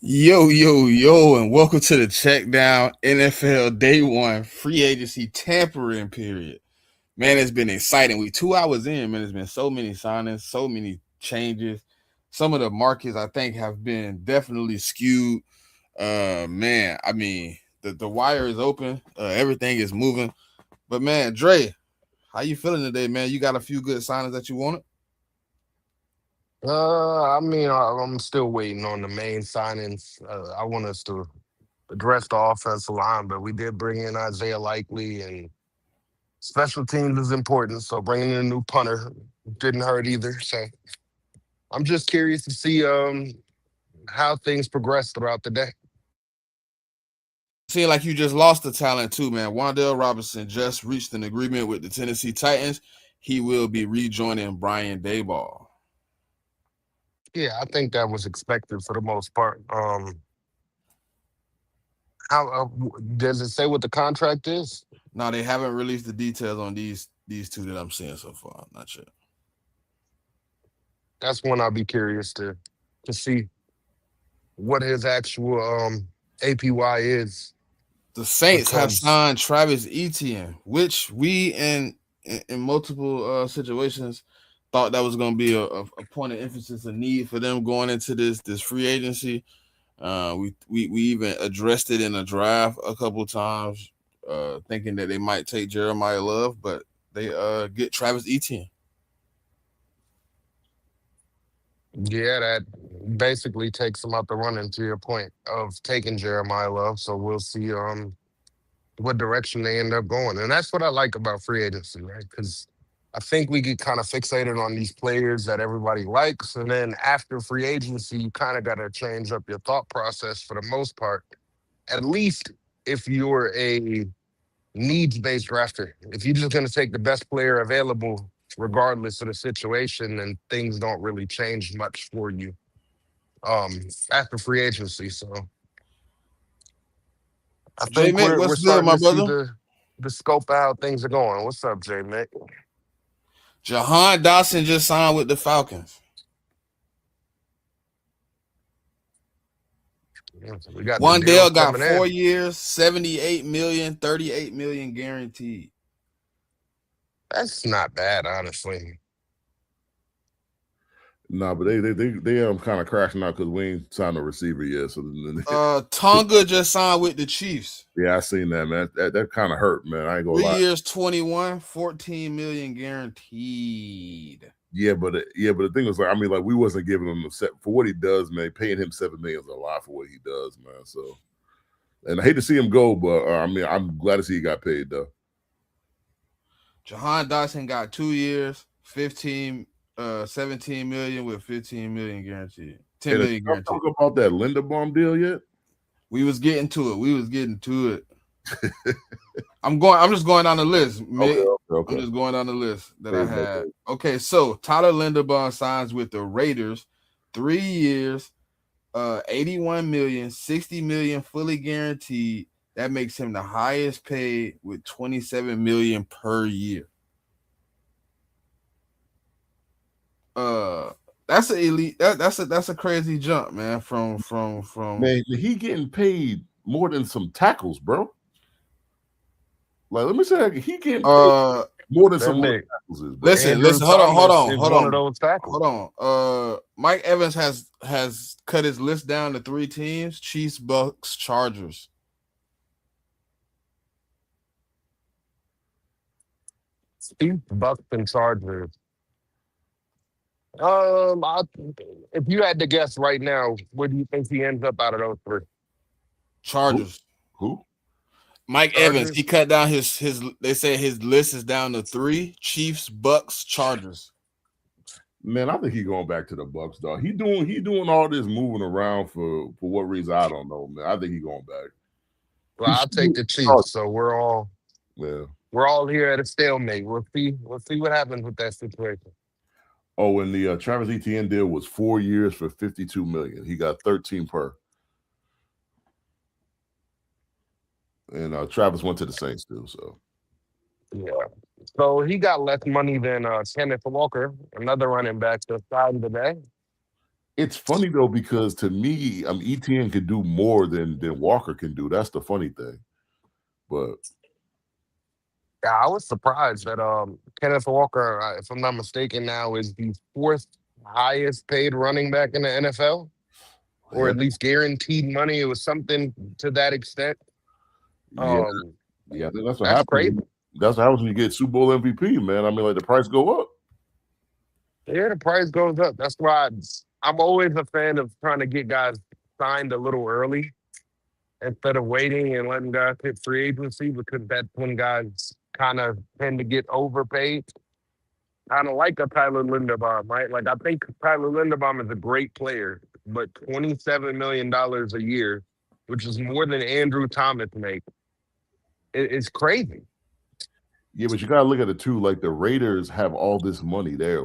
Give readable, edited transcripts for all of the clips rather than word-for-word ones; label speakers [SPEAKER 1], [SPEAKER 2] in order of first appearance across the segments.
[SPEAKER 1] Yo, yo, yo, and welcome to the CheckDown NFL Day One Free Agency Tampering period. Man, it's been exciting. We 2 hours in, man. There's been so many signings, so many changes. Some of the markets I think have been definitely skewed. Man, I mean, the wire is open. Everything is moving. But man, Dre, how you feeling today, man? You got a few good signings that you wanted?
[SPEAKER 2] I'm still waiting on the main signings. I want us to address the offensive line, but we did bring in Isaiah Likely, and special teams is important. So bringing in a new punter didn't hurt either. So I'm just curious to see how things progress throughout the day.
[SPEAKER 1] Seeing like you just lost the talent too, man. Wandale Robinson just reached an agreement with the Tennessee Titans. He will be rejoining Brian Dayball.
[SPEAKER 2] Yeah, I think that was expected for the most part. How does it say what the contract is?
[SPEAKER 1] Now they haven't released the details on these two that I'm seeing so far. I'm not sure.
[SPEAKER 2] That's one I'll be curious to see what his actual APY is
[SPEAKER 1] The Saints have
[SPEAKER 2] because
[SPEAKER 1] signed Travis Etienne, which we in multiple situations thought that was going to be a point of emphasis, a need for them going into this free agency. We even addressed it in a draft a couple times, thinking that they might take Jeremiah Love, but they get Travis Etienne.
[SPEAKER 2] yeah, that basically takes him out the running to your point of taking Jeremiah Love. So we'll see what direction they end up going. And that's what I like about free agency, right? Because I think we get kind of fixated on these players that everybody likes. And then after free agency, you kind of got to change up your thought process for the most part. At least if you're a needs-based drafter. If you're just going to take the best player available, regardless of the situation, then things don't really change much for you um after free agency. So I think
[SPEAKER 1] JMIK,
[SPEAKER 2] we're
[SPEAKER 1] what's good,
[SPEAKER 2] starting
[SPEAKER 1] my
[SPEAKER 2] to see
[SPEAKER 1] brother?
[SPEAKER 2] the scope of how things are going. What's up, JMIK?
[SPEAKER 1] Jahan Dotson just signed with the Falcons.
[SPEAKER 2] Yeah, so we got the deals
[SPEAKER 1] Wandale got
[SPEAKER 2] coming
[SPEAKER 1] 4 years, 78 million, 38 million guaranteed.
[SPEAKER 2] That's not bad, honestly.
[SPEAKER 3] No, but they kind of crashing out because we ain't signed a receiver yet. So
[SPEAKER 1] Tonga just signed with the Chiefs.
[SPEAKER 3] yeah, I seen that, man. That kind of hurt, man. I ain't gonna
[SPEAKER 1] 3
[SPEAKER 3] lie.
[SPEAKER 1] years, 21, 14 million guaranteed.
[SPEAKER 3] But the thing was like, I mean, like we wasn't giving him for what he does, man. Paying him $7 million is a lot for what he does, man. So, and I hate to see him go, but I mean, I'm glad to see he got paid though.
[SPEAKER 1] Jahan Dotson got 2 years, 17 million with 15 million guaranteed. 10
[SPEAKER 3] And
[SPEAKER 1] million
[SPEAKER 3] y'all
[SPEAKER 1] guaranteed.
[SPEAKER 3] talk about that Linderbaum deal yet?
[SPEAKER 1] We was getting to it. I'm just going down the list, Mick.
[SPEAKER 3] Okay.
[SPEAKER 1] I'm just going down the list that I
[SPEAKER 3] Hey,
[SPEAKER 1] had. Okay, so Tyler Linderbaum signs with the Raiders, 3 years, 81 million, 60 million fully guaranteed. That makes him the highest paid with 27 million per year. That's an elite. That's a crazy jump, man. From
[SPEAKER 3] man, he getting paid more than some tackles, bro. Like, let me say, he getting paid more than some
[SPEAKER 2] Nick,
[SPEAKER 3] tackles is, bro.
[SPEAKER 1] listen,
[SPEAKER 2] Andrew Thomas is one of those tackles.
[SPEAKER 1] hold on. Mike Evans has cut his list down to 3 teams: Chiefs, Bucks, Chargers.
[SPEAKER 2] Chiefs, Bucks, and Chargers. If you had to guess right now, where do you think he ends up out of those three?
[SPEAKER 1] Chargers.
[SPEAKER 3] Who?
[SPEAKER 1] Mike Evans. He
[SPEAKER 2] Chargers?
[SPEAKER 1] cut down his. They say his list is down to 3: Chiefs, Bucks, Chargers.
[SPEAKER 3] Man, I think he going back to the Bucks, dog. He doing all this moving around for what reason I don't know, man. I think he going back.
[SPEAKER 2] Well, I'll take the Chiefs. So we're all here at a stalemate. We'll see what happens with that situation.
[SPEAKER 3] Oh, and the Travis Etienne deal was 4 years for $52 million. He got 13 per. And Travis went to the Saints too. So
[SPEAKER 2] yeah. So he got less money than Kenneth Walker, another running back that signed today.
[SPEAKER 3] It's funny though because to me, ETN can do more than Walker can do. That's the funny thing. But
[SPEAKER 2] Yeah, I was surprised that Kenneth Walker, if I'm not mistaken, now is the fourth highest paid running back in the NFL, or
[SPEAKER 3] yeah,
[SPEAKER 2] at least guaranteed money. It was something to that extent.
[SPEAKER 3] yeah,
[SPEAKER 2] Um,
[SPEAKER 3] I think that's what
[SPEAKER 2] that's
[SPEAKER 3] happens.
[SPEAKER 2] crazy.
[SPEAKER 3] That's what happens when you get Super Bowl MVP, man. I mean, like the price go up.
[SPEAKER 2] Yeah, the price goes up. That's why I'm always a fan of trying to get guys signed a little early instead of waiting and letting guys hit free agency, because that's when guys kind of tend to get overpaid. Kind of like a Tyler Linderbaum, right? Like I think Tyler Linderbaum is a great player, but $27 million a year, which is more than Andrew Thomas makes, is crazy.
[SPEAKER 3] Yeah, but you gotta look at it too. Like the Raiders have all this money there.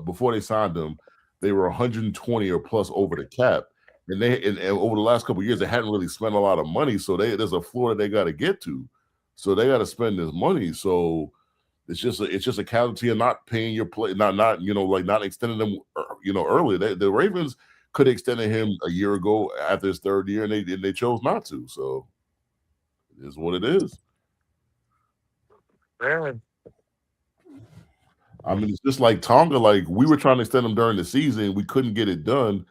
[SPEAKER 3] Before they signed them, they were 120 or plus over the cap, and and over the last couple of years they hadn't really spent a lot of money. So there's a floor that they got to get to. So they got to spend this money. So it's just a casualty of not paying your play, not not extending them early. The Ravens could have extended him a year ago after his third year, and they chose not to. So it is what it is.
[SPEAKER 2] Yeah.
[SPEAKER 3] I mean, it's just like Tonga. Like we were trying to extend him during the season, we couldn't get it done.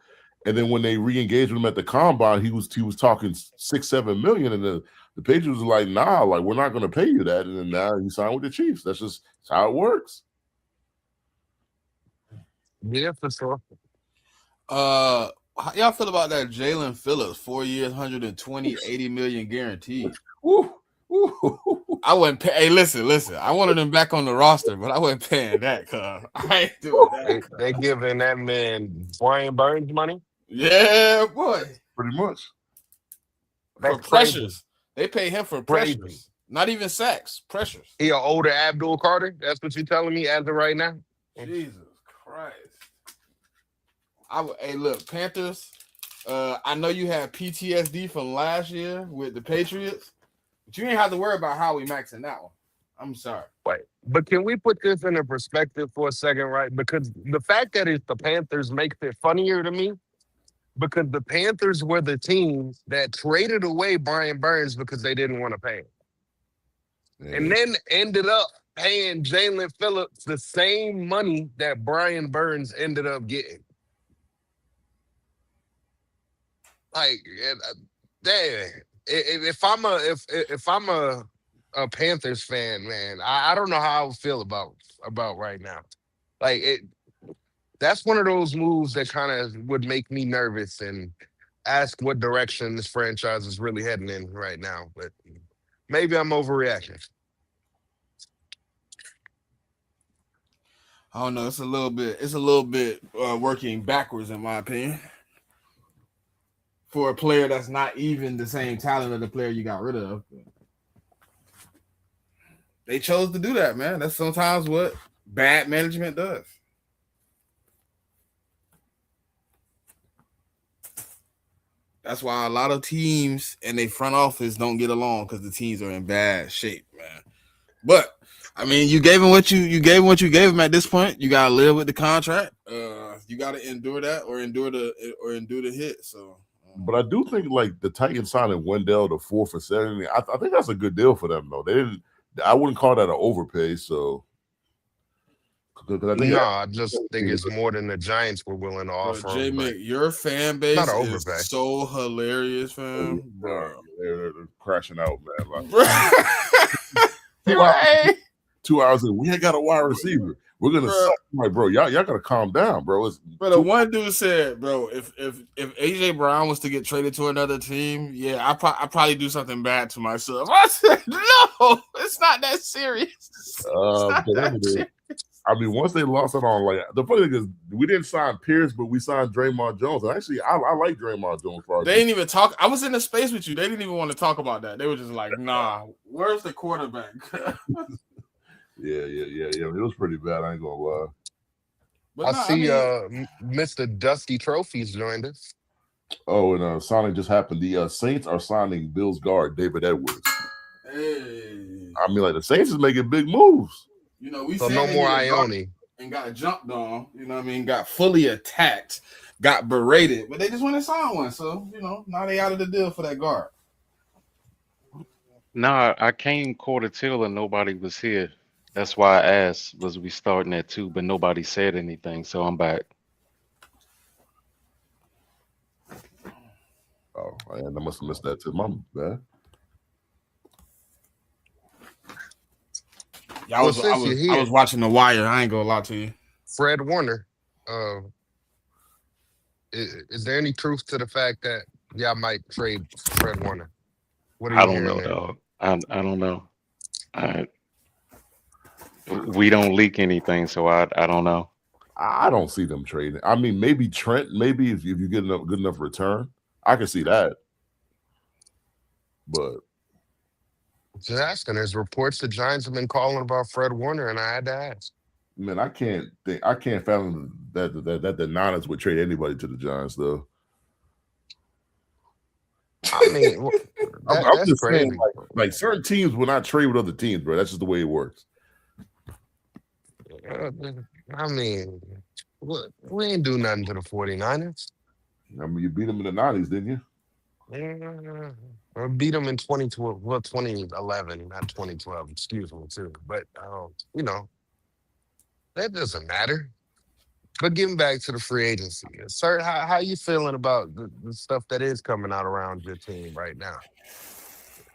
[SPEAKER 3] And then when they re-engaged him at the combine, he was talking 6-7 million, and the Patriots was like, "Nah, like we're not going to pay you that." And then now he signed with the Chiefs. That's how it works.
[SPEAKER 2] Yeah, for sure.
[SPEAKER 1] How y'all feel about that Jalen Phillips, 4 years, 120, 80 million guaranteed?
[SPEAKER 3] Woo.
[SPEAKER 1] I wouldn't pay. Hey, listen. I wanted him back on the roster, but I wasn't paying that. Cause I ain't doing that.
[SPEAKER 2] They giving that man Brian Burns money.
[SPEAKER 1] Yeah, boy.
[SPEAKER 3] Pretty much.
[SPEAKER 1] For
[SPEAKER 2] That's
[SPEAKER 1] pressures,
[SPEAKER 2] crazy.
[SPEAKER 1] they pay him for
[SPEAKER 2] Crazy.
[SPEAKER 1] pressures, not even sacks. Pressures.
[SPEAKER 2] He an older Abdul Carter. That's what you're telling me as of right now.
[SPEAKER 1] Jesus Christ. Hey, look, Panthers. I know you had PTSD from last year with the Patriots, but you ain't have to worry about Howie Max in that one. I'm sorry.
[SPEAKER 2] Wait, but can we put this in a perspective for a second, right? Because the fact that it's the Panthers makes it funnier to me, because the Panthers were the team that traded away Brian Burns because they didn't want to pay him.
[SPEAKER 3] Yeah.
[SPEAKER 2] And then ended up paying Jalen Phillips the same money that Brian Burns ended up getting. Like, damn, if I'm a Panthers fan, man, I don't know how I feel about right now. Like that's one of those moves that kind of would make me nervous and ask what direction this franchise is really heading in right now. But maybe I'm overreacting.
[SPEAKER 1] I don't know. It's a little bit working backwards, in my opinion, for a player that's not even the same talent of the player you got rid of. They chose to do that, man. That's sometimes what bad management does. That's why a lot of teams and their front office don't get along, because the teams are in bad shape, man. But I mean, you gave him what you gave him at this point. You gotta live with the contract. You gotta endure that or endure the hit. So,
[SPEAKER 3] but I do think like the Titans signing Wendell to 4 for $7. I think that's a good deal for them though. They didn't. I wouldn't call that an overpay. So,
[SPEAKER 2] I just think it's more than the Giants were willing to offer.
[SPEAKER 1] JMIK, your fan base is so hilarious, fam. Bro.
[SPEAKER 3] They're crashing out, man. Like, 2 hours in, we ain't got a wide receiver. We're gonna suck. I'm like, bro, y'all gotta calm down, bro.
[SPEAKER 1] But the one dude said, bro, if AJ Brown was to get traded to another team, yeah, I probably do something bad to myself. I said, no, it's not that serious.
[SPEAKER 3] I mean, once they lost it on, like, the funny thing is, we didn't sign Pierce, but we signed Draymond Jones. And actually, I like Draymond Jones.
[SPEAKER 1] They didn't even talk. I was in the space with you. They didn't even want to talk about that. They were just like, nah, where's the quarterback?
[SPEAKER 3] Yeah. It was pretty bad. I ain't gonna lie.
[SPEAKER 2] But I see Mr. Dusty Trophies joined us.
[SPEAKER 3] Oh, and signing just happened. The Saints are signing Bills guard David Edwards.
[SPEAKER 1] Hey.
[SPEAKER 3] I mean, like, the Saints is making big moves.
[SPEAKER 1] You know, we
[SPEAKER 2] so no more Ione
[SPEAKER 1] and got jumped on. You know what I mean? Got fully attacked got berated, but they just went and signed one. So now they out of the deal for that guard.
[SPEAKER 4] Nah, I came quarter till and nobody was here. That's why I asked, was we starting at 2, but nobody said anything, so I'm back.
[SPEAKER 3] Oh, and I must have missed that too. My bad.
[SPEAKER 1] Yeah, I was watching The Wire. I ain't gonna lie to you.
[SPEAKER 2] Fred Warner. Is there any truth to the fact that y'all might trade Fred Warner? What are
[SPEAKER 4] I
[SPEAKER 2] you
[SPEAKER 4] don't
[SPEAKER 2] hearing
[SPEAKER 4] know,
[SPEAKER 2] there?
[SPEAKER 4] dog. I don't know. We don't leak anything, so I don't know.
[SPEAKER 3] I don't see them trading. I mean, maybe Trent. Maybe if you get enough good enough return, I can see that. But
[SPEAKER 2] Just asking. There's reports the Giants have been calling about Fred Warner, and I had to ask.
[SPEAKER 3] man, I can't fathom that the Niners would trade anybody to the Giants, though.
[SPEAKER 2] I mean,
[SPEAKER 3] I'm
[SPEAKER 2] that's
[SPEAKER 3] just
[SPEAKER 2] crazy.
[SPEAKER 3] saying, like certain teams will not trade with other teams, bro. That's just the way it works.
[SPEAKER 2] I mean, we ain't do nothing to the 49ers.
[SPEAKER 3] I mean, you beat them in the 90s, didn't you?
[SPEAKER 2] I beat them in 2012, well, 2011, not 2012. Excuse me, too. But that doesn't matter. But getting back to the free agency, sir, how you feeling about the stuff that is coming out around your team right now?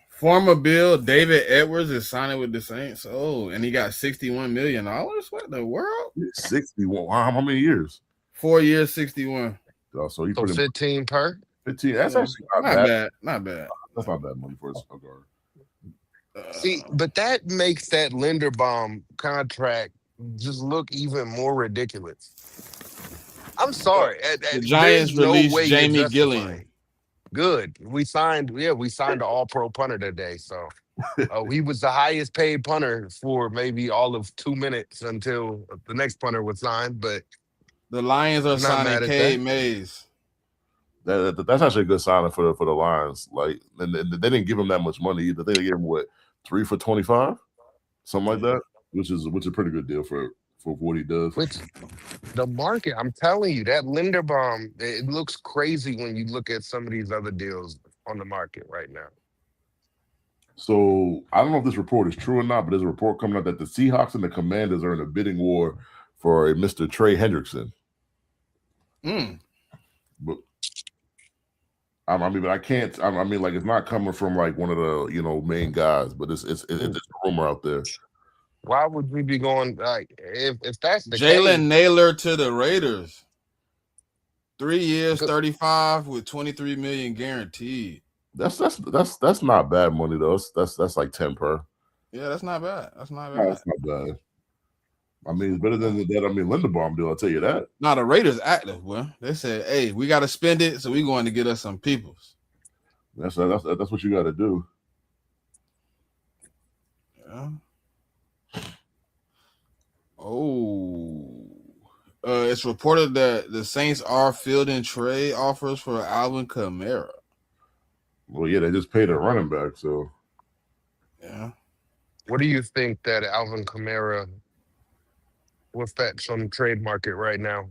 [SPEAKER 1] Former Bill David Edwards is signing with the Saints. Oh, and he got $61 million. What the world?
[SPEAKER 3] 61. How many years?
[SPEAKER 1] 4 years, 61.
[SPEAKER 3] Oh, so he
[SPEAKER 2] So 15 per.
[SPEAKER 3] 15. That's actually not bad.
[SPEAKER 1] Not bad.
[SPEAKER 3] That's not bad money for a guard.
[SPEAKER 2] See, but that makes that Linderbaum contract just look even more ridiculous. I'm sorry.
[SPEAKER 1] The Giants released JMIK Gilliam.
[SPEAKER 2] Good. We signed an all-pro punter today. So he was the highest paid punter for maybe all of 2 minutes until the next punter was signed. But
[SPEAKER 1] the Lions are signing Cade Mays.
[SPEAKER 3] That's actually a good signing for the Lions. Like, and they didn't give him that much money either. They gave him 3 for $25, something like that, which is a pretty good deal for what he does.
[SPEAKER 2] Which the market, I'm telling you, that Linderbaum, it looks crazy when you look at some of these other deals on the market right now.
[SPEAKER 3] So I don't know if this report is true or not, but there's a report coming out that the Seahawks and the Commanders are in a bidding war for a Mr. Trey Hendrickson. But I mean, but I can't. I mean, like, it's not coming from like one of the main guys, but it's a rumor out there.
[SPEAKER 2] Why would we be going like if that's the
[SPEAKER 1] Jalen Naylor to the Raiders? 3 years, 35 with $23 million guaranteed.
[SPEAKER 3] That's not bad money though. That's like 10 per.
[SPEAKER 1] Yeah, that's not bad. That's not
[SPEAKER 3] bad. I mean, it's better than that. I mean, Linderbaum deal. I'll tell you that.
[SPEAKER 1] Now the Raiders active, well, they said, "Hey, we got to spend it, so we're going to get us some peoples."
[SPEAKER 3] That's what you got to do.
[SPEAKER 1] Yeah. It's reported that the Saints are fielding trade offers for Alvin Kamara.
[SPEAKER 3] Well, yeah, they just paid a running back, so
[SPEAKER 1] yeah.
[SPEAKER 2] What do you think that Alvin Kamara will fetch on the trade market right now?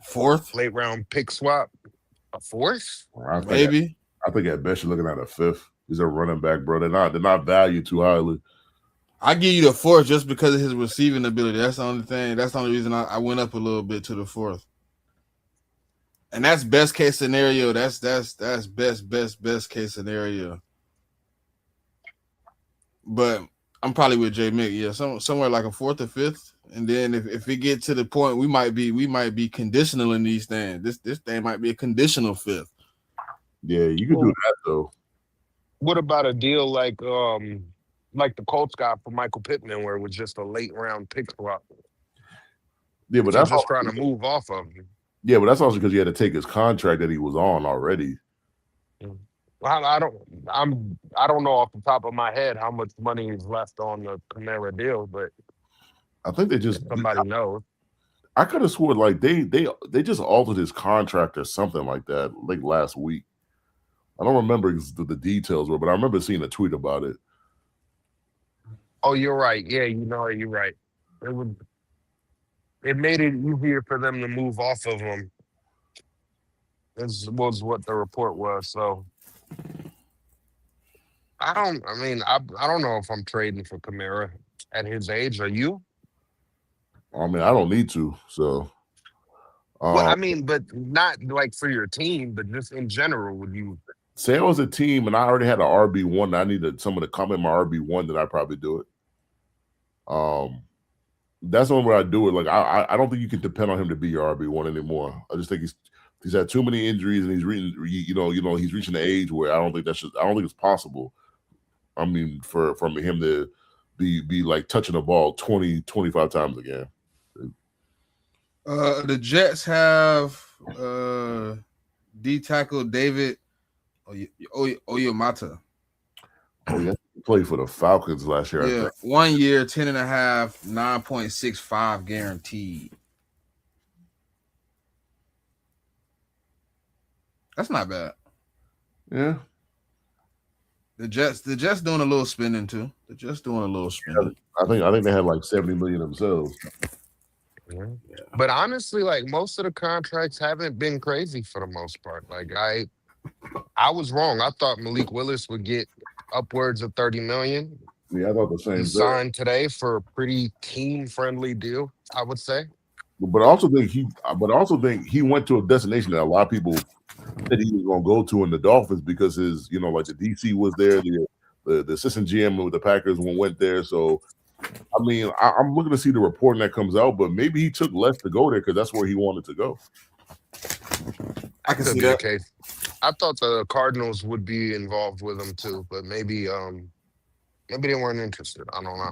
[SPEAKER 1] 4th,
[SPEAKER 2] late round pick swap. A 4th?
[SPEAKER 1] Maybe.
[SPEAKER 3] I think at best you're looking at a 5th. He's a running back, bro. They're not valued too highly.
[SPEAKER 1] I give you the 4th just because of his receiving ability. That's the only thing. That's the only reason I went up a little bit to the 4th. And that's best case scenario. That's best case scenario. But I'm probably with JMIK. Yeah, somewhere like a 4th or 5th. And then if we get to the point, we might be conditional in these things. This thing might be a conditional 5th.
[SPEAKER 3] Yeah, you could do that though.
[SPEAKER 2] What about a deal like the Colts got for Michael Pittman, where it was just a late round pick swap?
[SPEAKER 3] Yeah, but that's
[SPEAKER 2] just trying to move off of him.
[SPEAKER 3] Yeah, but that's also because he had to take his contract that he was on already.
[SPEAKER 2] I don't know off the top of my head how much money is left on the Kamara deal, but
[SPEAKER 3] I think they just
[SPEAKER 2] somebody knows.
[SPEAKER 3] I could have swore like they just altered his contract or something like that like last week. I don't remember the details, but I remember seeing a tweet about it.
[SPEAKER 2] Oh, you're right. Yeah, you're right. It made it easier for them to move off of him. This was what the report was. So I don't. I mean, I don't know if I'm trading for Kamara at his age. Are you?
[SPEAKER 3] I mean, I don't need to. So,
[SPEAKER 2] Well,
[SPEAKER 3] um,
[SPEAKER 2] I mean, but not like for your team, but just in general. Would you?
[SPEAKER 3] say I was a team and I already had an RB1. I needed someone to come in my RB1. That I'd probably do it. Um, that's the only way I do it. Like I don't think you can depend on him to be your RB1 anymore. I just think he's had too many injuries and he's reaching he's reaching the age where I don't think it's possible. I mean, for him to be like touching the ball 20, 25 times again.
[SPEAKER 1] The Jets have D tackle David Oyamata.
[SPEAKER 3] Oh yeah, he played for the Falcons last year. I
[SPEAKER 1] Yeah,
[SPEAKER 3] think.
[SPEAKER 1] 1 year, 10.5, 9.65 guaranteed. That's not bad.
[SPEAKER 3] Yeah,
[SPEAKER 1] The Jets doing a little spending too. The Jets doing a little spending.
[SPEAKER 3] I think they had like 70 million themselves.
[SPEAKER 2] Yeah. But honestly, like most of the contracts haven't been crazy for the most part. Like I was wrong. I thought Malik Willis would get upwards of 30 million.
[SPEAKER 3] Yeah, I thought the
[SPEAKER 2] He
[SPEAKER 3] same thing.
[SPEAKER 2] signed today for a pretty team-friendly deal, I would say.
[SPEAKER 3] But I also think he went to a destination that a lot of people said he was going to go to in the Dolphins because his, like the DC was there, the assistant GM with the Packers went there. So, I mean, I'm looking to see the reporting that comes out, but maybe he took less to go there because that's where he wanted to go.
[SPEAKER 1] I can
[SPEAKER 2] Could
[SPEAKER 1] see
[SPEAKER 2] be the
[SPEAKER 1] that.
[SPEAKER 2] case. I thought the Cardinals would be involved with him too, but maybe they weren't interested. I don't know.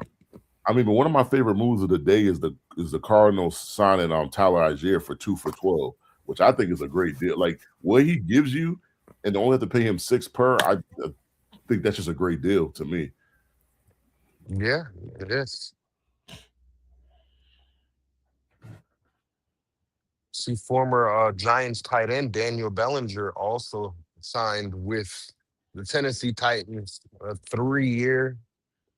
[SPEAKER 3] I mean, but one of my favorite moves of the day is the Cardinals signing Tyler Algier for 2 for $12, which I think is a great deal. Like what he gives you, and only have to pay him $6 per. I think that's just a great deal to me.
[SPEAKER 2] Yeah, it is. See, former Giants tight end Daniel Bellinger also signed with the Tennessee Titans a 3-year,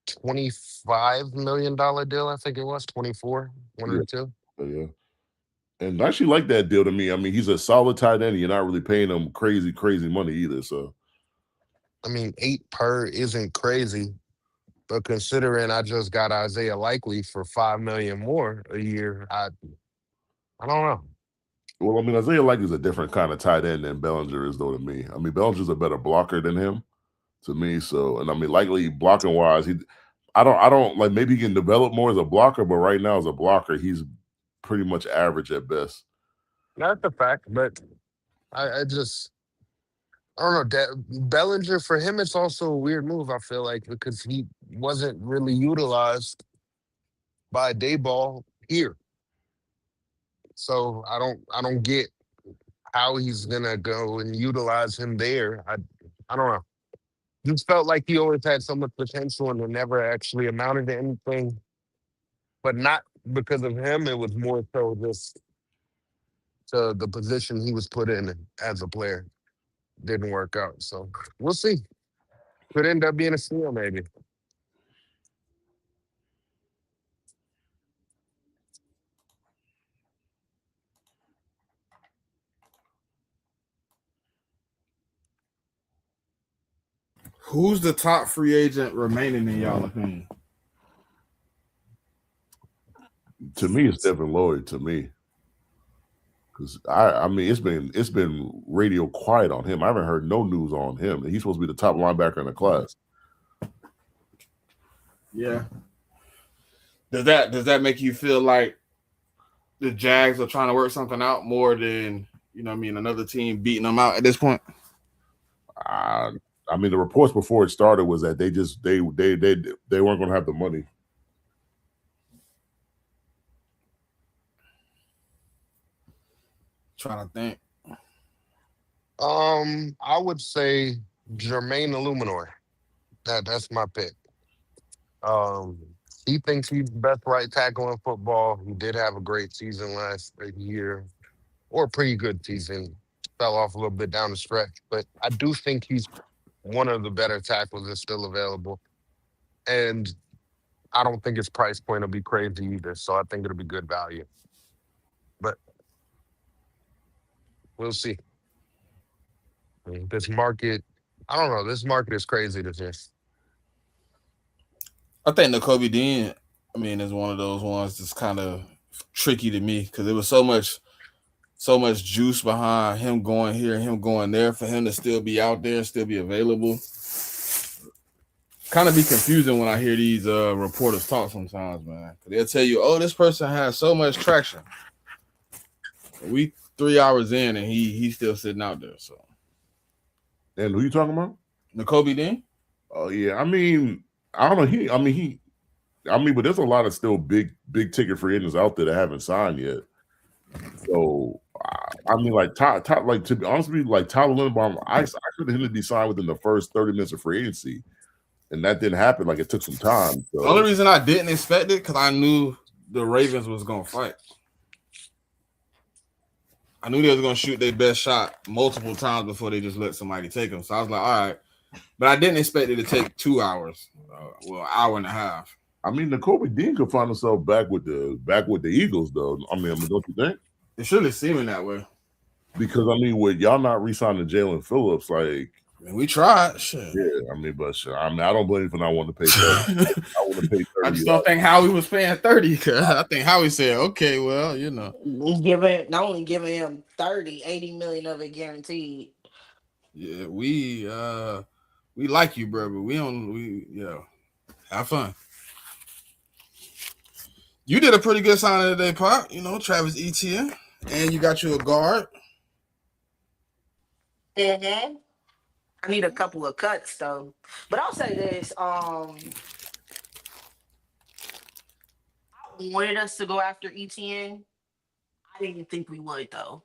[SPEAKER 2] $25 million deal. I think it was 24, one
[SPEAKER 3] Yeah.
[SPEAKER 2] or two.
[SPEAKER 3] Yeah. And I actually like that deal to me. I mean, he's a solid tight end. You're not really paying him crazy money either. So,
[SPEAKER 2] I mean, 8 per isn't crazy, but considering I just got Isaiah Likely for $5 million more a year, I don't know.
[SPEAKER 3] well, I mean, Isaiah Like is a different kind of tight end than Bellinger is, though, to me. I mean, Bellinger's a better blocker than him, to me. So, and I mean, likely blocking wise, I don't like maybe he can develop more as a blocker, but right now as a blocker, he's pretty much average at best.
[SPEAKER 2] That's a fact, but I don't know. Bellinger, for him, it's also a weird move, I feel like, because he wasn't really utilized by Dayball here. So I don't get how he's gonna go and utilize him there. I don't know. Just felt like he always had so much potential and it never actually amounted to anything. But not because of him, it was more so just to the position he was put in as a player. Didn't work out. So we'll see. Could end up being a steal, maybe.
[SPEAKER 1] Who's the top free agent remaining in y'all opinion?
[SPEAKER 3] To me, it's Devin Lloyd. To me, because I mean, it's been radio quiet on him. I haven't heard no news on him. He's supposed to be the top linebacker in the class.
[SPEAKER 1] Yeah. Does that make you feel like the Jags are trying to work something out more than another team beating them out at this point?
[SPEAKER 3] I mean, the reports before it started was that they weren't going to have the money.
[SPEAKER 1] Trying to think.
[SPEAKER 2] I would say Jermaine Illuminor. That's my pick. Um, he thinks he's the best right tackle in football. He did have a great season last year, or a pretty good season. Fell off a little bit down the stretch, but I do think he's one of the better tackles that's still available. And I don't think his price point will be crazy either. So I think it'll be good value. But we'll see. This market, I don't know. This market is crazy to me.
[SPEAKER 1] I think the Kobe Dean, I mean, is one of those ones that's kind of tricky to me because there was so much juice behind him going here, him going there, for him to still be out there, still be available. Kind of be confusing when I hear these reporters talk sometimes, man. Cause they'll tell you, "Oh, this person has so much traction." We 3 hours in, and he's still sitting out there. So,
[SPEAKER 3] And who you talking about?
[SPEAKER 1] Kobe Dean.
[SPEAKER 3] Oh yeah, I mean, I don't know. But there's a lot of still big ticket free agents out there that haven't signed yet. So I mean, like like to be honest with you, like Tyler Linderbaum, I expected him to be signed within the first 30 minutes of free agency, and that didn't happen. Like it took some time. So.
[SPEAKER 1] The only reason I didn't expect it because I knew the Ravens was gonna fight. I knew they was gonna shoot their best shot multiple times before they just let somebody take them. So I was like, all right, but I didn't expect it to take 2 hours, an hour and a half.
[SPEAKER 3] I mean, the Kobe Dean could find himself back with the Eagles, though. I mean, don't you think?
[SPEAKER 1] It should have seeming that way.
[SPEAKER 3] Because I mean, with y'all not re-signing Jalen Phillips, like
[SPEAKER 1] we tried. Shit.
[SPEAKER 3] Yeah, I mean, I don't blame you for not wanting to pay 30. I want to pay 30.
[SPEAKER 1] I just don't think Howie was paying 30. I think Howie said, okay, well,
[SPEAKER 5] not only giving him 30, 80 million of it guaranteed.
[SPEAKER 1] Yeah, we like you, bro, but have fun. You did a pretty good signing today, Pop. Travis Etienne, and you got you a guard.
[SPEAKER 5] Mm-hmm. I need a couple of cuts though, but I'll say this: I wanted us to go after Etienne. I didn't think we would though,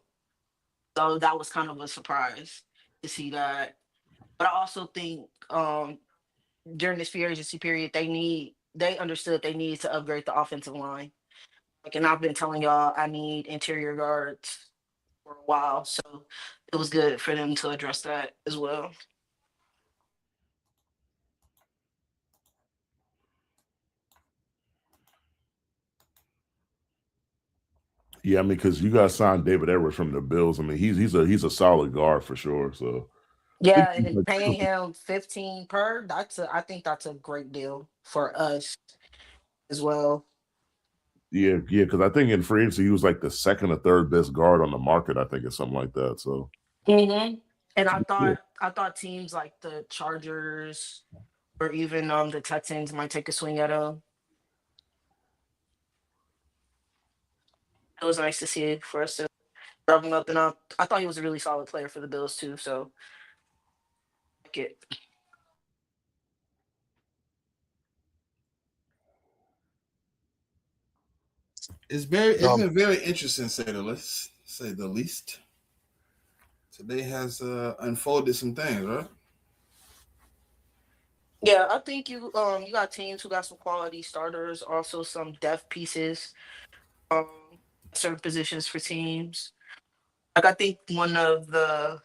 [SPEAKER 5] so that was kind of a surprise to see that. But I also think during this free agency period, they understood they needed to upgrade the offensive line. And I've been telling y'all I need interior guards for a while, so it was good for them to address that as well.
[SPEAKER 3] Yeah, I mean, because you guys signed David Edwards from the Bills. I mean, he's a solid guard for sure. So
[SPEAKER 5] yeah, and paying him 15 per, I think that's a great deal for us as well.
[SPEAKER 3] Yeah, because I think in free agency he was like the second or third best guard on the market. I think, or something like that. So.
[SPEAKER 5] Mm-hmm. And I thought teams like the Chargers or even the Texans might take a swing at him. It was nice to see for us to drop him up and up. I thought he was a really solid player for the Bills too. So, like it.
[SPEAKER 1] It's been very interesting, say the least. Today has unfolded some things, right?
[SPEAKER 5] Yeah, I think you got teams who got some quality starters, also some depth pieces, certain positions for teams. Like I think a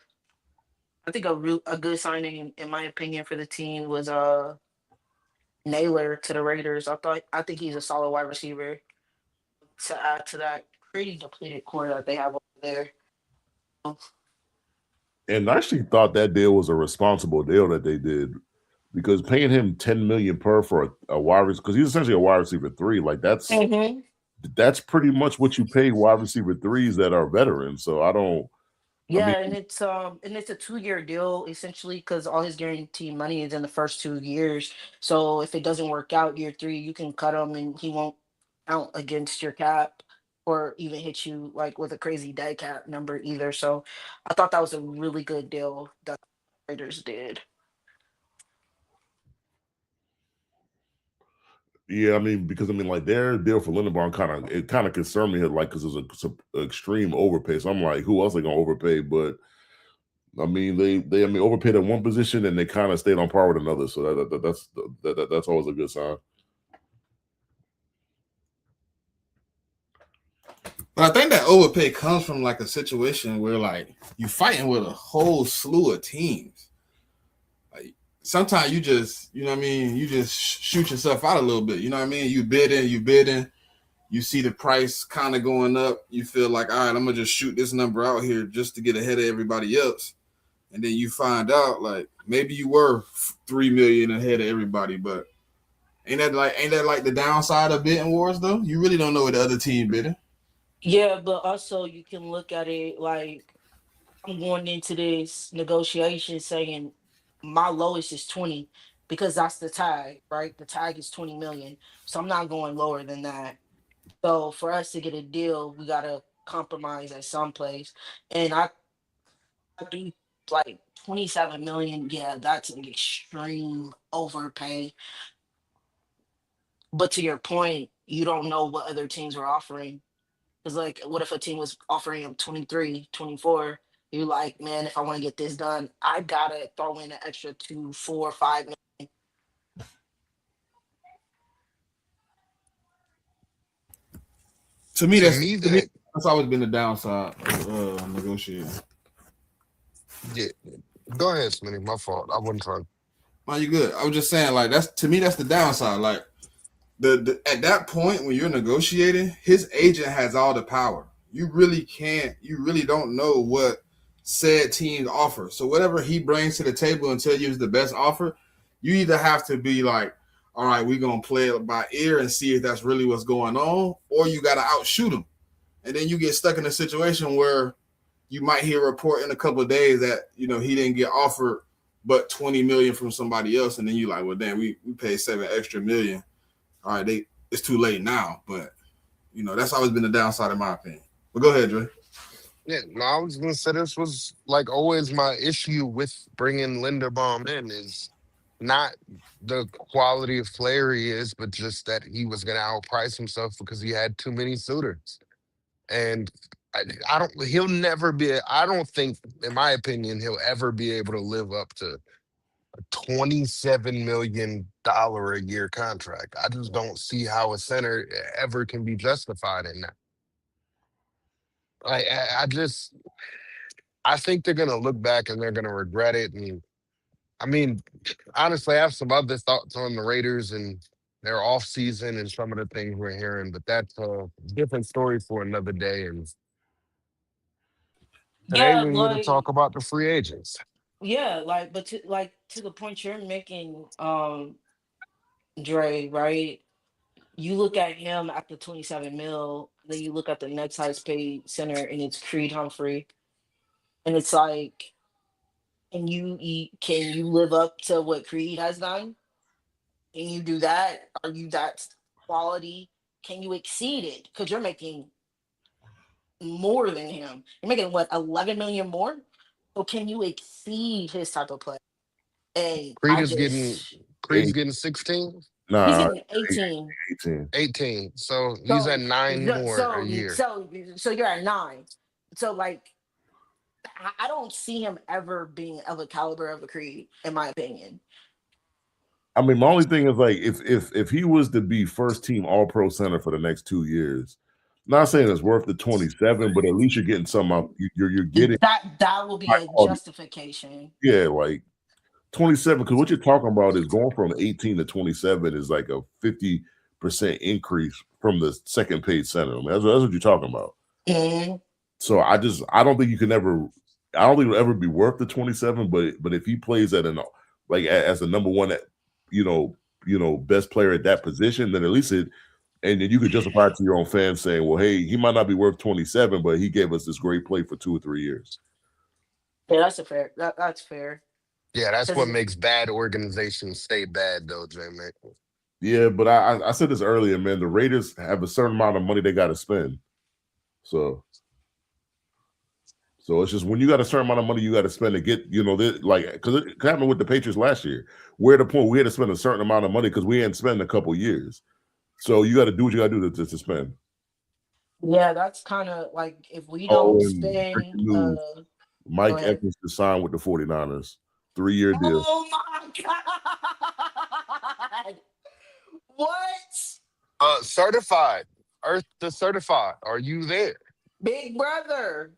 [SPEAKER 5] good signing in my opinion for the team was Naylor to the Raiders. I think he's a solid wide receiver to add to that pretty depleted core that they have over there.
[SPEAKER 3] And I actually thought that deal was a responsible deal that they did, because paying him $10 million per for a wide receiver, because he's essentially a wide receiver 3, like that's pretty much what you pay wide receiver 3s that are veterans. So I don't.
[SPEAKER 5] Yeah, and it's a 2-year deal essentially because all his guaranteed money is in the first 2 years. So if it doesn't work out year 3, you can cut him and he won't count against your cap or even hit you like with a crazy dead cap number either. So I thought that was a really good deal that the Raiders did.
[SPEAKER 3] Yeah, I mean, because like their deal for Linderbaum kind of concerned me, like, because it was an extreme overpay. So I'm like, who else are gonna overpay? But I mean, they overpaid at one position and they kind of stayed on par with another. So that's always a good sign.
[SPEAKER 1] But I think that overpay comes from like a situation where like you fighting with a whole slew of teams. Like sometimes you just, you know what I mean, you just shoot yourself out a little bit. You know what I mean? You bidding, you see the price kind of going up. You feel like, all right, I'm gonna just shoot this number out here just to get ahead of everybody else. and then you find out like maybe you were 3 million ahead of everybody, but ain't that like the downside of bidding wars though? You really don't know what the other team bidding.
[SPEAKER 5] Yeah, but also you can look at it like I'm going into this negotiation saying my lowest is 20 because that's the tag, right? The tag is 20 million. So I'm not going lower than that. So for us to get a deal, we gotta compromise at some place. And I do like 27 million. Yeah, that's an extreme overpay. But to your point, you don't know what other teams were offering. Because, like, what if a team was offering him 23, 24? You're like, man, if I want to get this done, I gotta throw in an extra 2, 4, 5 million.
[SPEAKER 1] To me,
[SPEAKER 2] To
[SPEAKER 1] that's
[SPEAKER 2] me,
[SPEAKER 1] to me
[SPEAKER 2] that
[SPEAKER 1] that's always been the downside of negotiating.
[SPEAKER 2] yeah. Go ahead, Smitty. My fault. I wasn't trying.
[SPEAKER 1] Are you good? I was just saying, like that's to me, that's the downside. Like the at that point when you're negotiating, his agent has all the power. You really can't. You really don't know what said teams offer. So whatever he brings to the table and tell you is the best offer, you either have to be like, all right, we're gonna play it by ear and see if that's really what's going on, or you gotta outshoot him, and then you get stuck in a situation where you might hear a report in a couple of days that he didn't get offered but 20 million from somebody else, and then you like, well, damn, we paid 7 extra million. All right, it's too late now, but that's always been the downside in my opinion. But go ahead, Dre.
[SPEAKER 2] Yeah, no, I was gonna say this was like always my issue with bringing Linderbaum in is not the quality of player he is, but just that he was gonna outprice himself because he had too many suitors. And I don't. He'll never be. I don't think, in my opinion, he'll ever be able to live up to $27 million a year contract. I just don't see how a center ever can be justified in that. I think they're gonna look back and they're gonna regret it. And I mean, honestly, I have some other thoughts on the Raiders and their off season and some of the things we're hearing, but that's a different story for another day. And today
[SPEAKER 5] Yeah,
[SPEAKER 2] we're here to
[SPEAKER 5] like,
[SPEAKER 2] talk about the free agents.
[SPEAKER 5] yeah, like, but to the point you're making, Dre, right? You look at him at the 27 mil, then you look at the next highest paid center, and it's Creed Humphrey, and it's like, can you live up to what Creed has done? Can you do that? Are you that quality? Can you exceed it? Because you're making more than him. You're making what, 11 million more? So can you exceed his type of play? And
[SPEAKER 2] Creed
[SPEAKER 5] I
[SPEAKER 2] is getting
[SPEAKER 5] just
[SPEAKER 2] Creed's getting 16,
[SPEAKER 5] he's
[SPEAKER 3] Nah,
[SPEAKER 5] getting 18.
[SPEAKER 3] 18.
[SPEAKER 2] 18. So he's at
[SPEAKER 5] So
[SPEAKER 2] nine
[SPEAKER 5] so
[SPEAKER 2] more a
[SPEAKER 5] so
[SPEAKER 2] year.
[SPEAKER 5] so, so you're at 9. So like I don't see him ever being of a caliber of a Creed, in my opinion.
[SPEAKER 3] I mean, my only thing is like if he was to be first team All Pro center for the next 2 years, not saying it's worth the 27, but at least you're getting some out. You're getting
[SPEAKER 5] That will be
[SPEAKER 3] high
[SPEAKER 5] a
[SPEAKER 3] quality.
[SPEAKER 5] justification.
[SPEAKER 3] Yeah, like 27. Because what you're talking about is going from 18 to 27 is like a 50% increase from the second paid center. I mean, that's what you're talking about.
[SPEAKER 5] Mhm.
[SPEAKER 3] So I don't think you can ever. I don't think it'll ever be worth the 27. But if he plays at an like as the number one, best player at that position, then at least it. And then you could justify it to your own fans saying, well, hey, he might not be worth 27, but he gave us this great play for 2 or 3 years.
[SPEAKER 5] Yeah, that's a fair. That's fair.
[SPEAKER 2] Yeah, that's what
[SPEAKER 5] Because
[SPEAKER 2] makes bad organizations stay bad, though, JMIK.
[SPEAKER 3] Yeah, but I said this earlier, man. The Raiders have a certain amount of money they got to spend. So it's just when you got a certain amount of money you got to spend to get, like, because it happened with the Patriots last year. We're at the point we had to spend a certain amount of money because we hadn't spent in a couple years. So you got to do what you got to do to spend.
[SPEAKER 5] yeah, that's kind of like if we
[SPEAKER 3] Oh,
[SPEAKER 5] don't
[SPEAKER 3] and breaking
[SPEAKER 5] spend.
[SPEAKER 3] news.
[SPEAKER 5] Go
[SPEAKER 3] Mike
[SPEAKER 5] ahead.
[SPEAKER 3] Evans to sign with the 49ers. 3-year deal.
[SPEAKER 5] Oh my god! What?
[SPEAKER 2] Certified. Earth to certified. Are you there?
[SPEAKER 5] Big brother,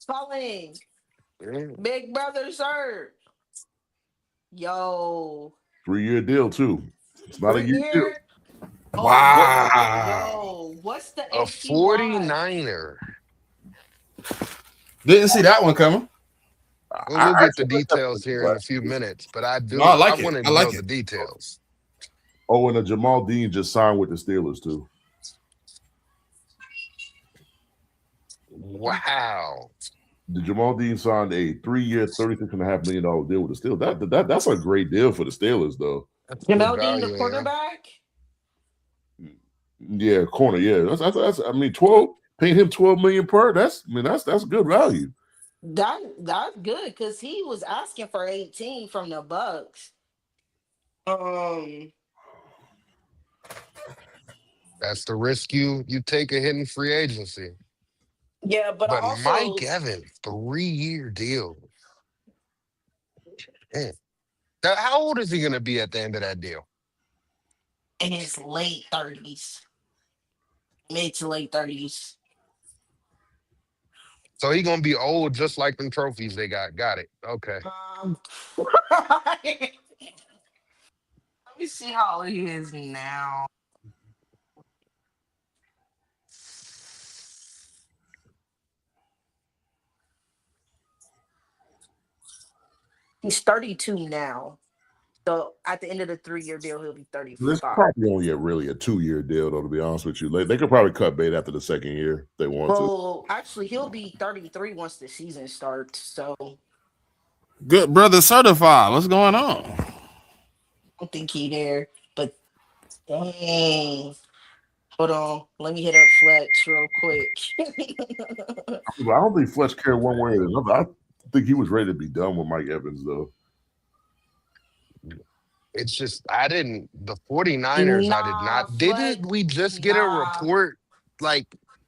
[SPEAKER 5] calling.
[SPEAKER 2] Yeah.
[SPEAKER 5] Big brother, sir. Yo,
[SPEAKER 3] 3-year deal, too. It's not a year deal.
[SPEAKER 5] 3 year. Oh
[SPEAKER 2] What
[SPEAKER 5] my,
[SPEAKER 1] Wow.
[SPEAKER 5] what's the
[SPEAKER 2] a
[SPEAKER 5] APY?
[SPEAKER 2] 49er.
[SPEAKER 1] Didn't see that one coming.
[SPEAKER 2] Well, we'll get the
[SPEAKER 3] actually like that for
[SPEAKER 2] details here in a
[SPEAKER 3] last
[SPEAKER 2] few
[SPEAKER 3] year.
[SPEAKER 2] minutes, but I
[SPEAKER 1] No, I
[SPEAKER 2] do. I
[SPEAKER 1] like it.
[SPEAKER 2] wanted
[SPEAKER 1] I
[SPEAKER 2] to know
[SPEAKER 1] like
[SPEAKER 2] the
[SPEAKER 1] it.
[SPEAKER 2] details.
[SPEAKER 3] Oh, and Jamal Dean just signed with the Steelers too.
[SPEAKER 2] Wow,
[SPEAKER 3] The Jamal Dean signed a 3-year, $36.5 million deal with the Steelers. That's a great deal for the Steelers, though.
[SPEAKER 2] that's good
[SPEAKER 5] Jamel Dean, the
[SPEAKER 2] value, yeah.
[SPEAKER 5] quarterback.
[SPEAKER 3] Yeah, corner. Yeah, that's. I mean, 12 paying him 12 million per. That's good value.
[SPEAKER 5] That's good because he was asking for 18 from the Bucks. Um,
[SPEAKER 2] That's the risk you take a hidden free agency.
[SPEAKER 5] yeah, but
[SPEAKER 2] But Mike
[SPEAKER 5] also
[SPEAKER 2] Evans, 3-year deal. Man. Now, how old is he going to be at the end of that deal?
[SPEAKER 5] in his late 30s, mid to late 30s.
[SPEAKER 2] So he going to be old just like them trophies they got. Got it. Okay.
[SPEAKER 5] Let me see how old he is now. He's 32 now. So at the end of the 3-year deal, he'll be
[SPEAKER 3] This
[SPEAKER 5] 35.
[SPEAKER 3] probably only really a 2-year deal, though. To be honest with you, they could probably cut bait after the second year if they want to.
[SPEAKER 5] Well, actually, he'll be 33 once the season starts. So I
[SPEAKER 1] Good brother certified. What's going on?
[SPEAKER 5] don't think he there. But dang. Hold on. Let me hit up Fletch real quick.
[SPEAKER 3] I don't think Fletch cared one way or another. I think he was ready to be done with Mike Evans, though.
[SPEAKER 2] It's just, the 49ers, I did
[SPEAKER 5] Nah,
[SPEAKER 2] not.
[SPEAKER 5] Fletch.
[SPEAKER 2] Didn't we just get a
[SPEAKER 5] Nah.
[SPEAKER 2] report like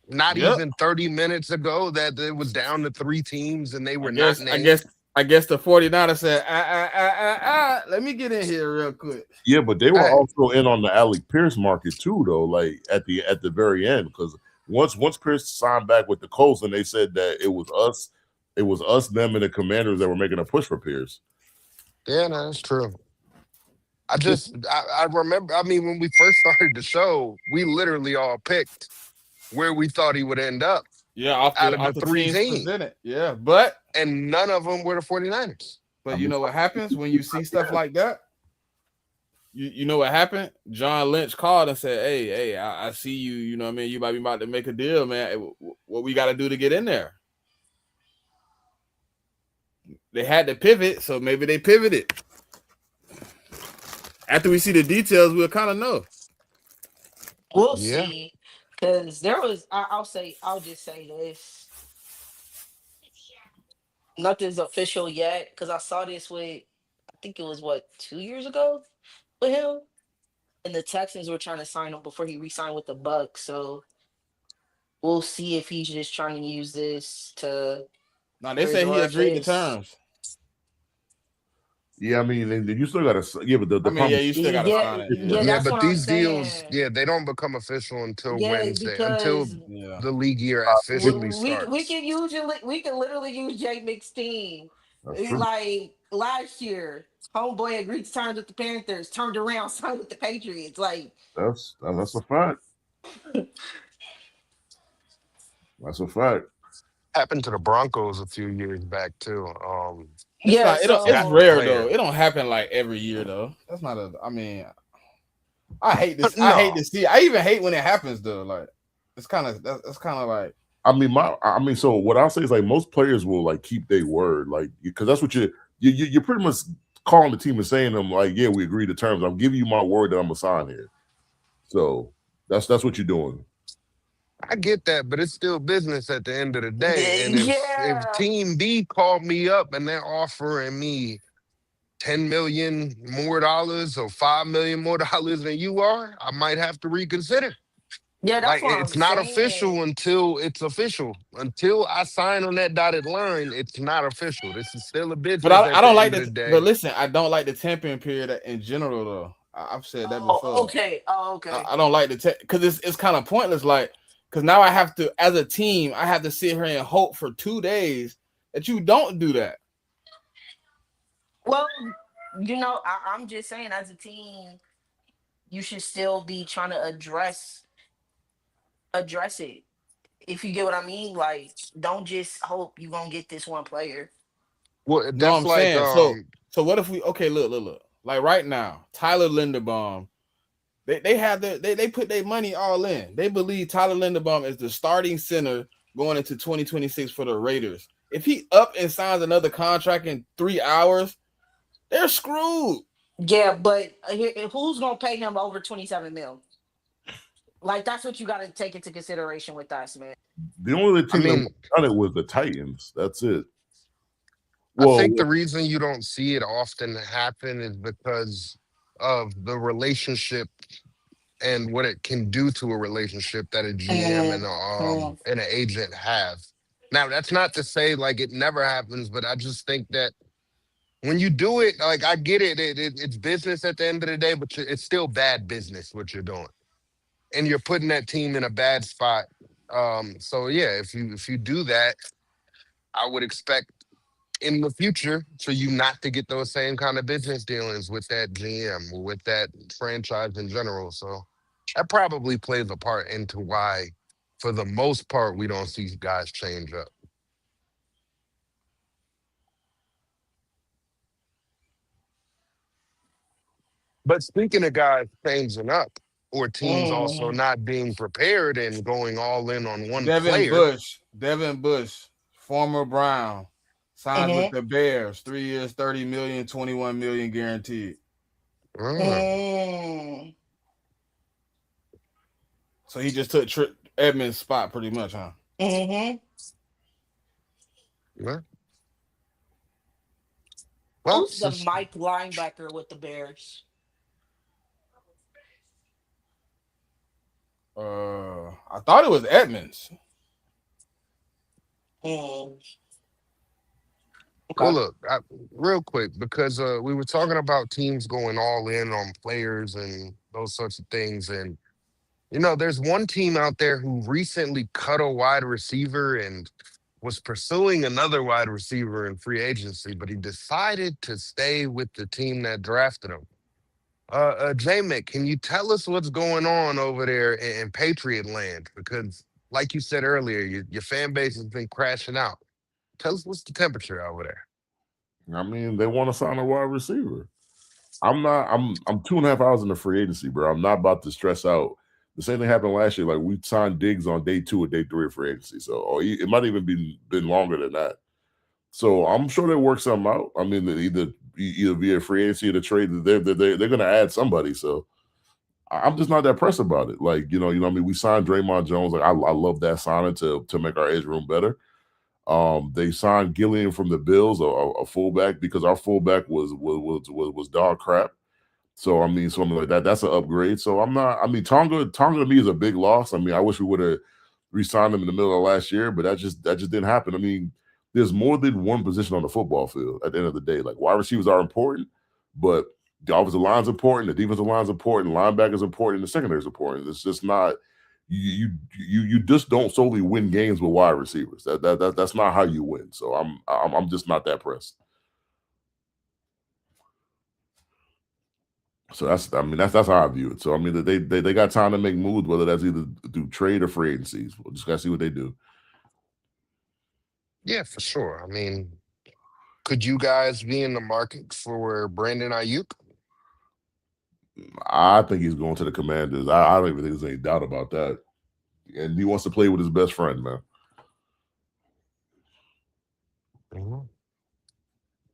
[SPEAKER 2] not
[SPEAKER 1] Yep.
[SPEAKER 2] even 30 minutes ago that it was down to 3 teams and they
[SPEAKER 1] I
[SPEAKER 2] were not
[SPEAKER 1] guess I
[SPEAKER 2] named?
[SPEAKER 1] guess I guess the 49ers said, let me get in here real quick.
[SPEAKER 3] Yeah, but they were
[SPEAKER 2] Hey,
[SPEAKER 3] also in on the Alec Pierce market too, though. Like at the very end, because once Pierce signed back with the Colts, and they said that it was us, them, and the Commanders that were making a push for Pierce.
[SPEAKER 2] yeah, no, that's true. I remember, I mean, when we first started the show, we literally all picked where we thought he would end up
[SPEAKER 1] Yeah,
[SPEAKER 2] out of the
[SPEAKER 1] off the
[SPEAKER 2] 3
[SPEAKER 1] teams
[SPEAKER 2] teams,
[SPEAKER 1] presented. Yeah, but
[SPEAKER 2] and none of them were the 49ers.
[SPEAKER 3] I
[SPEAKER 1] you
[SPEAKER 3] mean,
[SPEAKER 1] know what happens when you see stuff like that? You know what happened? John Lynch called and said, "Hey, I see you. You know what I mean? You might be about to make a deal, man. What we got to do to get in there?" They had to pivot, so maybe they pivoted. After we see the details, we'll kind of know.
[SPEAKER 5] We'll
[SPEAKER 2] Yeah.
[SPEAKER 5] see. Because there was, I'll just say this. Nothing's official yet. Because I saw this with, I think it was what, 2 years ago with him? And the Texans were trying to sign him before he re-signed with the Bucks. So we'll see if he's just trying to use this to
[SPEAKER 1] Now they
[SPEAKER 5] clear
[SPEAKER 1] say
[SPEAKER 5] the
[SPEAKER 1] he
[SPEAKER 5] door for
[SPEAKER 1] agreed to
[SPEAKER 5] his.
[SPEAKER 1] terms.
[SPEAKER 3] yeah, I mean, and you still got to. Yeah, but the
[SPEAKER 1] I mean, yeah,
[SPEAKER 3] problem.
[SPEAKER 1] you still got to
[SPEAKER 5] Yeah,
[SPEAKER 1] sign it.
[SPEAKER 5] yeah,
[SPEAKER 1] Yeah,
[SPEAKER 2] Yeah,
[SPEAKER 5] that's
[SPEAKER 2] but
[SPEAKER 5] what I'm
[SPEAKER 2] these deals,
[SPEAKER 5] saying.
[SPEAKER 2] yeah, they don't become official until
[SPEAKER 5] Yeah,
[SPEAKER 2] Wednesday, until
[SPEAKER 5] because
[SPEAKER 1] yeah.
[SPEAKER 2] the league year
[SPEAKER 5] we,
[SPEAKER 2] officially
[SPEAKER 5] we
[SPEAKER 2] starts.
[SPEAKER 5] can usually we can literally use JMIK's team.
[SPEAKER 3] That's true.
[SPEAKER 5] Like last year, homeboy agreed to terms with the Panthers, turned around, signed with the Patriots. Like,
[SPEAKER 3] That's a fact. That's a fact.
[SPEAKER 2] Happened to the Broncos a few years back too.
[SPEAKER 1] It's
[SPEAKER 5] yeah,
[SPEAKER 1] not. It's
[SPEAKER 2] Got the
[SPEAKER 5] so
[SPEAKER 1] rare though.
[SPEAKER 2] player.
[SPEAKER 1] It don't happen like every year though. That's not a. I mean, I hate this. I hate
[SPEAKER 2] No,
[SPEAKER 1] to see. I even hate when it happens though. Like it's kind of that's kind of like
[SPEAKER 3] I mean, so what I'll say is like most players will like keep their word, like because that's what you're pretty much calling the team and saying to them like, yeah, we agree to terms. I'm giving you my word that I'm gonna sign here. So that's what you're doing.
[SPEAKER 2] I get that, but it's still business at the end of the day. And if
[SPEAKER 5] yeah,
[SPEAKER 2] Team B called me up and they're offering me 10 million more dollars or 5 million more dollars than you are, I might have to reconsider.
[SPEAKER 5] yeah, that's
[SPEAKER 2] Like
[SPEAKER 5] what I'm
[SPEAKER 2] it's not
[SPEAKER 5] saying.
[SPEAKER 2] official until it's official. Until I sign on that dotted line, it's not official. This is still a
[SPEAKER 1] but
[SPEAKER 2] business
[SPEAKER 1] I
[SPEAKER 2] at the
[SPEAKER 1] don't like
[SPEAKER 2] end of
[SPEAKER 1] the
[SPEAKER 2] the
[SPEAKER 1] but
[SPEAKER 2] day.
[SPEAKER 1] listen, I don't like the tampering period in general though. I've said that
[SPEAKER 5] Oh,
[SPEAKER 1] before.
[SPEAKER 5] okay. Oh, okay.
[SPEAKER 1] I don't like the because it's kind of pointless. Like because now I have to as a team I have to sit here and hope for 2 days that you don't do that.
[SPEAKER 5] Well, I'm just saying, as a team, you should still be trying to address it. If you get what I mean, like don't just hope you're gonna get this one player.
[SPEAKER 2] Well,
[SPEAKER 1] No,
[SPEAKER 2] that's
[SPEAKER 1] I'm
[SPEAKER 2] like
[SPEAKER 1] saying. So what if we look. Like right now, Tyler Linderbaum, they have they put their money all in. They believe Tyler Linderbaum is the starting center going into 2026 for the Raiders. If he up and signs another contract in 3 hours, they're screwed.
[SPEAKER 5] Yeah, but who's gonna pay him over 27 mil? Like that's what you got to take into consideration with us, man.
[SPEAKER 3] The only
[SPEAKER 2] I
[SPEAKER 3] team that
[SPEAKER 2] mean,
[SPEAKER 3] done it was the Titans. That's it.
[SPEAKER 2] I
[SPEAKER 3] Well,
[SPEAKER 2] think the reason you don't see it often happen is because of the relationship and what it can do to a relationship that a GM
[SPEAKER 5] Mm.
[SPEAKER 2] and an agent have. Now, that's not to say like it never happens, but I just think that when you do it, like I get it, it's business at the end of the day, but it's still bad business what you're doing, and you're putting that team in a bad spot. So yeah, if you do that, I would expect in the future for you not to get those same kind of business dealings with that GM or with that franchise in general. So that probably plays a part into why, for the most part, we don't see guys change up. But speaking of guys changing up or teams also
[SPEAKER 5] Mm.
[SPEAKER 2] not being prepared and going all in on one
[SPEAKER 1] Devin
[SPEAKER 2] player,
[SPEAKER 1] Bush, former Brown, signs with
[SPEAKER 5] Mm-hmm.
[SPEAKER 1] the Bears, 3 years, 30 million, 21 million guaranteed.
[SPEAKER 2] mm,
[SPEAKER 5] Mm.
[SPEAKER 1] So he just took Edmonds' spot pretty much, huh?
[SPEAKER 5] Mm-hmm.
[SPEAKER 2] yeah. Well,
[SPEAKER 5] Who's the Mike linebacker with the Bears?
[SPEAKER 1] I thought it was Edmonds.
[SPEAKER 5] Mm.
[SPEAKER 2] well,
[SPEAKER 5] Okay.
[SPEAKER 2] look, real quick, because we were talking about teams going all in on players and those sorts of things. And, there's one team out there who recently cut a wide receiver and was pursuing another wide receiver in free agency, but he decided to stay with the team that drafted him. JMIK, can you tell us what's going on over there in Patriot land? Because, like you said earlier, your fan base has been crashing out. Tell us what's the temperature over there.
[SPEAKER 3] I mean, they want to sign a wide receiver. I'm not. I'm 2.5 hours in the free agency, bro. I'm not about to stress out. The same thing happened last year. Like we signed Diggs on day 2 or day 3 of free agency. So, or it might even been longer than that. So I'm sure they work something out. I mean, either via free agency or the trade, they're going to add somebody. So I'm just not that pressed about it. Like I mean, we signed Draymond Jones. Like I love that signing to make our edge room better. They signed Gillian from the Bills, a fullback, because our fullback was dog crap. So I mean, something like that. That's an upgrade. So I'm not. I mean, Tonga to me is a big loss. I mean, I wish we would have re-signed him in the middle of last year, but that just didn't happen. I mean, there's more than one position on the football field at the end of the day. Like wide receivers are important, but the offensive line's important, the defensive line's important, linebackers important, and the secondary is important. It's just not. You just don't solely win games with wide receivers. That's not how you win. So I'm just not that pressed. So that's how I view it. So I mean they got time to make moves, whether that's either through trade or free agencies. We'll just gotta see what they do.
[SPEAKER 2] Yeah, for sure. I mean, could you guys be in the market for Brandon Ayuk?
[SPEAKER 3] I think he's going to the Commanders. I don't even think there's any doubt about that. And he wants to play with his best friend, man.
[SPEAKER 2] Mm-hmm.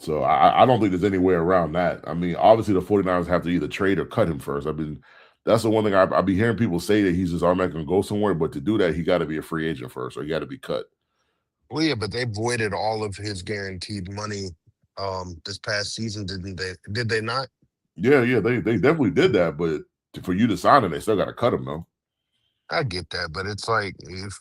[SPEAKER 3] So I don't think there's any way around that. I mean, obviously the 49ers have to either trade or cut him first. I mean, that's the one thing I be hearing people say, that he's just automatically going to go somewhere. But to do that, he got to be a free agent first, or he got to be cut.
[SPEAKER 2] Well, yeah, but they voided all of his guaranteed money this past season, didn't they? Did they not?
[SPEAKER 3] Yeah, they definitely did that. But for you to sign him, they still got to cut him, though.
[SPEAKER 2] I get that, but it's like if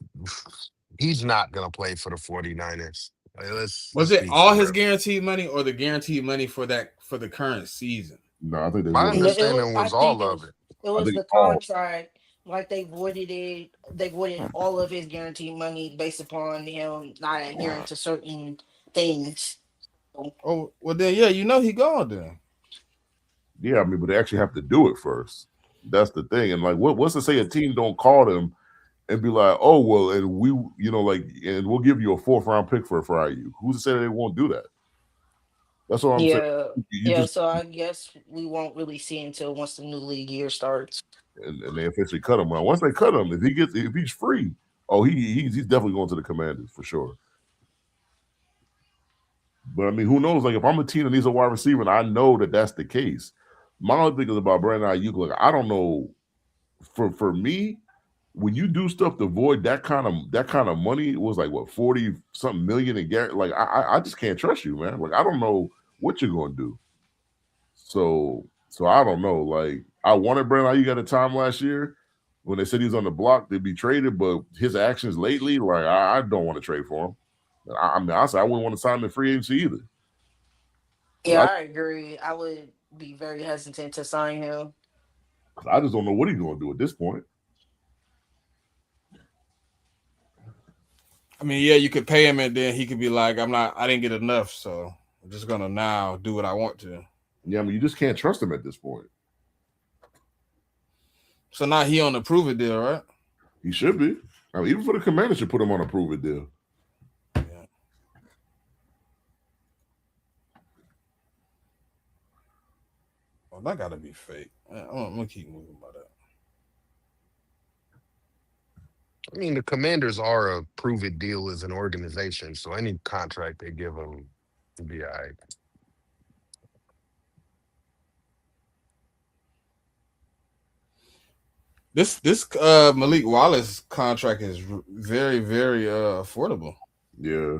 [SPEAKER 2] he's not going to play for the 49ers. Like,
[SPEAKER 1] Was
[SPEAKER 2] let's
[SPEAKER 1] it
[SPEAKER 2] be
[SPEAKER 1] all
[SPEAKER 2] for
[SPEAKER 1] his
[SPEAKER 2] real.
[SPEAKER 1] guaranteed money or the guaranteed money for the current season?
[SPEAKER 3] No, I think they
[SPEAKER 2] My
[SPEAKER 3] voided it.
[SPEAKER 2] understanding
[SPEAKER 5] I
[SPEAKER 2] was
[SPEAKER 5] think
[SPEAKER 2] all of it.
[SPEAKER 5] it
[SPEAKER 3] I
[SPEAKER 5] was
[SPEAKER 3] think
[SPEAKER 5] the
[SPEAKER 3] all.
[SPEAKER 5] contract. Like they voided it. They voided all of his guaranteed money based upon him not adhering to certain things.
[SPEAKER 1] Oh, well then, yeah, he gone then.
[SPEAKER 3] Yeah, I mean, but they actually have to do it first. That's the thing. And like, what's to say a team don't call them and be like, oh well, and we, and we'll give you a 4th round pick for IU. Who's to say that they won't do that? That's what I'm saying.
[SPEAKER 5] Yeah,
[SPEAKER 3] You
[SPEAKER 5] yeah.
[SPEAKER 3] just
[SPEAKER 5] So I guess we won't really see until once the new league year starts.
[SPEAKER 3] and they officially cut him. Well, once they cut him, if he's free, he's definitely going to the Commanders for sure. But I mean, who knows? Like if I'm a team that needs a wide receiver, and I know that that's the case. My only thing is about Brandon Ayuk. Like I don't know. For me, when you do stuff to avoid that kind of money, it was like what 40 something million in Garrett. Like I just can't trust you, man. Like I don't know what you're going to do. So I don't know. Like I wanted Brandon Ayuk at a time last year when they said he was on the block to be traded, but his actions lately, like I don't want to trade for him. I mean, honestly, I wouldn't want to sign him in free agency either.
[SPEAKER 5] Yeah, I agree. I would be very hesitant to sign him.
[SPEAKER 3] I just don't know what he's going to do at this point.
[SPEAKER 1] I mean, yeah, you could pay him and then he could be like, I didn't get enough, so I'm just gonna now do what I want to.
[SPEAKER 3] Yeah, I mean, you just can't trust him at this point.
[SPEAKER 1] So now he on the prove it deal, right?
[SPEAKER 3] He should be. I mean, even for the Commanders should put him on a prove it deal.
[SPEAKER 1] Yeah. Well, that gotta be fake. I'm gonna keep moving by that.
[SPEAKER 2] I mean, the Commanders are a prove it deal as an organization, so any contract they give them will be all right.
[SPEAKER 1] This Malik Wallace contract is very, very affordable.
[SPEAKER 3] Yeah.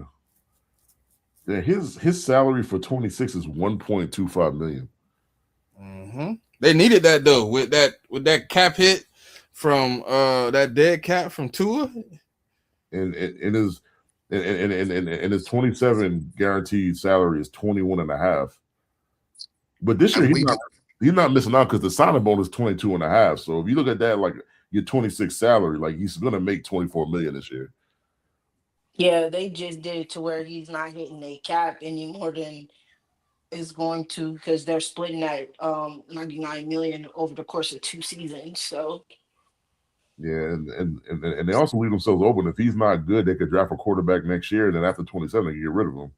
[SPEAKER 3] Yeah, his salary for 26 is 1.25 million.
[SPEAKER 1] Mm-hmm. They needed that though with that cap hit from that dead cap from Tua.
[SPEAKER 3] And his 27 guaranteed salary is 21 and a half. But this year he's not missing out because the signing bonus is 22 and a half. So if you look at that, like your 26 salary, like he's gonna make 24 million this year.
[SPEAKER 5] Yeah, they just did it to where he's not hitting a cap any more than is going to, because they're splitting that 99 million over the course of 2 seasons. So
[SPEAKER 3] yeah, and they also leave themselves open. If he's not good, they could draft a quarterback next year, and then after 27, they can get rid of him.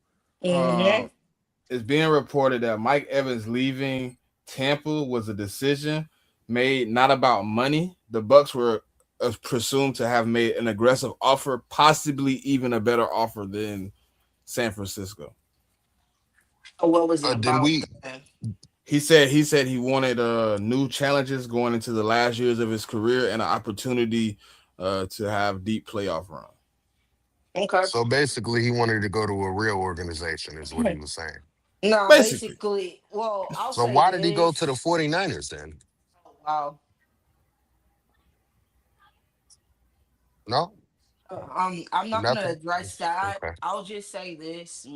[SPEAKER 1] It's being reported that Mike Evans leaving Tampa was a decision made not about money. The Bucs were presumed to have made an aggressive offer, possibly even a better offer than San Francisco.
[SPEAKER 5] What was it about?
[SPEAKER 1] He said he wanted new challenges going into the last years of his career and an opportunity to have deep playoff run.
[SPEAKER 5] Okay.
[SPEAKER 2] So basically, he wanted to go to a real organization, is what he was saying.
[SPEAKER 5] No, basically, well, I'll say.
[SPEAKER 2] So why did he go to the 49ers then?
[SPEAKER 5] Oh, wow.
[SPEAKER 2] No?
[SPEAKER 5] I'm not going to address that.
[SPEAKER 2] Okay.
[SPEAKER 5] I'll just say this.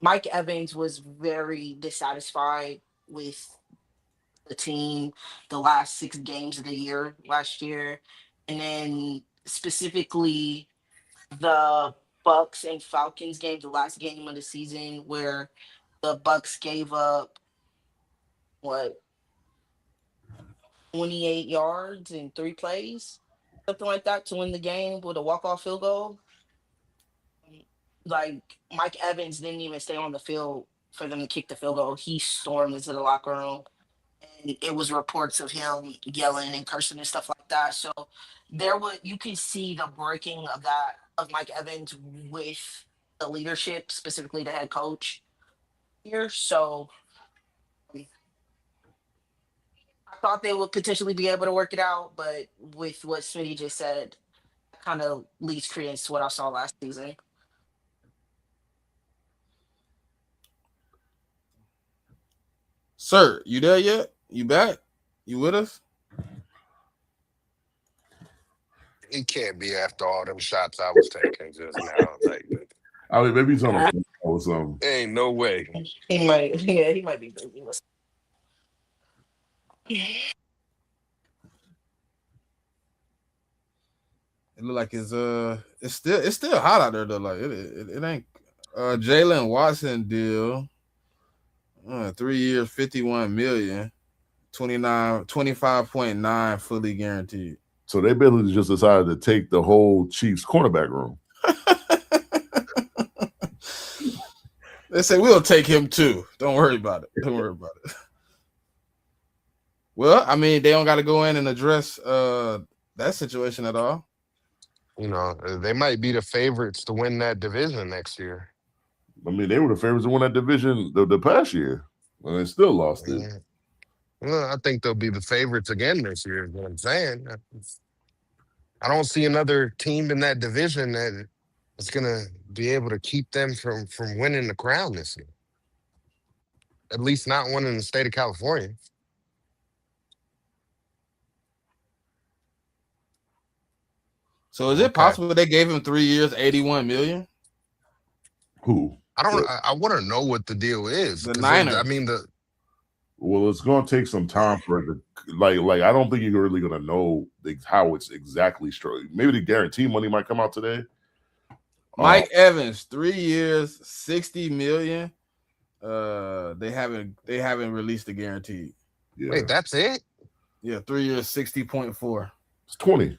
[SPEAKER 5] Mike Evans was very dissatisfied with the team the last 6 games of the year last year. And then specifically the Bucks and Falcons game, the last game of the season, where the Bucks gave up 28 yards in 3 plays, something like that, to win the game with a walk-off field goal. Like, Mike Evans didn't even stay on the field for them to kick the field goal. He stormed into the locker room, and it was reports of him yelling and cursing and stuff like that. So you can see the breaking of Mike Evans with the leadership, specifically the head coach here. So I thought they would potentially be able to work it out, but with what Smitty just said, kind of leads credence to what I saw last season.
[SPEAKER 1] Sir, you there yet? You back? You with us?
[SPEAKER 2] He can't be after all them shots I was taking just now. Like,
[SPEAKER 3] I mean, maybe he's on a phone or something.
[SPEAKER 2] Ain't no way.
[SPEAKER 5] He might be busy.
[SPEAKER 1] It look like it's still hot out there though. Like it ain't Jalen Watson deal. 3 years, 51 million, 25.9 fully guaranteed.
[SPEAKER 3] So they basically just decided to take the whole Chiefs cornerback room.
[SPEAKER 1] They say we'll take him too. Don't worry about it. Don't worry about it. Well, I mean, they don't got to go in and address that situation at all.
[SPEAKER 2] You know, they might be the favorites to win that division next year.
[SPEAKER 3] I mean, they were the favorites to win that division the past year, and they still lost it.
[SPEAKER 2] Yeah. Well, I think they'll be the favorites again this year. Is what I'm saying. I don't see another team in that division that is gonna be able to keep them from winning the crown this year. At least not one in the state of California.
[SPEAKER 1] So is it
[SPEAKER 2] Okay.
[SPEAKER 1] possible they gave him 3 years, 81 million?
[SPEAKER 3] Who?
[SPEAKER 2] I don't. I want to know what the deal is.
[SPEAKER 1] The
[SPEAKER 2] 'Cause
[SPEAKER 1] Niners.
[SPEAKER 2] I mean, the
[SPEAKER 3] Well, it's going to take some time for it to like. I don't think you're really going to know how it's exactly structured. Maybe the guarantee money might come out today.
[SPEAKER 1] Mike Evans, 3 years, 60 million. They haven't released the guarantee.
[SPEAKER 3] Yeah.
[SPEAKER 2] wait, that's it.
[SPEAKER 1] Yeah, 3 years, 60.4.
[SPEAKER 3] It's 20.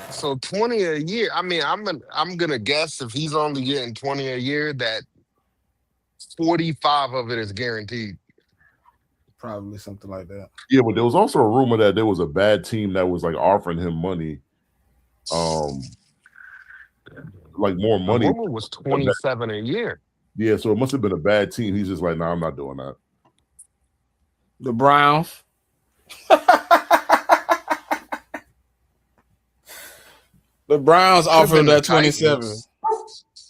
[SPEAKER 2] So 20 a year. I mean, I'm gonna guess if he's only getting 20 a year, that 45 of it is guaranteed.
[SPEAKER 1] Probably something like that.
[SPEAKER 3] Yeah, but there was also a rumor that there was a bad team that was like offering him money, like more money.
[SPEAKER 2] The rumor was 27 a year.
[SPEAKER 3] Yeah, so it must have been a bad team. He's just like, nah, I'm not doing that.
[SPEAKER 1] The Browns. The Browns offered that 27.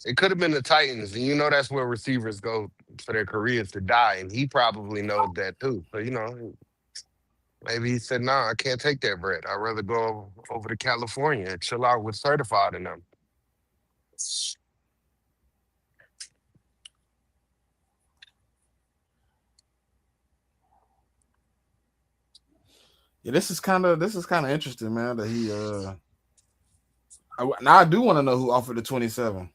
[SPEAKER 2] It could have been the Titans, and you know that's where receivers go for their careers to die, and he probably knows that too. So you know, maybe he said, "Nah, I can't take that bread. I'd rather go over to California and chill out with Certified and them."
[SPEAKER 1] Yeah, this is kind of interesting, man. That he now I do want to know who offered the 27.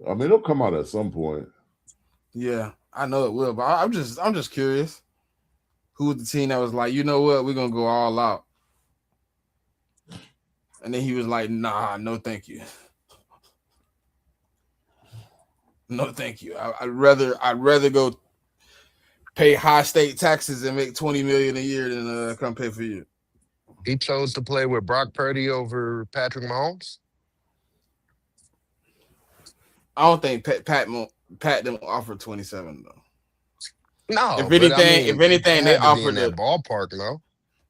[SPEAKER 3] I mean, it'll come out at some point.
[SPEAKER 1] Yeah, I know it will, but I'm just curious. Who was the team that was like, you know what, we're gonna go all out? And then he was like, nah, no thank you. No thank you. I'd rather go pay high state taxes and make 20 million a year than come pay for you.
[SPEAKER 2] He chose to play with Brock Purdy over Patrick Mahomes.
[SPEAKER 1] I don't think Pat them offered 27 though.
[SPEAKER 2] No,
[SPEAKER 1] if anything, they offered
[SPEAKER 2] in that ballpark. No,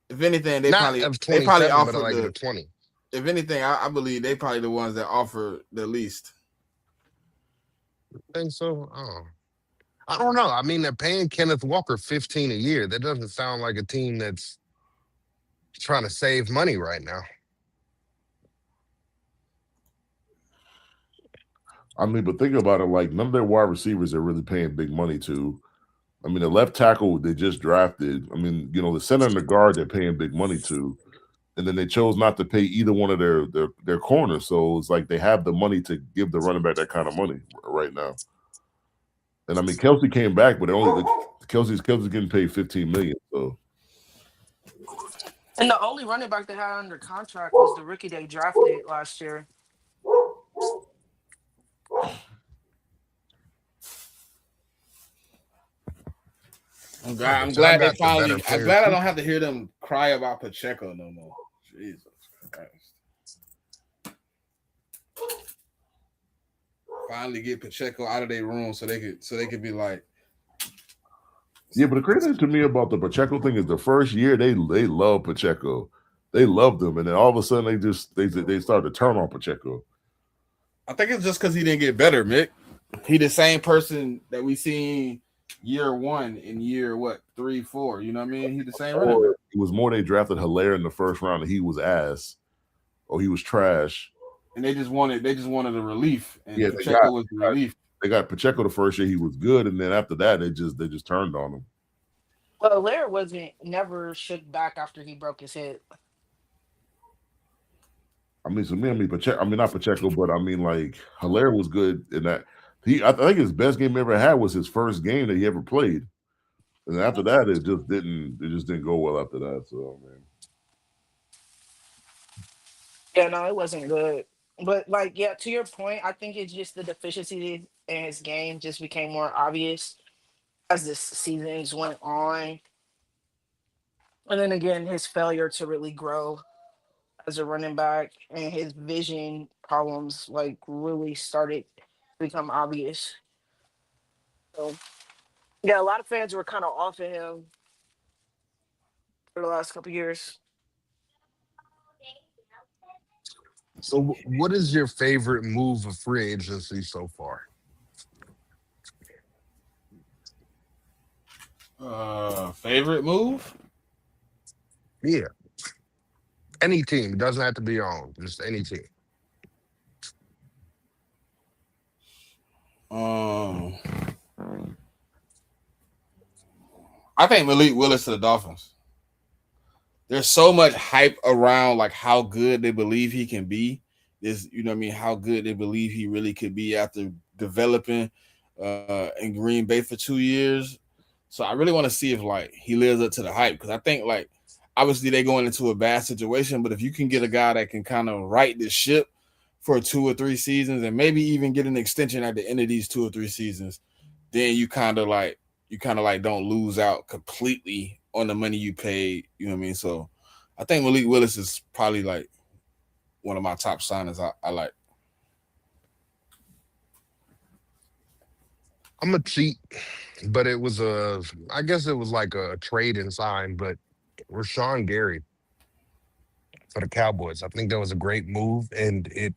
[SPEAKER 1] if anything, they
[SPEAKER 2] not
[SPEAKER 1] probably
[SPEAKER 2] of
[SPEAKER 1] offered
[SPEAKER 2] but like the 20.
[SPEAKER 1] If anything, I believe they probably the ones that offer the least.
[SPEAKER 2] I think so. Oh, I don't know. I mean, they're paying Kenneth Walker 15 a year. That doesn't sound like a team that's trying to save money right now.
[SPEAKER 3] I mean, but think about it, like none of their wide receivers are really paying big money to. I mean, the left tackle they just drafted. I mean, you know, the center and the guard they're paying big money to. And then they chose not to pay either one of their corners. So it's like they have the money to give the running back that kind of money right now. And I mean, Kelsey came back, but Kelsey's getting paid $15 million. So,
[SPEAKER 5] and the only running back they had under contract was the rookie they drafted last year.
[SPEAKER 1] I'm glad they finally. I'm glad I don't have to hear them cry about Pacheco no more. Jesus Christ! Finally get Pacheco out of their room so they could be like.
[SPEAKER 3] Yeah, but the crazy thing to me about the Pacheco thing is the first year they love Pacheco, they loved him, and then all of a sudden they started to turn on Pacheco.
[SPEAKER 1] I think it's just because he didn't get better, Mick. He the same person that we seen year one in year 3, 4. You know what I mean? He the same running back.
[SPEAKER 3] It was more they drafted Hilaire in the first round and he was ass, or he was trash.
[SPEAKER 1] And they just wanted a relief, and yeah, Pacheco was the relief.
[SPEAKER 3] They got Pacheco the first year, he was good, and then after that, they just turned on him.
[SPEAKER 5] Well, Hilaire never shook back after he broke his hip.
[SPEAKER 3] I mean, Pacheco. I mean, not Pacheco, but I mean, like Hilaire was good in that. I think his best game he ever had was his first game that he ever played, and after that, it just didn't go well after that. So, man.
[SPEAKER 5] Yeah, no, it wasn't good. But like, yeah, to your point, I think it's just the deficiency in his game just became more obvious as this seasons went on. And then again, his failure to really grow as a running back and his vision problems like really started to become obvious. So yeah, a lot of fans were kind of off of him for the last couple years.
[SPEAKER 2] So, what is your favorite move of free agency so far?
[SPEAKER 1] Favorite move?
[SPEAKER 2] Yeah, any team. It doesn't have to be your own. Just any team.
[SPEAKER 1] Um, I think Malik Willis to the Dolphins. There's so much hype around like how good they believe he can be. Is you know what I mean? How good they believe he really could be after developing in Green Bay for 2 years. So I really want to see if like he lives up to the hype because I think like obviously they going into a bad situation, but if you can get a guy that can kind of right the ship for 2 or 3 seasons and maybe even get an extension at the end of these 2 or 3 seasons, then you kind of like don't lose out completely on the money you paid. You know what I mean? So I think Malik Willis is probably like one of my top signers. I like.
[SPEAKER 2] I'm a cheat, but it was I guess it was like a trade and sign, but Rashawn Gary for the Cowboys. I think that was a great move, and it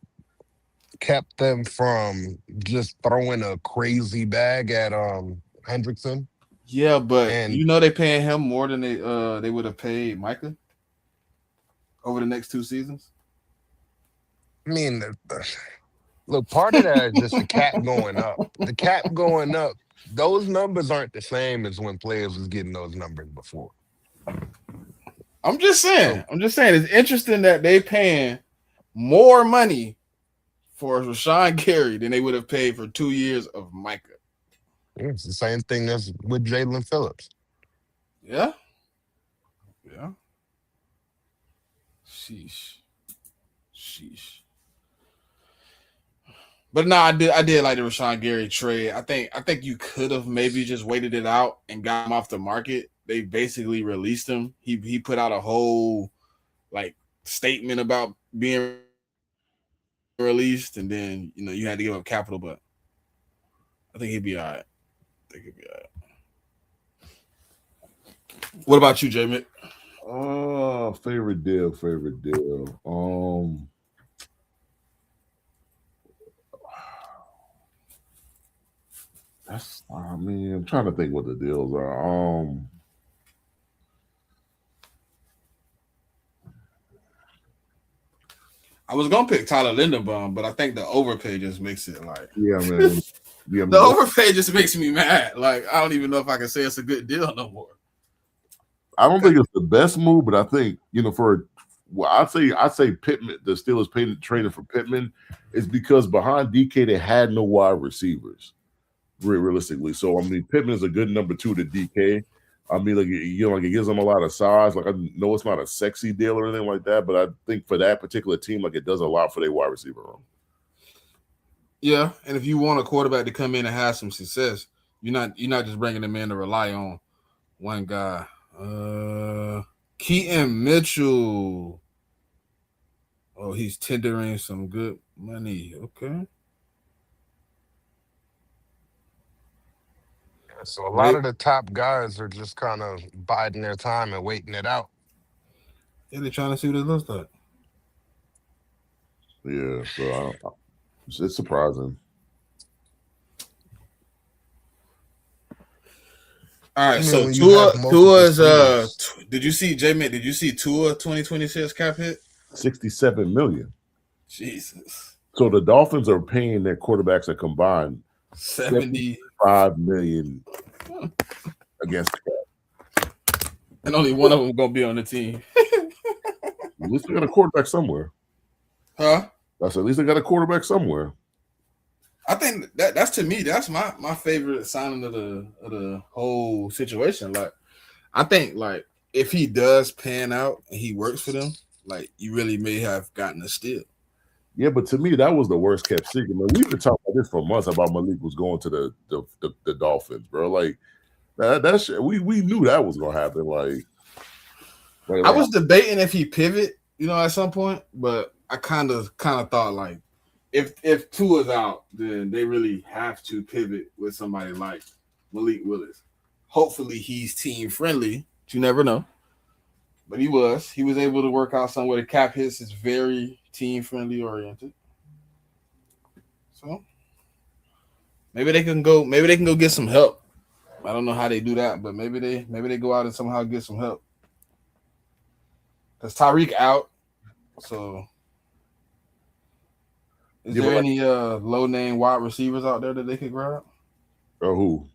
[SPEAKER 2] kept them from just throwing a crazy bag at Hendrickson.
[SPEAKER 1] Yeah, but
[SPEAKER 2] And
[SPEAKER 1] you know they paying him more than they would have paid Micah over the next 2 seasons.
[SPEAKER 2] I mean, look, part of that is just the cap going up. The cap going up, those numbers aren't the same as when players was getting those numbers before.
[SPEAKER 1] I'm just saying.
[SPEAKER 2] So
[SPEAKER 1] I'm just saying. It's interesting that they paying more money for Rashawn Gary than they would have paid for 2 years of Micah.
[SPEAKER 2] yeah, it's the same thing as with Jalen Phillips.
[SPEAKER 1] Yeah. Yeah. Sheesh. Sheesh. But no, I did like the Rashawn Gary trade. I think you could have maybe just waited it out and got him off the market. They basically released him. He put out a whole like statement about being released, and then you had to give up capital, but I think he'd be all right. I think he'd be all right. What about you, JMIK?
[SPEAKER 3] Favorite deal. I mean, I'm trying to think what the deals are.
[SPEAKER 1] I was gonna pick Tyler Linderbaum, but I think the overpay just makes it like
[SPEAKER 3] Yeah, man. Yeah,
[SPEAKER 1] the overpay just makes me mad. Like I don't even know if I can say it's a good deal no more.
[SPEAKER 3] I don't think it's the best move, but I think I'd say Pittman, the Steelers trading for Pittman, is because behind DK they had no wide receivers, realistically. So I mean, Pittman is a good number 2 to DK. I mean, like it gives them a lot of size. Like I know it's not a sexy deal or anything like that, but I think for that particular team, like it does a lot for their wide receiver room.
[SPEAKER 1] Yeah, and if you want a quarterback to come in and have some success, you're not just bringing them in to rely on one guy. Keaton Mitchell. Oh, he's tendering some good money. Okay.
[SPEAKER 2] So a lot of the top guys are just kind of biding their time and waiting it out.
[SPEAKER 1] Yeah, they're trying to see what it looks like.
[SPEAKER 3] Yeah, so it's surprising.
[SPEAKER 1] All right,
[SPEAKER 2] I
[SPEAKER 1] so
[SPEAKER 2] mean, when you have multiple
[SPEAKER 1] Tua's
[SPEAKER 2] streamers.
[SPEAKER 1] did you see J-Man? Did you see Tua 2026 cap hit?
[SPEAKER 3] 67 million.
[SPEAKER 1] Jesus.
[SPEAKER 3] So the Dolphins are paying their quarterbacks a combined
[SPEAKER 1] 75
[SPEAKER 3] million against cap.
[SPEAKER 1] And only one of them gonna be on the team.
[SPEAKER 3] At least they got a quarterback somewhere.
[SPEAKER 1] Huh?
[SPEAKER 3] I said, at least they got a quarterback somewhere.
[SPEAKER 1] I think that's to me, that's my favorite signing of the whole situation. Like, I think like if he does pan out and he works for them, like you really may have gotten a steal.
[SPEAKER 3] Yeah, but to me, that was the worst kept secret. Man, we've been talking about this for months about Malik was going to the Dolphins, bro. Like that shit, we knew that was gonna happen.
[SPEAKER 1] I was debating if he pivot, at some point, but I kind of thought like if Tua's out, then they really have to pivot with somebody like Malik Willis. Hopefully he's team friendly. But you never know. But he was able to work out somewhere. The cap hits is very team friendly oriented. So maybe they can go get some help. I don't know how they do that, but maybe they go out and somehow get some help. Because Tyreek out. So is there any low name wide receivers out there that they could grab?
[SPEAKER 3] Or who?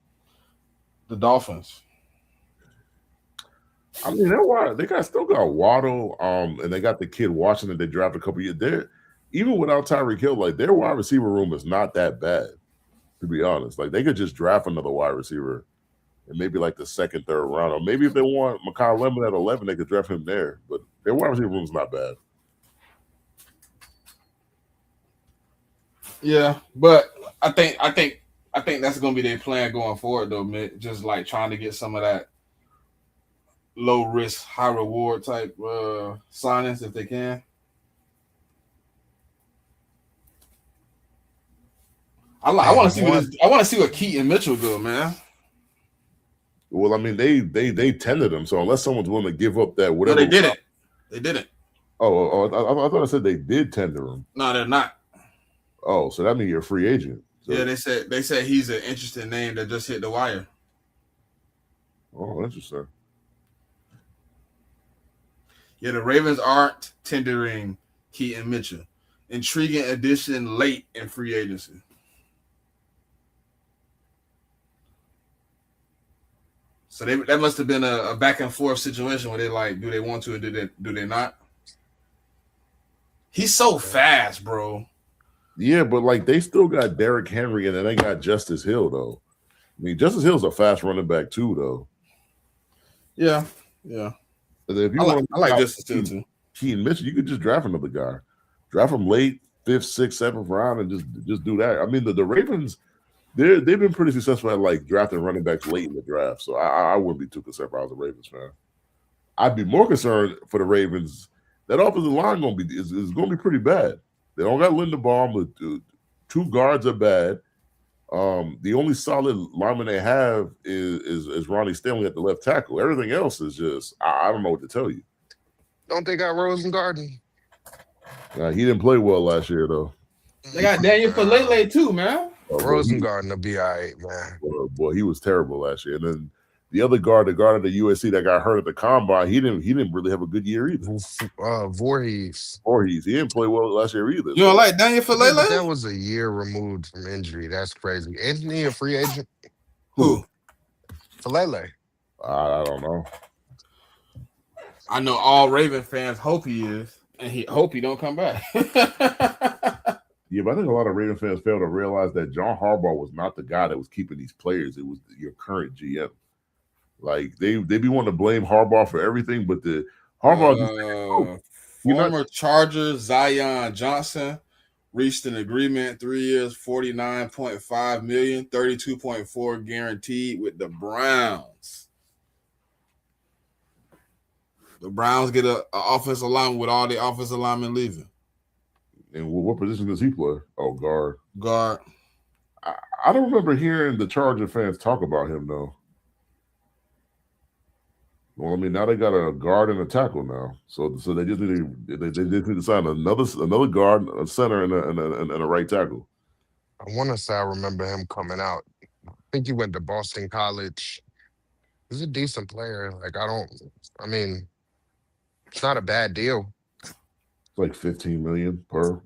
[SPEAKER 1] The Dolphins.
[SPEAKER 3] I mean, they still got Waddle, and they got the kid Washington they drafted a couple years there. Even without Tyreek Hill, like their wide receiver room is not that bad, to be honest. Like they could just draft another wide receiver and maybe like the second, third round. Or maybe if they want Mekhi Lemon at 11, they could draft him there. But their wide receiver room is not bad.
[SPEAKER 1] Yeah, but I think that's gonna be their plan going forward though, man. Just like trying to get some of that low risk, high reward type signings if they can. I want to see what Keaton Mitchell do, man.
[SPEAKER 3] Well, I mean, they tendered him, so unless someone's willing to give up that whatever,
[SPEAKER 1] no, they didn't. They didn't.
[SPEAKER 3] Oh, I thought I said they did tender him.
[SPEAKER 1] No, they're not.
[SPEAKER 3] Oh, so that means you're a free agent. So.
[SPEAKER 1] Yeah, they said he's an interesting name that just hit the wire.
[SPEAKER 3] Oh, interesting.
[SPEAKER 1] Yeah, the Ravens aren't tendering Keaton Mitchell. Intriguing addition late in free agency. So that must have been a back and forth situation where they like, do they want to or do they not? He's so fast, bro.
[SPEAKER 3] Yeah, but like they still got Derrick Henry and then they got Justice Hill though. I mean, Justice Hill's a fast running back too, though.
[SPEAKER 1] Yeah.
[SPEAKER 3] If you
[SPEAKER 1] I like Justice Hill too.
[SPEAKER 3] Keaton Mitchell, you could just draft another guy. Draft him late, 5th, 6th, 7th round, and just do that. I mean, the Ravens. They've been pretty successful at like drafting running backs late in the draft, so I wouldn't be too concerned if I was a Ravens fan. I'd be more concerned for the Ravens. That offensive line is going to be pretty bad. They don't got Linderbaum. The 2 guards are bad. The only solid lineman they have is Ronnie Stanley at the left tackle. Everything else is just I don't know what to tell you.
[SPEAKER 2] Don't they got Rosengarten?
[SPEAKER 3] He didn't play well last year though.
[SPEAKER 1] They got Daniel Falele too, man.
[SPEAKER 2] Rosengarten will be all right, man.
[SPEAKER 3] Boy, he was terrible last year. And then the other guard, the guard of the USC that got hurt at the combine, he didn't really have a good year either.
[SPEAKER 2] Voorhees.
[SPEAKER 3] He didn't play well last year either.
[SPEAKER 1] You don't like Daniel Falele?
[SPEAKER 2] Yeah, that was a year removed from injury. That's crazy. Isn't he a free agent?
[SPEAKER 1] Who?
[SPEAKER 2] Falele.
[SPEAKER 3] I don't know.
[SPEAKER 1] I know all Raven fans hope he is, and he hope he don't come back.
[SPEAKER 3] Yeah, but I think a lot of Raven fans fail to realize that John Harbaugh was not the guy that was keeping these players. It was your current GM. Like they be wanting to blame Harbaugh for everything, but the Harbaugh
[SPEAKER 1] former Charger Zion Johnson reached an agreement 3 years, $49.5 million, 32.4 guaranteed with the Browns. The Browns get an offensive lineman with all the offensive linemen leaving.
[SPEAKER 3] And what position does he play? Oh, guard.
[SPEAKER 1] Guard.
[SPEAKER 3] I don't remember hearing the Charger fans talk about him though. Well, I mean, now they got a guard and a tackle now, so they just need to sign another guard, a center, and a right tackle.
[SPEAKER 2] I want to say I remember him coming out. I think he went to Boston College. He's a decent player. I mean, it's not a bad deal.
[SPEAKER 3] It's like $15 million per,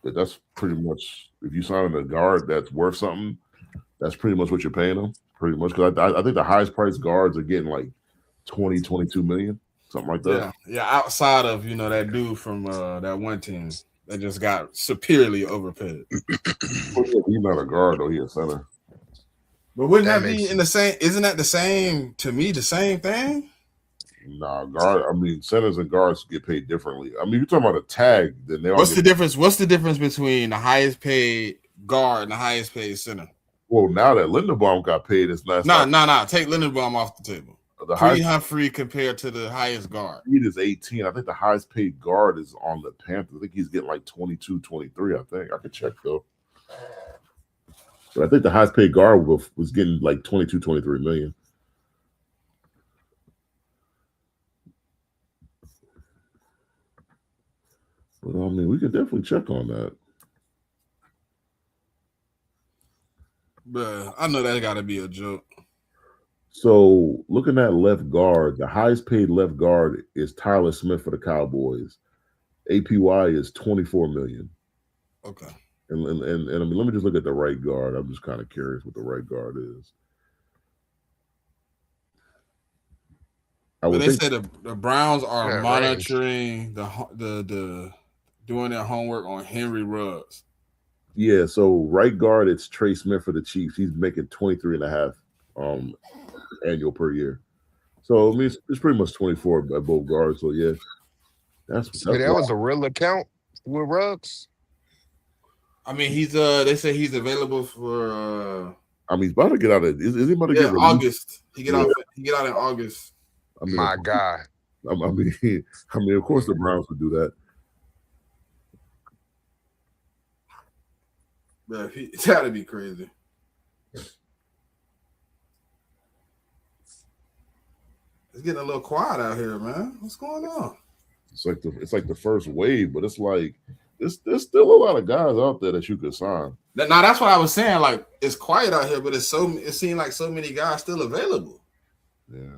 [SPEAKER 3] that's pretty much if you sign a guard that's worth something, that's pretty much what you're paying them. Pretty much because I think the highest priced guards are getting like 20, 22 million, something like that.
[SPEAKER 1] Yeah. Outside of that dude from that one team that just got superiorly overpaid.
[SPEAKER 3] He's not a guard though; he's a center.
[SPEAKER 1] But wouldn't that be in the same? Isn't that the same to me? The same thing?
[SPEAKER 3] Nah, guard. I mean, centers and guards get paid differently. I mean, you're talking about a tag. Then they all
[SPEAKER 1] What's the difference? What's the difference between the highest paid guard and the highest paid center?
[SPEAKER 3] Well, now that Linderbaum got paid, it's last.
[SPEAKER 1] Nah. Take Linderbaum off the table. The highest Humphrey compared to the highest guard.
[SPEAKER 3] He is 18. I think the highest paid guard is on the Panthers. I think he's getting like 22, 23. I think I could check though. But I think the highest paid guard was getting like 22, 23 million. But I mean, we could definitely check on that.
[SPEAKER 1] Bruh, I know that got to be a joke.
[SPEAKER 3] So looking at left guard, the highest paid left guard is Tyler Smith for the Cowboys. APY is 24 million.
[SPEAKER 1] Okay.
[SPEAKER 3] And I mean, let me just look at the right guard. I'm just kind of curious what the right guard is.
[SPEAKER 1] But they say the Browns are monitoring the doing their homework on Henry Ruggs.
[SPEAKER 3] Yeah, so right guard, it's Trey Smith for the Chiefs. He's making 23.5 annual per year. So I mean, it's pretty much 24 at both guards. So yeah, that's
[SPEAKER 2] that was a real account with Ruggs.
[SPEAKER 1] I mean, he's they say he's available for.
[SPEAKER 3] I mean, he's about to get out of. Is he about to get released?
[SPEAKER 1] August? He get out in August.
[SPEAKER 3] I mean,
[SPEAKER 2] my God.
[SPEAKER 3] I mean, of course the Browns would do that.
[SPEAKER 1] But it's got to be crazy. It's getting a little quiet out here, man. What's going on?
[SPEAKER 3] It's like the first wave, but it's like there's still a lot of guys out there that you could sign.
[SPEAKER 1] Now that's what I was saying. Like it's quiet out here, but it seems like so many guys still available.
[SPEAKER 3] Yeah.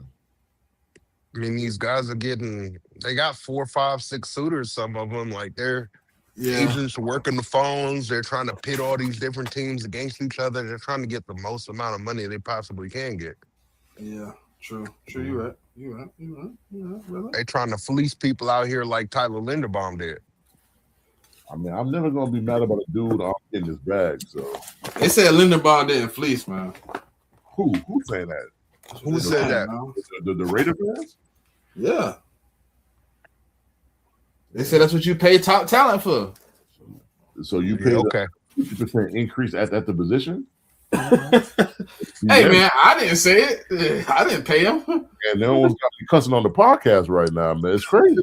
[SPEAKER 2] I mean, these guys they got 4, 5, 6 suitors. Some of them, like they're agents working the phones. They're trying to pit all these different teams against each other. They're trying to get the most amount of money they possibly can get.
[SPEAKER 1] Yeah, true. You're right, brother.
[SPEAKER 2] They trying to fleece people out here like Tyler Linderbaum did.
[SPEAKER 3] I mean, I'm never gonna be mad about a dude in his bag. So
[SPEAKER 1] they said Linderbaum didn't fleece, man.
[SPEAKER 3] Who's saying that?
[SPEAKER 2] Who said that?
[SPEAKER 3] The Raider fans?
[SPEAKER 1] Yeah. They said that's what you pay top talent for.
[SPEAKER 3] So you pay 50% increase at the position?
[SPEAKER 1] Hey, man, I didn't say it. I didn't pay him.
[SPEAKER 3] And they almost got me cussing on the podcast right now, man. It's crazy.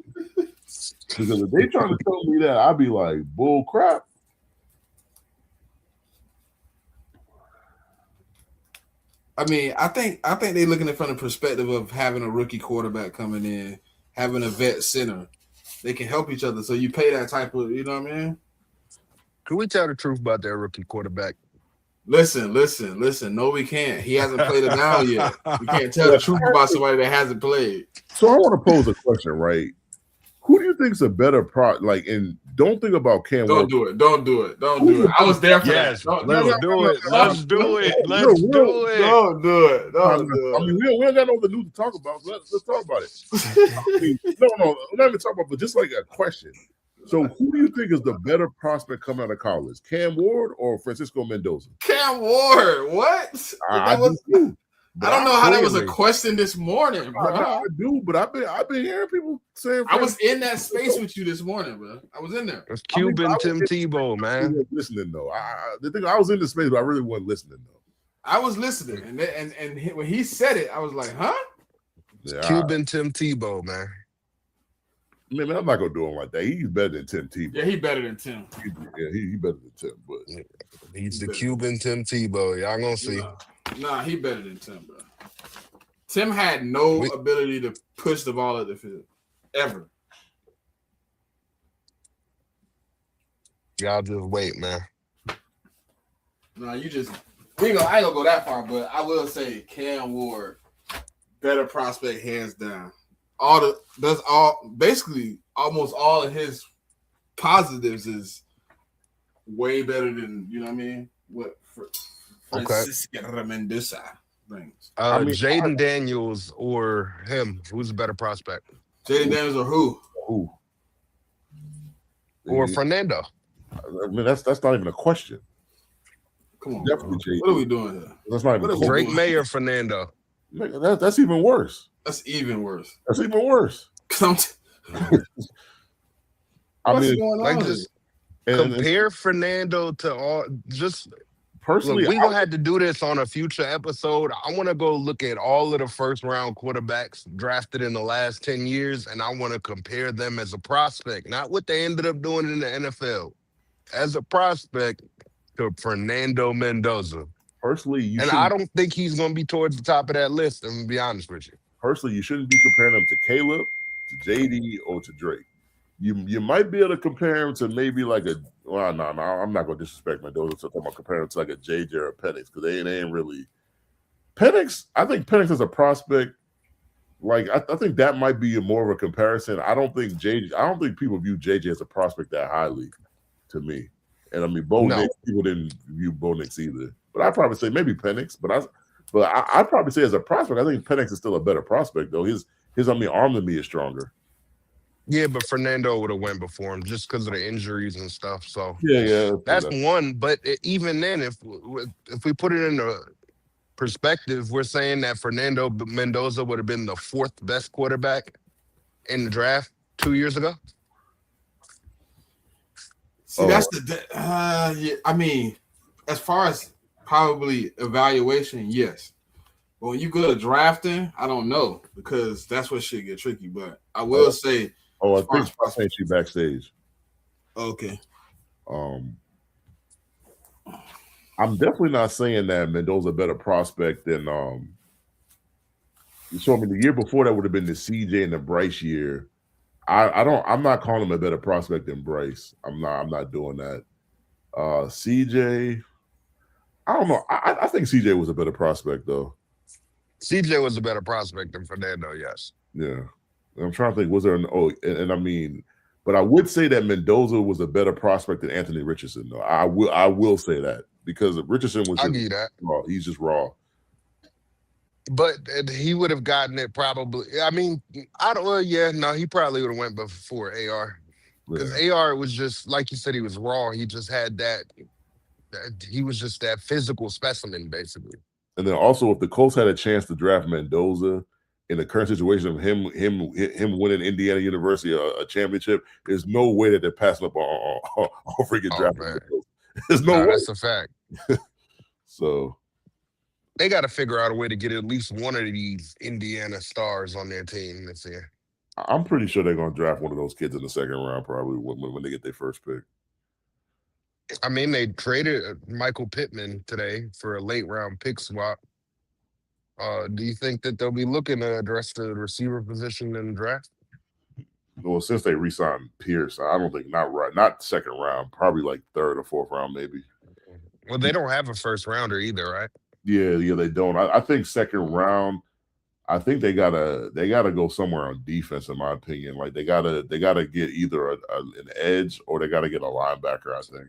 [SPEAKER 3] Because if they trying to tell me that, I'd be like, bull crap.
[SPEAKER 1] I mean, I think they're looking at it from the perspective of having a rookie quarterback coming in, having a vet center. They can help each other. So you pay that type of, you know what I mean?
[SPEAKER 2] Can we tell the truth about that rookie quarterback?
[SPEAKER 1] Listen. No, we can't. He hasn't played it down yet. We can't tell the truth about somebody that hasn't played.
[SPEAKER 3] So I want to pose a question, right? Who do you think is a better and don't think about Cam.
[SPEAKER 1] Don't do it. Don't do it. I was there for that.
[SPEAKER 2] Let's do it. Let's do it.
[SPEAKER 1] Don't do it.
[SPEAKER 3] I mean, we don't got no other news to talk about. So let's talk about it. I mean, no, we're not even talking about, but just like a question. So who do you think is the better prospect coming out of college? Cam Ward or Francisco Mendoza?
[SPEAKER 1] Cam Ward. What? I don't know how that was a question this morning, bro.
[SPEAKER 3] I do, but I've been hearing people saying.
[SPEAKER 1] I was in that space with you this morning, bro. I was in there.
[SPEAKER 2] It's Cuban Tim Tebow, man.
[SPEAKER 3] Listening though, the thing I was in the space, but I really wasn't listening though.
[SPEAKER 1] I was listening, and when he said it, I was like, "Huh?"
[SPEAKER 3] Yeah,
[SPEAKER 2] Cuban Tim Tebow, man.
[SPEAKER 3] Man, I'm not gonna do him like that. He's better than Tim Tebow.
[SPEAKER 1] Yeah, he's better than Tim.
[SPEAKER 3] He's better than Tim, but
[SPEAKER 2] he's the Cuban Tim Tebow. Y'all gonna see.
[SPEAKER 1] Nah, he better than Tim, bro. Tim had no ability to push the ball at the field ever.
[SPEAKER 2] Y'all just wait, man.
[SPEAKER 1] No, I ain't gonna go that far, but I will say Cam Ward, better prospect hands down. Basically almost all of his positives is way better than, you know what I mean? What Francisco Mendoza brings.
[SPEAKER 2] Jaden Daniels or him, who's a better prospect?
[SPEAKER 1] Jaden Daniels or who?
[SPEAKER 2] Or Fernando.
[SPEAKER 3] I mean, that's not even a question.
[SPEAKER 1] Come on,
[SPEAKER 3] definitely.
[SPEAKER 1] What are we doing here?
[SPEAKER 3] That's not even
[SPEAKER 2] Drake May or Fernando.
[SPEAKER 3] That's even worse.
[SPEAKER 1] That's even worse.
[SPEAKER 3] That's even worse.
[SPEAKER 1] What's going
[SPEAKER 2] like
[SPEAKER 1] on?
[SPEAKER 2] just
[SPEAKER 3] and
[SPEAKER 2] compare Fernando to all. Just
[SPEAKER 3] personally,
[SPEAKER 2] look, we gonna have to do this on a future episode. I want to go look at all of the first round quarterbacks drafted in the last 10 years, and I want to compare them as a prospect, not what they ended up doing in the NFL, as a prospect to Fernando Mendoza.
[SPEAKER 3] personally,
[SPEAKER 2] And I don't think he's gonna be towards the top of that list. I'm gonna be honest with you.
[SPEAKER 3] Personally, you shouldn't be comparing them to Caleb, to JD, or to Drake. You might be able to compare him to maybe like a no, I'm not gonna disrespect Mendoza. So I'm talking about comparing him to like a JJ or a Penix because they ain't really Penix. I think Penix is a prospect. Like I think that might be more of a comparison. I don't think people view JJ as a prospect that highly, to me. And I mean, Nix, people didn't view Bo Nix either. But I'd probably say maybe Penix. But I'd probably say as a prospect, I think Penix is still a better prospect though. His arm than me is stronger.
[SPEAKER 2] Yeah, but Fernando would have went before him just because of the injuries and stuff. So
[SPEAKER 3] yeah,
[SPEAKER 2] that's one. But even then, if we put it in a perspective, we're saying that Fernando Mendoza would have been the fourth best quarterback in the draft 2 years ago.
[SPEAKER 1] See, that's yeah, I mean, as far as probably evaluation, yes. But when you go to drafting, I don't know because that's what shit get tricky. But I will say,
[SPEAKER 3] I think she backstage.
[SPEAKER 1] Okay.
[SPEAKER 3] I'm definitely not saying that Mendoza's a better prospect than you saw me the year before that would have been the CJ and the Bryce year. I'm not calling him a better prospect than Bryce. I'm not doing that. CJ, I don't know. I think CJ was a better prospect though.
[SPEAKER 2] CJ was a better prospect than Fernando, yes.
[SPEAKER 3] Yeah. I'm trying to think, was there and I mean, but I would say that Mendoza was a better prospect than Anthony Richardson, though. I will say that because Richardson was just raw. He's just raw.
[SPEAKER 2] But he would have gotten it probably. I mean, he probably would have went before AR. Because AR was just, like you said, he was raw. He just had that he was just that physical specimen, basically.
[SPEAKER 3] And then also, if the Colts had a chance to draft Mendoza in the current situation of him winning Indiana University a championship, there's no way that they're passing up on freaking draft. There's no way.
[SPEAKER 2] That's a fact.
[SPEAKER 3] So
[SPEAKER 2] they got to figure out a way to get at least one of these Indiana stars on their team this year.
[SPEAKER 3] I'm pretty sure they're going to draft one of those kids in the second round, probably when they get their first pick.
[SPEAKER 2] I mean, they traded Michael Pittman today for a late round pick swap. Do you think that they'll be looking to address the receiver position in the draft?
[SPEAKER 3] Well, since they re-signed Pierce, I don't think not second round, probably like third or fourth round, maybe.
[SPEAKER 2] Well, they don't have a first rounder either, right?
[SPEAKER 3] Yeah, they don't. I think second round. I think they gotta go somewhere on defense, in my opinion. Like they gotta get either an edge or they gotta get a linebacker. I think,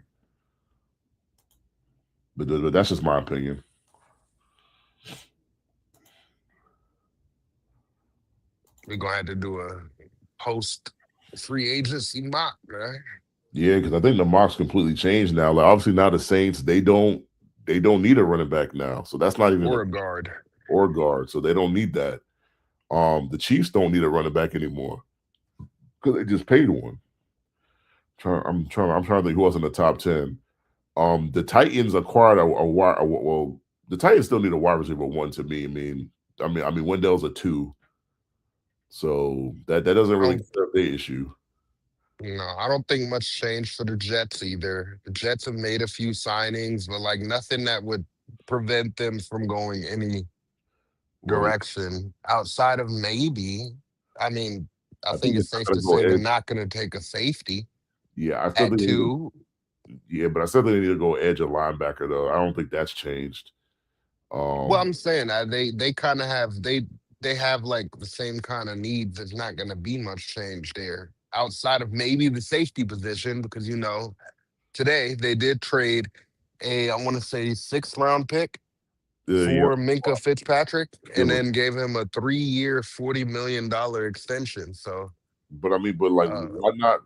[SPEAKER 3] but that's just my opinion.
[SPEAKER 2] We're gonna have to do a post free agency mock, right?
[SPEAKER 3] Yeah, because I think the mock's completely changed now. Like obviously now the Saints they don't need a running back now, so that's not even
[SPEAKER 2] or a guard.
[SPEAKER 3] So they don't need that. The Chiefs don't need a running back anymore because they just paid one. I'm trying to think who else in the top 10. The Titans acquired the Titans still need a wide receiver 1 to me. I mean Wendell's a 2. So that doesn't really serve the issue.
[SPEAKER 2] No, I don't think much changed for the Jets either. The Jets have made a few signings, but like nothing that would prevent them from going any direction outside of maybe. I mean, I think it's safe to say they're not going to take a safety.
[SPEAKER 3] Yeah, I still think
[SPEAKER 2] 2.
[SPEAKER 3] But I still think they need to go edge a linebacker though. I don't think that's changed.
[SPEAKER 2] Well, I'm saying that they kind of have they have like the same kind of needs. There's not going to be much change there outside of maybe the safety position because today they did trade I want to say 6th round pick for Minka Fitzpatrick and then gave him a 3-year, $40 million extension. So,
[SPEAKER 3] but why not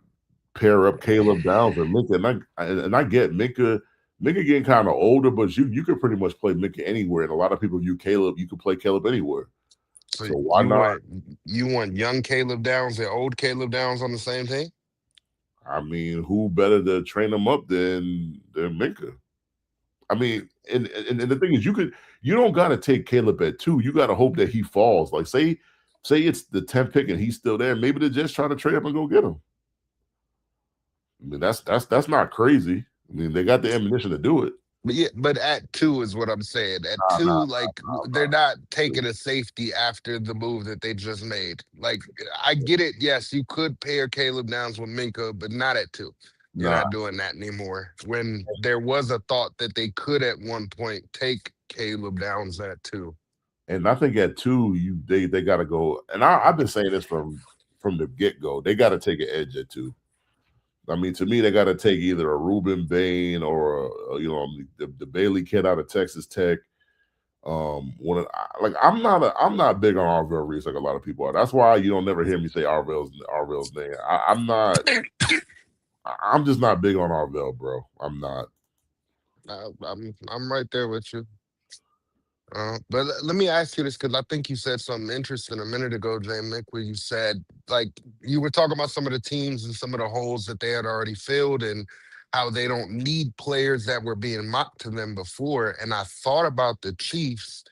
[SPEAKER 3] pair up Caleb Downs and Minka? And I get Minka getting kind of older, but you could pretty much play Minka anywhere. And a lot of people you could play Caleb anywhere.
[SPEAKER 2] So
[SPEAKER 3] So why not?
[SPEAKER 2] you want young Caleb Downs and old Caleb Downs on the same team?
[SPEAKER 3] I mean, who better to train them up than Minka? I mean, and the thing is, you don't got to take Caleb at 2. You got to hope that he falls. Like say it's the 10th pick and he's still there. Maybe they just try to trade up and go get him. I mean, that's not crazy. I mean, they got the ammunition to do it.
[SPEAKER 2] But yeah, but at 2 is what I'm saying. At 2, like they're not taking a safety after the move that they just made. Like I get it. Yes, you could pair Caleb Downs with Minka, but not at 2. You're
[SPEAKER 3] Nah.
[SPEAKER 2] not doing that anymore. When there was a thought that they could at one point take Caleb Downs at 2.
[SPEAKER 3] And I think at 2, they got to go. And I've been saying this from the get-go. They got to take an edge at 2. I mean, to me, they got to take either a Ruben Bain or the Bailey kid out of Texas Tech. I'm not big on Arvell Reese like a lot of people are. That's why you don't never hear me say Arvell's name. I'm not. I'm just not big on Arvell, bro. I'm not.
[SPEAKER 2] I'm right there with you. But let me ask you this, because I think you said something interesting a minute ago, JMIK, where you said, like, you were talking about some of the teams and some of the holes that they had already filled and how they don't need players that were being mocked to them before. And I thought about the Chiefs,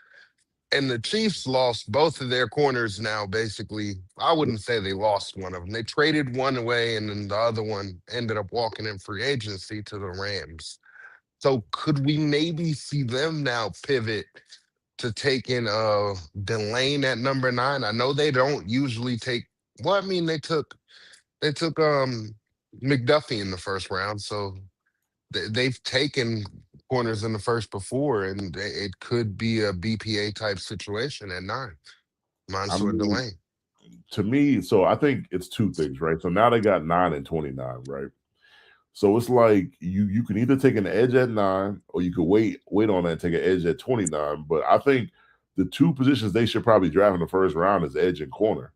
[SPEAKER 2] and the Chiefs lost both of their corners now, basically. I wouldn't say they lost one of them. They traded one away, and then the other one ended up walking in free agency to the Rams. So could we maybe see them now pivot to take in Delane at number 9? I know they don't usually take. Well, I mean, they took McDuffie in the first round, so they've taken corners in the first before, and it could be a BPA type situation at 9. Mansour Delane.
[SPEAKER 3] To me, so I think it's 2 things, right? So now they got 9 and 29, right? So it's like you can either take an edge at 9 or you could wait on that and take an edge at 29. But I think the 2 positions they should probably draft in the first round is edge and corner.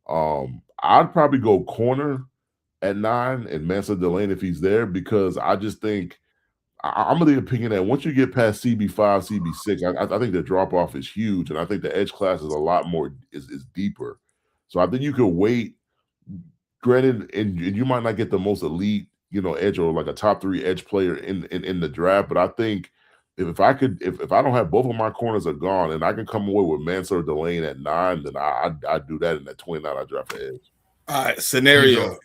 [SPEAKER 3] I'd probably go corner at 9 and Mansour Delane if he's there, because I just think I'm of the opinion that once you get past CB5, CB6, I think the drop off is huge, and I think the edge class is a lot more is deeper. So I think you could wait. Granted, and you might not get the most elite, edge or like a top 3 edge player in the draft, but I think if I don't have both of my corners are gone and I can come away with Mansour Delane at 9, then I'd do that. In at 29, I draft the edge.
[SPEAKER 1] All right, scenario,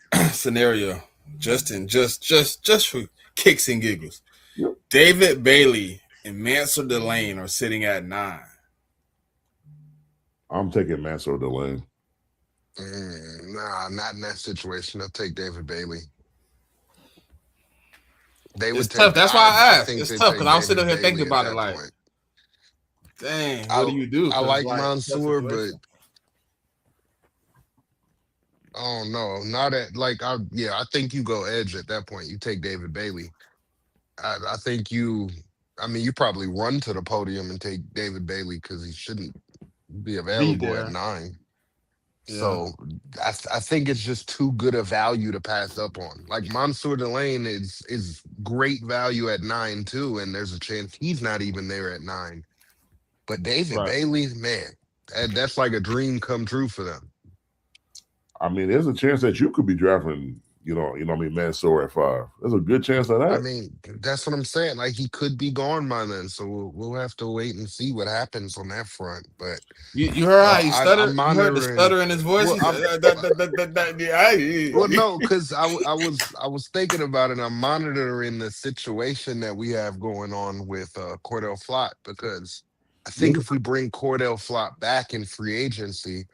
[SPEAKER 1] Justin, just for kicks and giggles.
[SPEAKER 3] Yep.
[SPEAKER 1] David Bailey and Mansour Delane are sitting at 9.
[SPEAKER 3] I'm taking Mansour Delane.
[SPEAKER 2] Nah, not in that situation. I'll take David Bailey. It's
[SPEAKER 1] tough. That's why I asked. It's tough because I'm sitting here thinking about it like, dang, what do you do?
[SPEAKER 2] I like Mansour, but I don't know. Not at I think you go edge at that point. You take David Bailey. I think you probably run to the podium and take David Bailey because he shouldn't be available at 9. Yeah. So I think it's just too good a value to pass up on. Like Mansour Delane is great value at 9 too, and there's a chance he's not even there at 9. But David Bailey, man, that's like a dream come true for them.
[SPEAKER 3] I mean, there's a chance that you could be drafting, Mansour at 5. There's a good chance of that.
[SPEAKER 2] I mean, that's what I'm saying. Like, he could be gone by then, so we'll have to wait and see what happens on that front. But
[SPEAKER 1] you heard how he stuttered? You heard the stutter in his voice?
[SPEAKER 2] Well, no, because I was thinking about it. I'm monitoring the situation that we have going on with Cordell Flott, because I think if we bring Cordell Flott back in free agency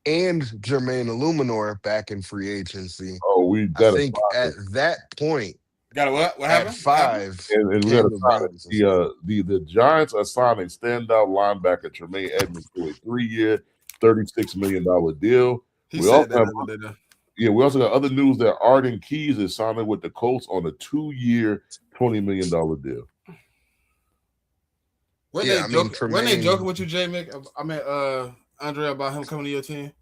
[SPEAKER 2] and Jermaine Illuminor back in free agency, I think at that point,
[SPEAKER 1] got what happened?
[SPEAKER 2] At 5,
[SPEAKER 3] and we got the Giants are signing standout linebacker Tremaine Edmonds to a 3-year, $36 million deal. We also got other news that Arden Keys is signing with the Colts on a 2-year, $20 million deal.
[SPEAKER 1] When they joking with you, JMIK? I mean, Andre, about him coming to your team?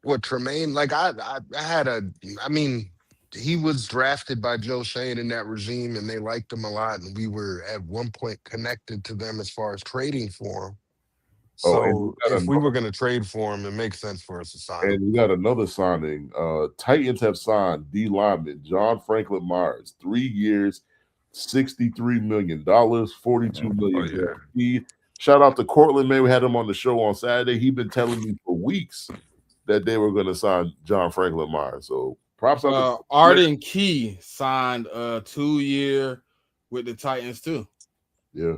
[SPEAKER 2] What, Tremaine? Like, he was drafted by Joe Shane in that regime, and they liked him a lot, and we were at one point connected to them as far as trading for him. So if we were going to trade for him, it makes sense for us to sign him.
[SPEAKER 3] And we got another signing. Titans have signed D lineman John Franklin Myers, 3 years, $63 million, $42 million guaranteed. Shout out to Cortland, man. We had him on the show on Saturday. He's been telling me for weeks that they were going to sign John Franklin Myers. So props out to
[SPEAKER 1] Arden Key signed a 2-year with the Titans too.
[SPEAKER 3] Yeah.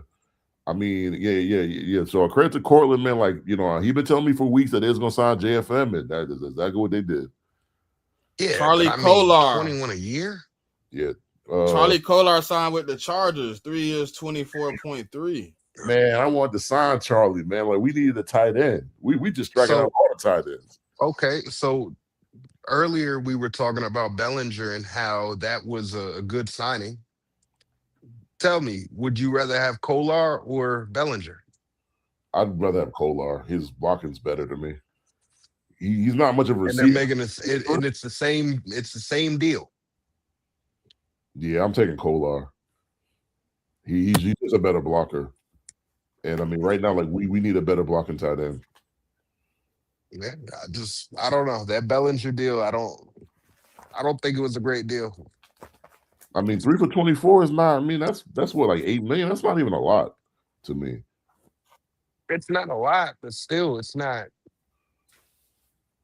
[SPEAKER 3] I mean, yeah. So credit to Cortland, man. Like, he been telling me for weeks that they was gonna sign JFM, and that is exactly what they did.
[SPEAKER 2] Yeah,
[SPEAKER 1] Charlie Kolar,
[SPEAKER 2] 21 a year.
[SPEAKER 3] Yeah,
[SPEAKER 1] Charlie Kolar signed with the Chargers, 3 years, 24.3.
[SPEAKER 3] Man, I wanted to sign Charlie, man. Like, we needed a tight end. We just striking out all the tight ends.
[SPEAKER 2] Okay, so earlier we were talking about Bellinger and how that was a good signing. Tell me, would you rather have Kolar or Bellinger?
[SPEAKER 3] I'd rather have Kolar. His blocking's better to me. He's not much of a receiver.
[SPEAKER 2] And they're making and it's the same. It's the same deal.
[SPEAKER 3] Yeah, I'm taking Kolar. He's just a better blocker. And I mean, right now, like we need a better blocking tight end.
[SPEAKER 2] Yeah, I don't know that Bellinger deal. I don't think it was a great deal.
[SPEAKER 3] I mean, 3 for 24 is not. I mean, that's what, like $8 million. That's not even a lot to me.
[SPEAKER 2] It's not a lot, but still, it's not.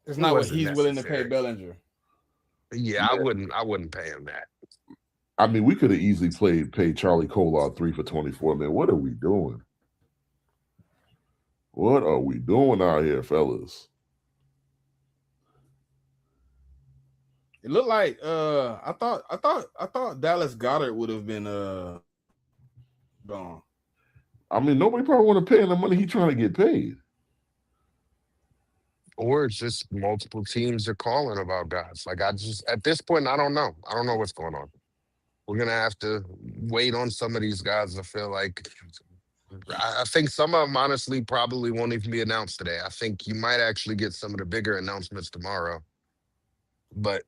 [SPEAKER 1] It's not what he's willing to pay Bellinger.
[SPEAKER 2] Yeah, I wouldn't pay him that.
[SPEAKER 3] I mean, we could have easily paid Charlie Kolar 3 for 24, man. What are we doing? What are we doing out here, fellas?
[SPEAKER 1] It looked like I thought Dallas Goedert would have been gone.
[SPEAKER 3] I mean, nobody probably want to pay him the money he's trying to get paid.
[SPEAKER 2] Or it's just multiple teams are calling about guys. Like at this point, I don't know. I don't know what's going on. We're gonna have to wait on some of these guys. I feel like I think some of them honestly probably won't even be announced today. I think you might actually get some of the bigger announcements tomorrow. But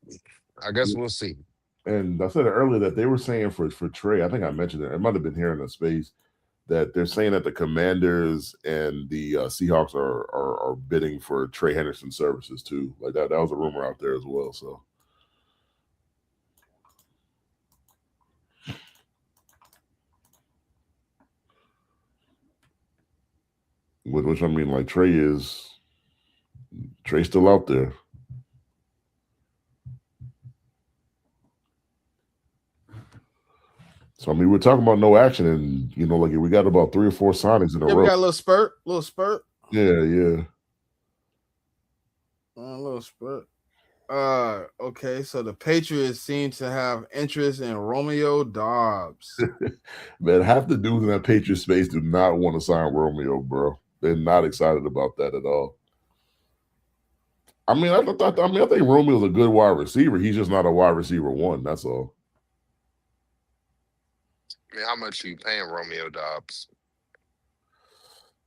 [SPEAKER 2] I guess we'll see.
[SPEAKER 3] And I said earlier that they were saying for Trey, I think I mentioned it. It might have been here in the space that they're saying that the Commanders and the Seahawks are bidding for Trey Henderson's services too. Like that was a rumor out there as well. So. Which I mean, like Trey's still out there. So I mean, we're talking about no action, and like we got about 3 or 4 signings in a row.
[SPEAKER 1] We got a little spurt.
[SPEAKER 3] Yeah.
[SPEAKER 1] A little spurt. Okay, so the Patriots seem to have interest in Romeo Doubs.
[SPEAKER 3] Man, half the dudes in that Patriot space do not want to sign Romeo, bro. They're not excited about that at all. I mean, I think Romeo's a good wide receiver. He's just not a wide receiver 1. That's all.
[SPEAKER 2] I mean, how much are you paying Romeo Doubs?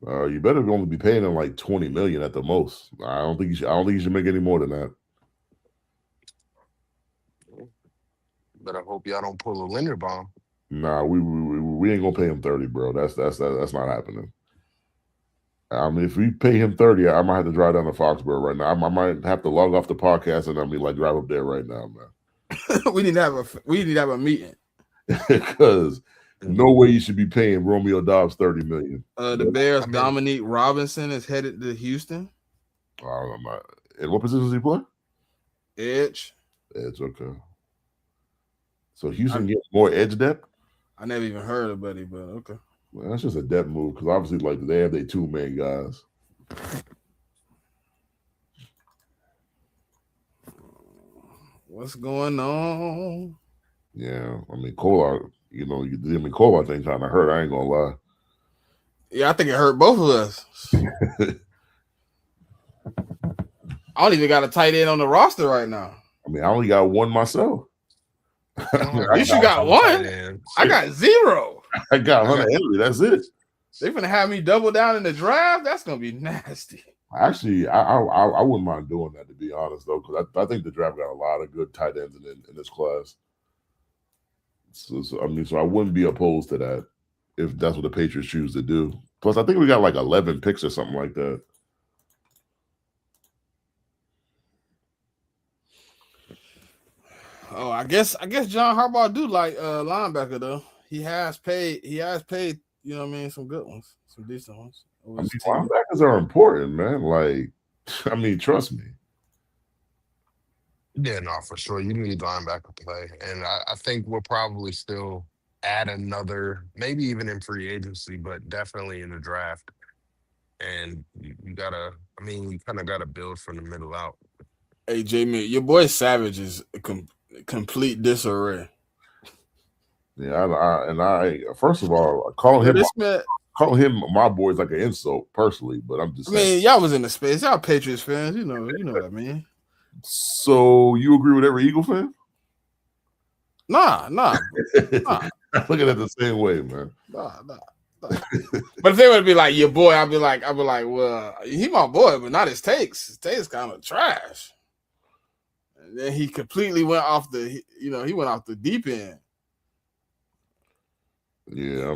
[SPEAKER 3] You better only be paying him like $20 million at the most. I don't think you should make any more than that.
[SPEAKER 2] But I hope y'all don't pull a Linderbaum.
[SPEAKER 3] Nah, we ain't gonna pay him 30, bro. That's not happening. I mean, if we pay him 30, I might have to drive down to Foxborough right now. I might have to log off the podcast and drive up there right now, man.
[SPEAKER 1] we need to have a meeting.
[SPEAKER 3] Because no way you should be paying Romeo Doubs $30 million.
[SPEAKER 1] The Bears' Dominique Robinson is headed to Houston.
[SPEAKER 3] I don't know. And what position does he play?
[SPEAKER 1] Edge.
[SPEAKER 3] Okay. So Houston gets more edge depth?
[SPEAKER 1] I never even heard of Buddy, but okay.
[SPEAKER 3] Well, that's just a depth move because obviously, they have their 2 main guys.
[SPEAKER 1] What's going on?
[SPEAKER 3] Yeah, I mean, Kolar, Kolar thing kind of hurt. I ain't gonna lie.
[SPEAKER 1] Yeah, I think it hurt both of us. I don't even got a tight end on the roster right now.
[SPEAKER 3] I mean, I only got 1 myself.
[SPEAKER 1] At least you got 1. I got 0.
[SPEAKER 3] I got Hunter Henry. That's it.
[SPEAKER 1] They're gonna have me double down in the draft. That's gonna be nasty.
[SPEAKER 3] Actually, I wouldn't mind doing that, to be honest, though, because I think the draft got a lot of good tight ends in this class. So I wouldn't be opposed to that if that's what the Patriots choose to do. Plus, I think we got like 11 picks or something like that.
[SPEAKER 1] Oh, I guess John Harbaugh do like linebacker though. He has paid, you know what I mean, some good ones, some decent ones.
[SPEAKER 3] I mean, linebackers are important, man. Like, I mean, trust me.
[SPEAKER 2] Yeah, no, for sure. You need linebacker play. And I think we'll probably still add another, maybe even in free agency, but definitely in the draft. And you gotta, I mean, you kind of gotta build from the middle out.
[SPEAKER 1] Hey, JMIK, your boy Savage is a complete disarray.
[SPEAKER 3] Yeah, I first of all, calling him my boy is like an insult personally, but I'm just saying.
[SPEAKER 1] I mean, y'all was in the space. Y'all Patriots fans, you know what I mean.
[SPEAKER 3] So you agree with every Eagle fan?
[SPEAKER 1] Nah.
[SPEAKER 3] I look at it the same way, man.
[SPEAKER 1] Nah. But if they would be like your boy, I'd be like, well, he my boy, but not his takes. His takes kind of trash. And then he completely went off he went off the deep end.
[SPEAKER 3] Yeah,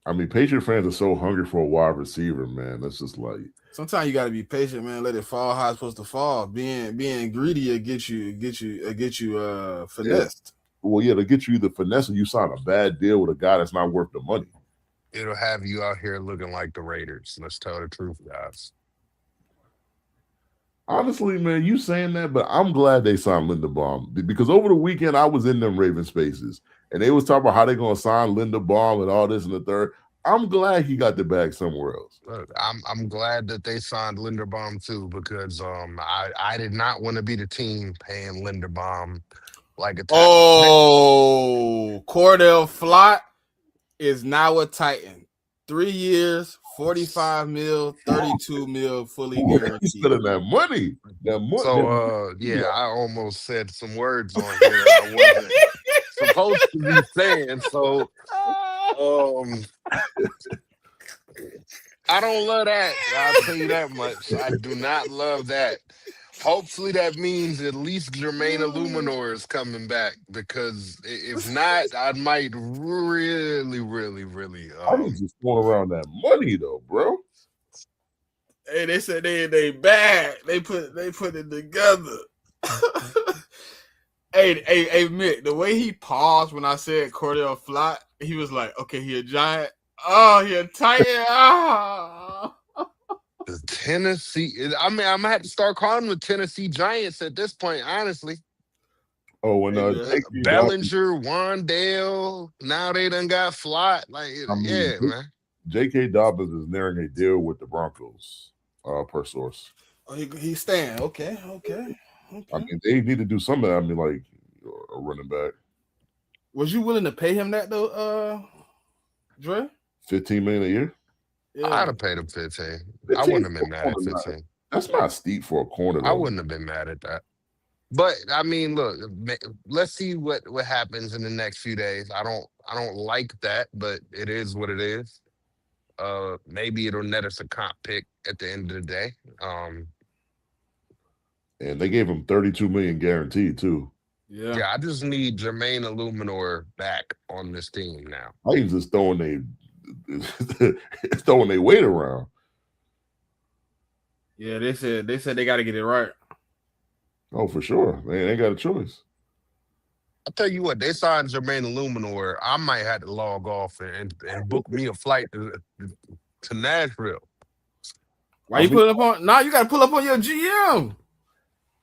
[SPEAKER 3] I mean, Patriot fans are so hungry for a wide receiver, man. That's just like
[SPEAKER 1] sometimes you got to be patient, man. Let it fall how it's supposed to fall. Being greedy will get you finessed.
[SPEAKER 3] Well, yeah, to get you the finesse, you sign a bad deal with a guy that's not worth the money.
[SPEAKER 2] It'll have you out here looking like the Raiders. Let's tell the truth, guys.
[SPEAKER 3] Honestly, man, you saying that, but I'm glad they signed Linderbaum because over the weekend I was in them Raven spaces and they was talking about how they're going to sign Linderbaum and all this and the third. I'm glad he got the bag somewhere else.
[SPEAKER 2] I'm glad that they signed Linderbaum too because I did not want to be the team paying Linderbaum like a tackle.
[SPEAKER 1] Oh, Cordell Flott is now a Titan. 3 years, 45 mil, 32 mil, fully guaranteed.
[SPEAKER 3] He's spending that money.
[SPEAKER 2] So yeah, I almost said some words on here I wasn't supposed to be saying. So I don't love that. I'll tell you that much. I do not love that. Hopefully that means at least Jermaine Illuminor is coming back because if not, I might really.
[SPEAKER 3] I'm just throwing around that money though, bro.
[SPEAKER 1] Hey, they said they bad. They put it together. hey, Mick, the way he paused when I said Cordell Flott, he was like, okay, he a Giant. Oh, he a Titan. Oh.
[SPEAKER 2] The Tennessee, I mean, I'm gonna have to start calling them the Tennessee Giants at this point, honestly.
[SPEAKER 3] Oh, and
[SPEAKER 2] Bellinger, Wandale, now they done got Flott. Like, man.
[SPEAKER 3] J.K. Dobbins is nearing a deal with the Broncos, per source.
[SPEAKER 1] Oh, he's staying. Okay.
[SPEAKER 3] I mean, they need to do something. I mean, like a running back.
[SPEAKER 1] Was you willing to pay him that though, Dre?
[SPEAKER 3] $15 million a year.
[SPEAKER 2] Yeah. I'd have paid him 15. I wouldn't have been mad at 15.
[SPEAKER 3] That's not steep for a corner.
[SPEAKER 2] I wouldn't have been mad at that. But I mean, look, let's see what happens in the next few days. I don't like that, but it is what it is. Maybe it'll net us a comp pick at the end of the day.
[SPEAKER 3] And they gave him $32 million guaranteed too.
[SPEAKER 2] Yeah. I just need Jermaine Illuminor back on this team now.
[SPEAKER 3] I ain't just throwing their weight around.
[SPEAKER 1] Yeah, they said they got to get it right.
[SPEAKER 3] Oh, for sure. They ain't got a choice.
[SPEAKER 2] I'll tell you what, they signed Jermaine Illuminor. I might have to log off and book me a flight to Nashville.
[SPEAKER 1] Why you put up on? Now you got to pull up on your GM.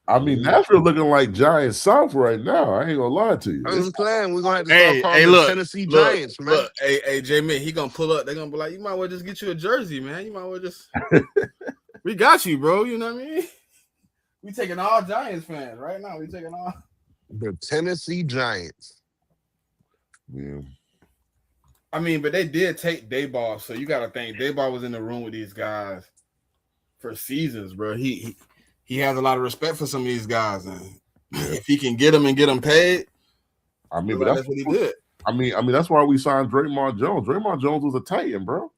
[SPEAKER 3] I mean, Nashville looking like Giant South right now. I ain't gonna lie to you.
[SPEAKER 2] I'm playing. We're gonna have to start calling the Tennessee Giants, man.
[SPEAKER 1] Look, hey, J-Mick, he gonna pull up. They're gonna be like, you might well just get you a jersey, man. You might well just. We got you, bro. You know what I mean? We taking all Giants fans right now. We taking all
[SPEAKER 2] the Tennessee Giants.
[SPEAKER 3] Yeah.
[SPEAKER 1] I mean, but they did take Dayball, so you got to think Dayball was in the room with these guys for seasons, bro. He has a lot of respect for some of these guys, and if he can get them paid,
[SPEAKER 3] I mean, but
[SPEAKER 1] that's what he did.
[SPEAKER 3] I mean, that's why we signed Draymond Jones. Draymond Jones was a Titan, bro.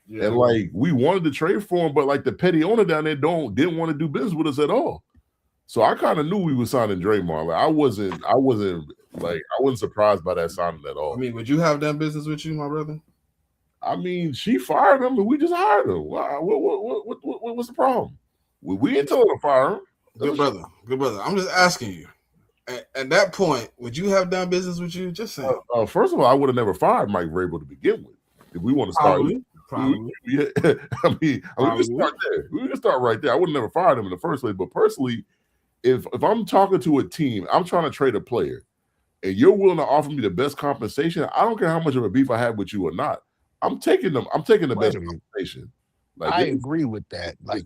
[SPEAKER 3] Yeah. And like we wanted to trade for him, but like the petty owner down there didn't want to do business with us at all. So I kind of knew we were signing Draymond. Like I wasn't surprised by that signing at all.
[SPEAKER 1] I mean, would you have done business with you, my brother?
[SPEAKER 3] I mean, she fired him, and we just hired him. What's the problem? We ain't telling her to fire him.
[SPEAKER 1] Good brother. I'm just asking you. At that point, would you have done business with you? Just saying.
[SPEAKER 3] First of all, I would have never fired Mike Vrabel to begin with. If we want to start,
[SPEAKER 1] Probably.
[SPEAKER 3] We can start there. We can start right there. I would have never fired him in the first place. But personally, if I'm talking to a team, I'm trying to trade a player, and you're willing to offer me the best compensation, I don't care how much of a beef I have with you or not. I'm taking them. I'm taking the best compensation.
[SPEAKER 2] Like, I agree with that. Like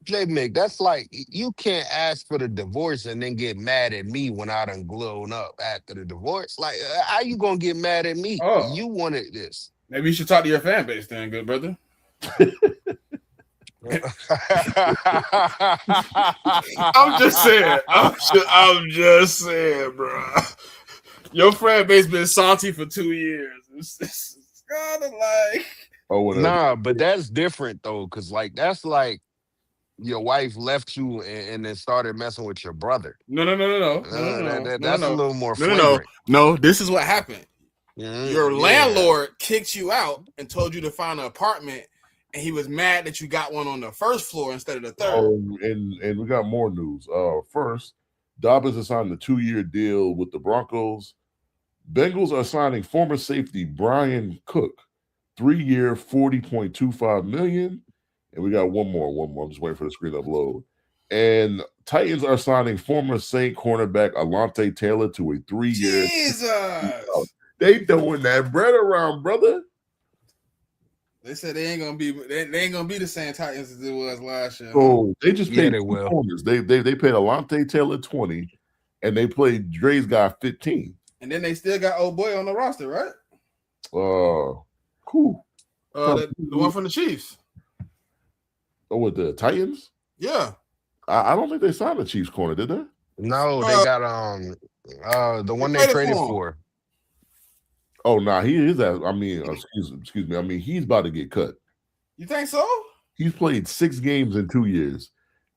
[SPEAKER 2] JMIK, that's like you can't ask for the divorce and then get mad at me when I done blown up after the divorce. Like, how you gonna get mad at me?
[SPEAKER 1] Oh.
[SPEAKER 2] You wanted this.
[SPEAKER 1] Maybe you should talk to your fan base then, good brother. I'm just saying. I'm just saying, bro. Your fan base been salty for 2 years. It's kind of like.
[SPEAKER 2] Nah, but that's different though, because like that's like your wife left you and then started messing with your brother.
[SPEAKER 1] No.
[SPEAKER 2] That's a little more flagrant.
[SPEAKER 1] No, this is what happened.
[SPEAKER 2] Your
[SPEAKER 1] landlord kicked you out and told you to find an apartment, and he was mad that you got one on the first floor instead of the third.
[SPEAKER 3] Oh, and we got more news. First, Dobbins has signed a 2-year deal with the Broncos. Bengals are signing former safety Brian Cook, 3-year, $40.25 million. And we got one more. I'm just waiting for the screen to upload. And Titans are signing former Saint cornerback Alontae Taylor to a 3-year.
[SPEAKER 1] Jesus.
[SPEAKER 3] They throwing that bread around, brother.
[SPEAKER 1] They said they ain't gonna be the same Titans as it was last year.
[SPEAKER 3] So they just paid
[SPEAKER 2] they will.
[SPEAKER 3] corners. They paid Alontae Taylor 20, and they played Dre's guy 15.
[SPEAKER 1] And then they still got old boy on the roster, right?
[SPEAKER 3] Who?
[SPEAKER 1] The one from the Chiefs.
[SPEAKER 3] Oh, with the Titans?
[SPEAKER 1] Yeah.
[SPEAKER 3] I don't think they signed the Chiefs corner, did they?
[SPEAKER 2] No, they got the one they traded for.
[SPEAKER 3] Oh, nah, he is. I mean, excuse me. I mean, he's about to get cut.
[SPEAKER 1] You think so?
[SPEAKER 3] He's played 6 games in 2 years,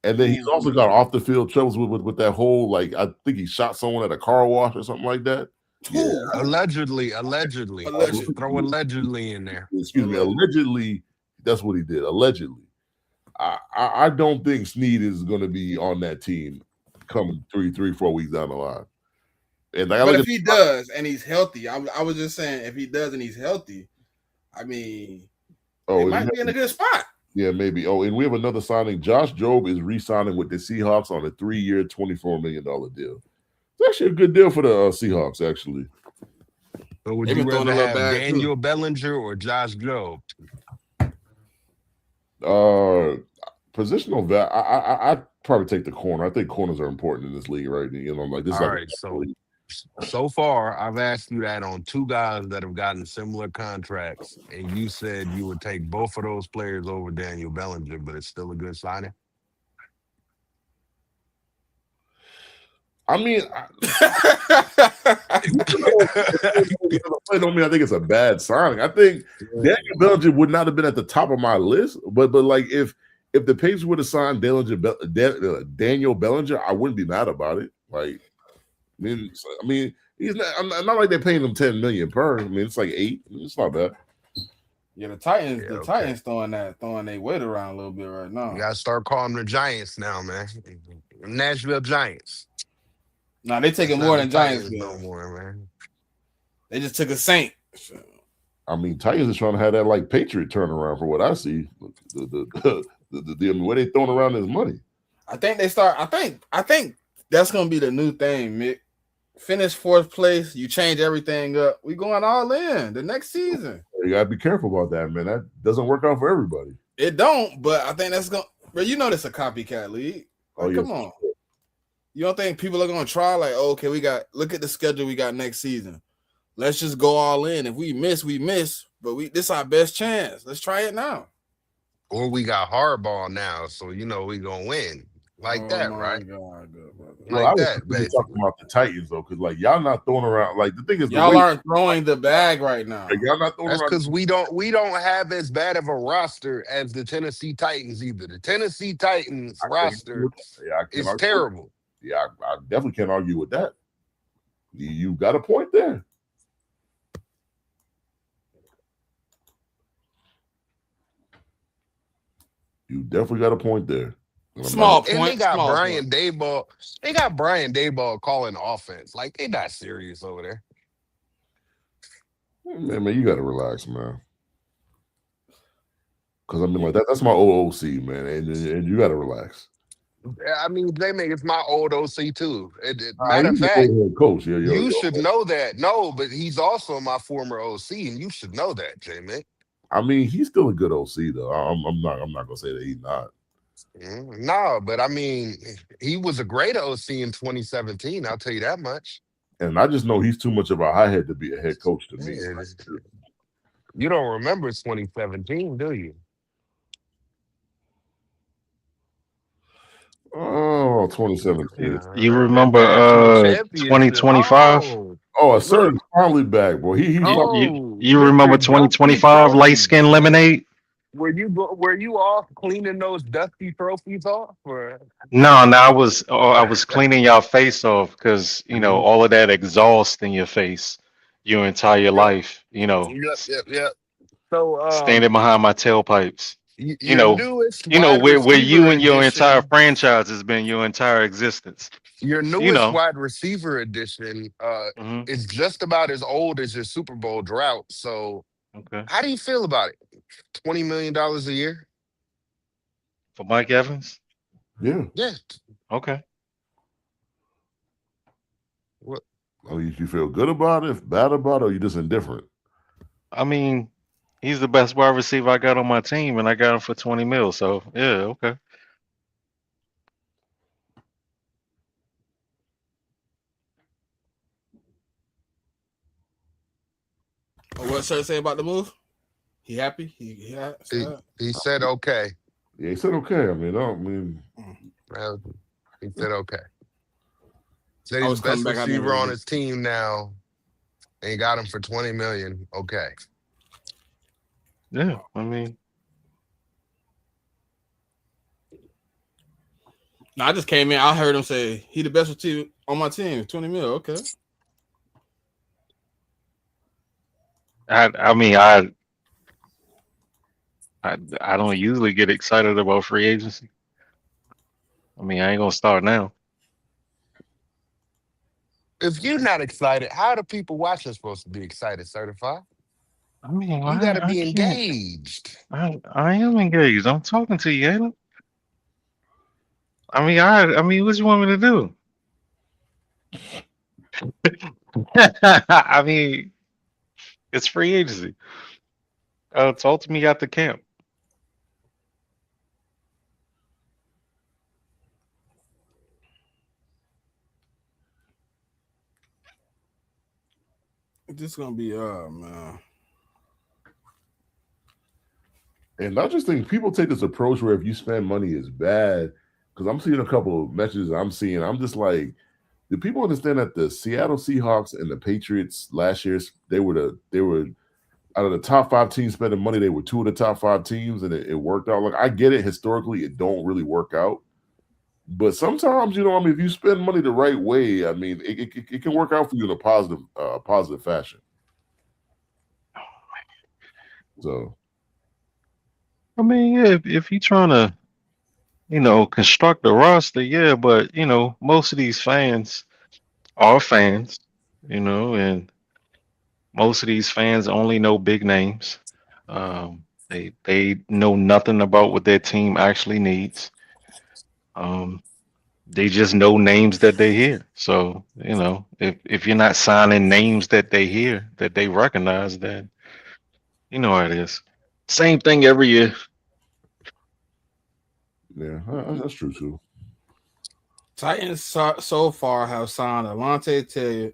[SPEAKER 3] and then he's also got off the field troubles with that whole, like, I think he shot someone at a car wash or something like that.
[SPEAKER 2] Yeah. Allegedly. Throw allegedly in there.
[SPEAKER 3] Excuse me. Allegedly, that's what he did. Allegedly. I don't think Snead is going to be on that team coming 3-4 weeks down the line.
[SPEAKER 1] But if he does and he's healthy, I was just saying, if he does and he's healthy, I mean, he might be in a good spot.
[SPEAKER 3] Yeah, maybe. Oh, and we have another signing. Josh Jobe is re-signing with the Seahawks on a 3-year, $24 million deal. It's actually a good deal for the Seahawks, actually.
[SPEAKER 2] So would you rather have Daniel Bellinger or Josh Jobe?
[SPEAKER 3] Positional value. I'd probably take the corner. I think corners are important in this league, right? You know, like this.
[SPEAKER 2] All right. So far, I've asked you that on 2 guys that have gotten similar contracts, and you said you would take both of those players over Daniel Bellinger, but it's still a good signing.
[SPEAKER 3] I mean, don't mean I think it's a bad signing. I think Daniel Bellinger would not have been at the top of my list, but like if the Patriots would have signed Daniel Bellinger, I wouldn't be mad about it. Like, I mean, he's not like they're paying him $10 million per. I mean, it's like 8. It's not bad.
[SPEAKER 1] Yeah, the Titans throwing their weight around a little bit right now.
[SPEAKER 2] You gotta start calling them the Giants now, man. Nashville Giants.
[SPEAKER 1] Nah, they taking more than Giants
[SPEAKER 2] no more, man.
[SPEAKER 1] They just took a Saint. So.
[SPEAKER 3] I mean, Titans is trying to have that like Patriot turnaround for what I see. The way they throwing around this money.
[SPEAKER 1] I think that's gonna be the new thing, Mick. Finish 4th place, you change everything up. We going all in the next season.
[SPEAKER 3] You gotta be careful about that, man. That doesn't work out for everybody.
[SPEAKER 1] It don't, but I think that's gonna. But you know, this a copycat league. Like, come on. You don't think people are gonna try? Like, okay, look at the schedule we got next season. Let's just go all in. If we miss, we miss. But this is our best chance. Let's try it now.
[SPEAKER 2] Or we got hardball now, so you know we gonna win that, right?
[SPEAKER 3] God, I was talking about the Titans though, because like y'all not throwing around. Like the thing is,
[SPEAKER 1] y'all aren't throwing the bag right now.
[SPEAKER 3] Like, y'all not throwing.
[SPEAKER 2] That's because we don't have as bad of a roster as the Tennessee Titans either. The Tennessee Titans roster is terrible.
[SPEAKER 3] Yeah, I definitely can't argue with that. You got a point there. You definitely got a point there.
[SPEAKER 1] Small
[SPEAKER 2] And they
[SPEAKER 1] point.
[SPEAKER 2] got
[SPEAKER 1] Small
[SPEAKER 2] Brian
[SPEAKER 1] point.
[SPEAKER 2] Dayball. They got Brian Dayball calling offense. Like they not serious over there.
[SPEAKER 3] Man, you got to relax, man. Because I mean, like that's my OOC, man, and you got to relax.
[SPEAKER 2] I mean, it's my old OC too.
[SPEAKER 3] He's
[SPEAKER 2] Matter of
[SPEAKER 3] the
[SPEAKER 2] fact,
[SPEAKER 3] old head coach. Yeah,
[SPEAKER 2] you should know that. No, but he's also my former OC, and you should know that, JMIK.
[SPEAKER 3] I mean, he's still a good OC though. I'm not gonna say that he's not.
[SPEAKER 2] No, but I mean, he was a great OC in 2017. I'll tell you that much.
[SPEAKER 3] And I just know he's too much of a hothead to be a head coach to me.
[SPEAKER 2] Yeah, you don't remember 2017, do you?
[SPEAKER 3] Oh, 2017.
[SPEAKER 4] You remember
[SPEAKER 2] National championship.
[SPEAKER 4] 2025?
[SPEAKER 3] Oh, Sir is finally back, bro. He
[SPEAKER 4] You remember 2025 light skin lemonade?
[SPEAKER 2] Were you off cleaning those dusty trophies off? Or?
[SPEAKER 4] No, I was cleaning y'all face off because all of that exhaust in your face your entire life,
[SPEAKER 2] Yep. So
[SPEAKER 4] standing behind my tailpipes.
[SPEAKER 2] your newest
[SPEAKER 4] Where you
[SPEAKER 2] receiver
[SPEAKER 4] and your entire
[SPEAKER 2] edition.
[SPEAKER 4] franchise has been your entire existence.
[SPEAKER 2] Your newest wide receiver edition is just about as old as your Super Bowl drought. So
[SPEAKER 4] okay.
[SPEAKER 2] How do you feel about it? $20 million a year?
[SPEAKER 4] For Mike Evans?
[SPEAKER 3] Yeah.
[SPEAKER 4] Okay.
[SPEAKER 2] What?
[SPEAKER 3] Oh, you feel good about it, bad about it, or you just indifferent?
[SPEAKER 4] I mean, he's the best wide receiver I got on my team, and I got him for 20 mil. So yeah, okay.
[SPEAKER 1] What Sir say about the move? He happy? He
[SPEAKER 2] said okay.
[SPEAKER 3] Yeah, he said okay.
[SPEAKER 2] He said okay. Said he's the best receiver on his team now, and he got him for 20 million. Okay.
[SPEAKER 4] Yeah, I mean.
[SPEAKER 1] No, I just came in. I heard him say he the best receiver on my team. 20 mil. Okay.
[SPEAKER 4] I don't usually get excited about free agency. I mean, I ain't gonna start now.
[SPEAKER 2] If you're not excited, how are the people watching supposed to be excited, Certified?
[SPEAKER 4] I mean,
[SPEAKER 2] you got to be engaged.
[SPEAKER 4] I am engaged. I'm talking to you, ain't I? I mean, what you want me to do? I mean, it's free agency. Talk to me at the camp.
[SPEAKER 1] This is gonna be man.
[SPEAKER 3] And I just think people take this approach where if you spend money is bad. Because I'm seeing a couple of messages I'm just like, do people understand that the Seattle Seahawks and the Patriots last year, they were out of the top 5 teams spending money, they were 2 of the top 5 teams, and it worked out. Like, I get it, historically, it don't really work out. But sometimes, if you spend money the right way, I mean, it can work out for you in a positive fashion. So,
[SPEAKER 4] I mean, yeah, if you're trying to, construct a roster, yeah, but most of these fans are fans, and most of these fans only know big names. They know nothing about what their team actually needs. They just know names that they hear. So, if you're not signing names that they hear, that they recognize, then you know how it is. Same thing every year.
[SPEAKER 3] Yeah, that's true too.
[SPEAKER 1] Titans so far have signed Alontae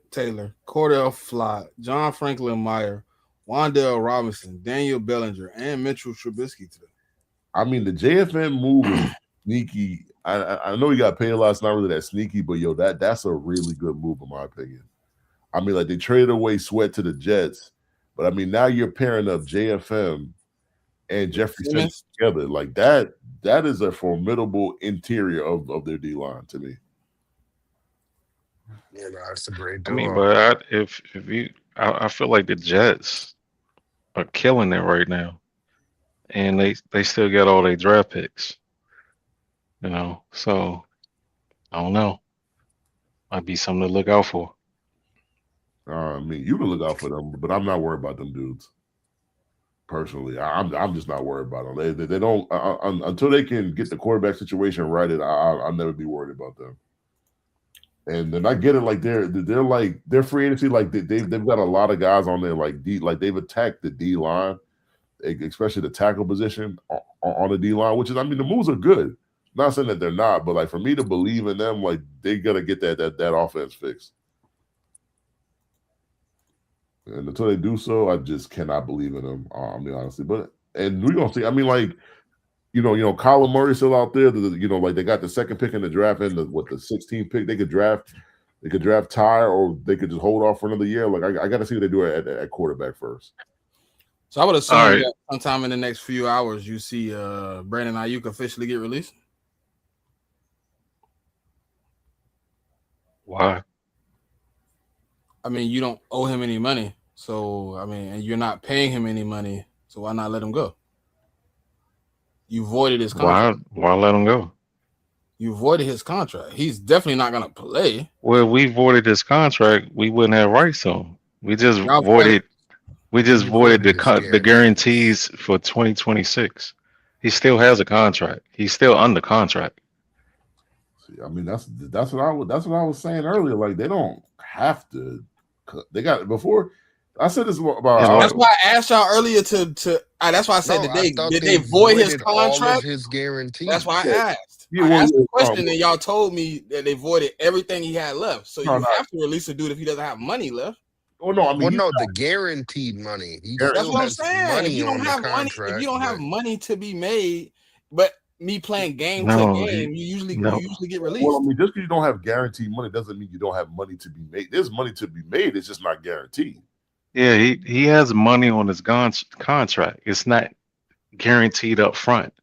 [SPEAKER 1] Taylor, Cordell Flott, John Franklin Meyer, Wan'Dale Robinson, Daniel Bellinger, and Mitchell Trubisky today.
[SPEAKER 3] I mean, the JFN move is sneaky. I know he got paid a lot. It's not really that sneaky, but that's a really good move in my opinion. I mean, like, they traded away Sweat to the Jets, but I mean, now you're pairing up JFM and Jeffrey Simmons together. Like, that is a formidable interior of their D line to me.
[SPEAKER 2] Yeah, that's a great
[SPEAKER 4] duo. I mean, but I feel like the Jets are killing it right now. and they still got all their draft picks. You know, so I don't know. Might be something to look out for.
[SPEAKER 3] I mean, you can look out for them, but I'm not worried about them dudes. Personally, I'm just not worried about them. They don't until they can get the quarterback situation right. I'll never be worried about them. And then I get it, like they're free agency, like they've got a lot of guys on there, like they've attacked the D line, especially the tackle position on the D line, which is, I mean, the moves are good. Not saying that they're not, but like for me to believe in them, like they gotta get that offense fixed. And until they do so, I just cannot believe in them. I mean, honestly, and we're gonna see. I mean, like you know, Kyler Murray's still out there. Like they got the second pick in the draft and the 16th pick. They could draft Ty, or they could just hold off for another year. Like I got to see what they do at quarterback first.
[SPEAKER 1] So I would assume that sometime in the next few hours, you see Brandon Ayuk officially get released.
[SPEAKER 4] Why?
[SPEAKER 1] I mean, you don't owe him any money, so I mean, and you're not paying him any money, so why not let him go? You voided his contract.
[SPEAKER 4] Why let him go?
[SPEAKER 1] You voided his contract. He's definitely not gonna play.
[SPEAKER 4] Well, we voided his contract. We wouldn't have rights to him. We just
[SPEAKER 1] Y'all
[SPEAKER 4] voided. We just voided
[SPEAKER 2] voided
[SPEAKER 4] the guarantees for 2026. He still has a contract. He's still under contract.
[SPEAKER 3] See, I mean, that's what I was saying earlier. Like they don't have to. They got before. I said this about.
[SPEAKER 4] Yeah,
[SPEAKER 1] That's why I asked y'all earlier to. That's why I said did they void his contract?
[SPEAKER 2] All of his guarantees.
[SPEAKER 1] That's why I asked.
[SPEAKER 3] Yeah,
[SPEAKER 1] I asked the question, and y'all told me that they voided everything he had left. So you have to release a dude if he doesn't have money left.
[SPEAKER 3] Oh no, I mean,
[SPEAKER 2] the guaranteed money.
[SPEAKER 1] That's what I'm saying. If you don't have money, if you don't have money to be made, but me playing game to game, you usually get released.
[SPEAKER 3] Well, I mean, just because you don't have guaranteed money doesn't mean you don't have money to be made. There's money to be made. It's just not guaranteed.
[SPEAKER 4] Yeah, he has money on his contract. It's not guaranteed up front.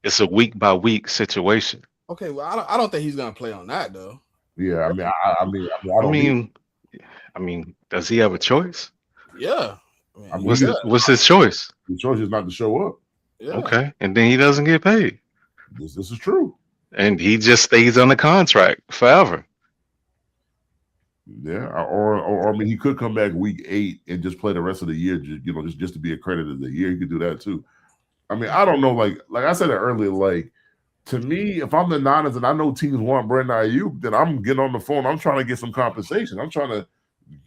[SPEAKER 4] It's a week by week situation.
[SPEAKER 1] Okay, well, I don't think he's gonna play on that though.
[SPEAKER 3] Yeah,
[SPEAKER 4] I mean, does he have a choice?
[SPEAKER 1] Yeah.
[SPEAKER 3] I mean,
[SPEAKER 4] what's his choice?
[SPEAKER 3] The choice is not to show up.
[SPEAKER 1] Yeah.
[SPEAKER 4] Okay, and then he doesn't get paid.
[SPEAKER 3] This is true.
[SPEAKER 4] And he just stays on the contract forever.
[SPEAKER 3] Yeah, or I mean, he could come back week 8 and just play the rest of the year. Just to be accredited the year. He could do that too. I mean, I don't know. Like I said it earlier. Like to me, if I'm the Niners and I know teams want Brandon Ayuk, then I'm getting on the phone. I'm trying to get some compensation. I'm trying to,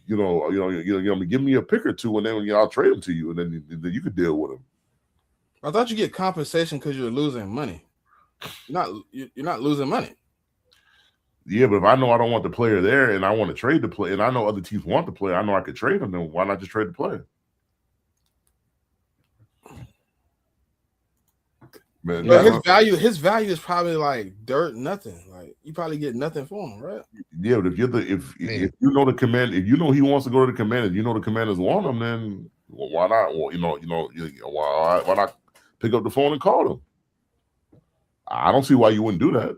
[SPEAKER 3] give me a pick or two, and then I'll trade him to you, and then you could deal with him.
[SPEAKER 1] I thought you get compensation because you're losing money. You're not losing money.
[SPEAKER 3] Yeah, but if I know I don't want the player there and I want to trade the player, and I know other teams want the player, I know I could trade him, then why not just trade the player? Man,
[SPEAKER 1] his value is probably like dirt, nothing. Like you probably get nothing for him, right?
[SPEAKER 3] Yeah, but if you know the command, if you know he wants to go to the commanders, you know the commanders want him, then why not? Well, why not pick up the phone and call them? I don't see why you wouldn't do that.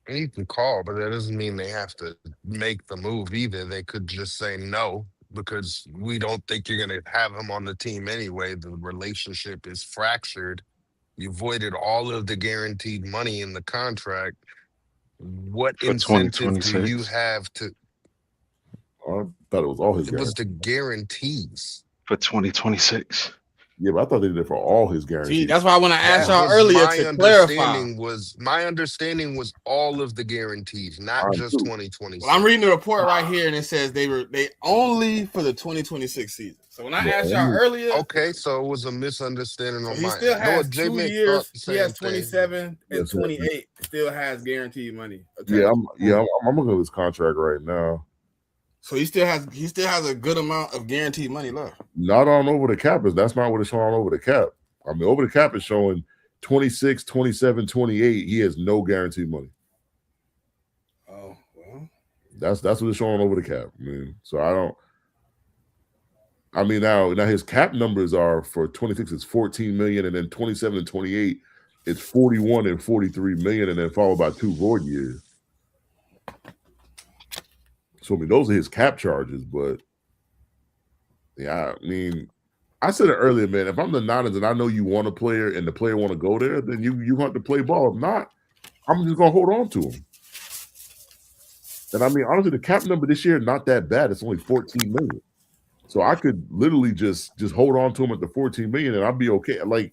[SPEAKER 2] You can call, but that doesn't mean they have to make the move either. They could just say no because we don't think you're going to have him on the team anyway. The relationship is fractured. You voided all of the guaranteed money in the contract. What
[SPEAKER 4] for
[SPEAKER 2] incentive do you have to?
[SPEAKER 3] I thought it was all his.
[SPEAKER 2] It was the guarantees
[SPEAKER 4] for 2026.
[SPEAKER 3] Yeah, but I thought they did it for all his guarantees.
[SPEAKER 1] See, that's why when I asked y'all earlier to clarify,
[SPEAKER 2] my understanding was all of the guarantees, not just 2026.
[SPEAKER 1] Well, I'm reading the report right here, and it says they only for the 2026 season. So when I asked y'all earlier,
[SPEAKER 2] okay, so it was a misunderstanding on my end.
[SPEAKER 1] He still has 2 years. He has 27 and 28. Still has guaranteed money.
[SPEAKER 3] Okay. I'm looking at his contract right now.
[SPEAKER 1] So he still has a good amount of guaranteed money left.
[SPEAKER 3] Not on over the cap. That's not what it's showing on over the cap. I mean, over the cap is showing 26, 27, 28. He has no guaranteed money.
[SPEAKER 1] Oh, well.
[SPEAKER 3] That's what it's showing over the cap. Now his cap numbers are for 26 it's 14 million, and then 27 and 28 it's 41 and 43 million, and then followed by 2 void years. So I mean, those are his cap charges, but yeah, I mean, I said it earlier, man. If I'm the Niners and I know you want a player and the player want to go there, then you want to play ball. If not, I'm just gonna hold on to him. And I mean, honestly, the cap number this year not that bad. It's only 14 million. So I could literally just hold on to him at the 14 million and I'll be okay. Like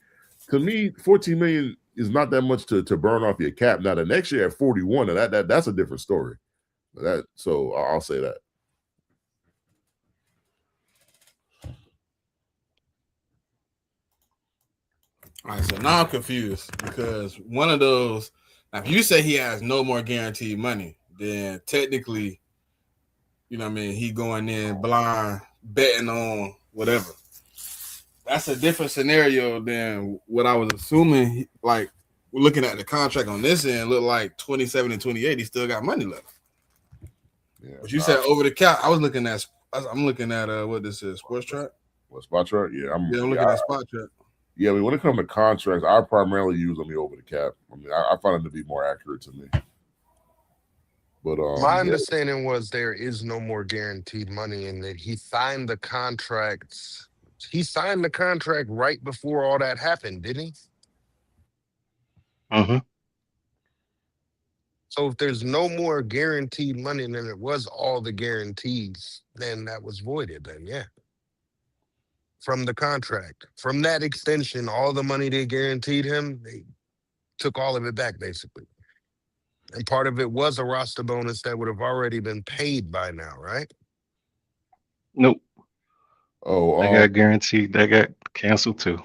[SPEAKER 3] to me, 14 million is not that much to burn off your cap. Now the next year at 41, and that's a different story. So I'll say that.
[SPEAKER 1] All right, so now I'm confused because one of those. Now, if you say he has no more guaranteed money, then technically, you know what I mean, he going in blind, betting on whatever. That's a different scenario than what I was assuming. Like, we're looking at the contract on this end, look like 27 and 28, he still got money left. Yeah, but you said over the cap. I'm looking at what this is, Sports Track.
[SPEAKER 3] What, Spot Track? Yeah, I'm
[SPEAKER 1] looking at Spot Track.
[SPEAKER 3] Yeah, I mean, when it comes to contracts, I primarily use them over the cap. I mean, I find them to be more accurate to me. But
[SPEAKER 2] my understanding was there is no more guaranteed money, and that he signed the contracts. He signed the contract right before all that happened, didn't he?
[SPEAKER 4] Mm-hmm.
[SPEAKER 2] So if there's no more guaranteed money than it was all the guarantees, then that was voided. Then yeah, from the contract, from that extension, all the money they guaranteed him, they took all of it back basically. And part of it was a roster bonus that would have already been paid by now, right?
[SPEAKER 4] Nope.
[SPEAKER 3] Oh,
[SPEAKER 4] I got guaranteed. That got canceled too.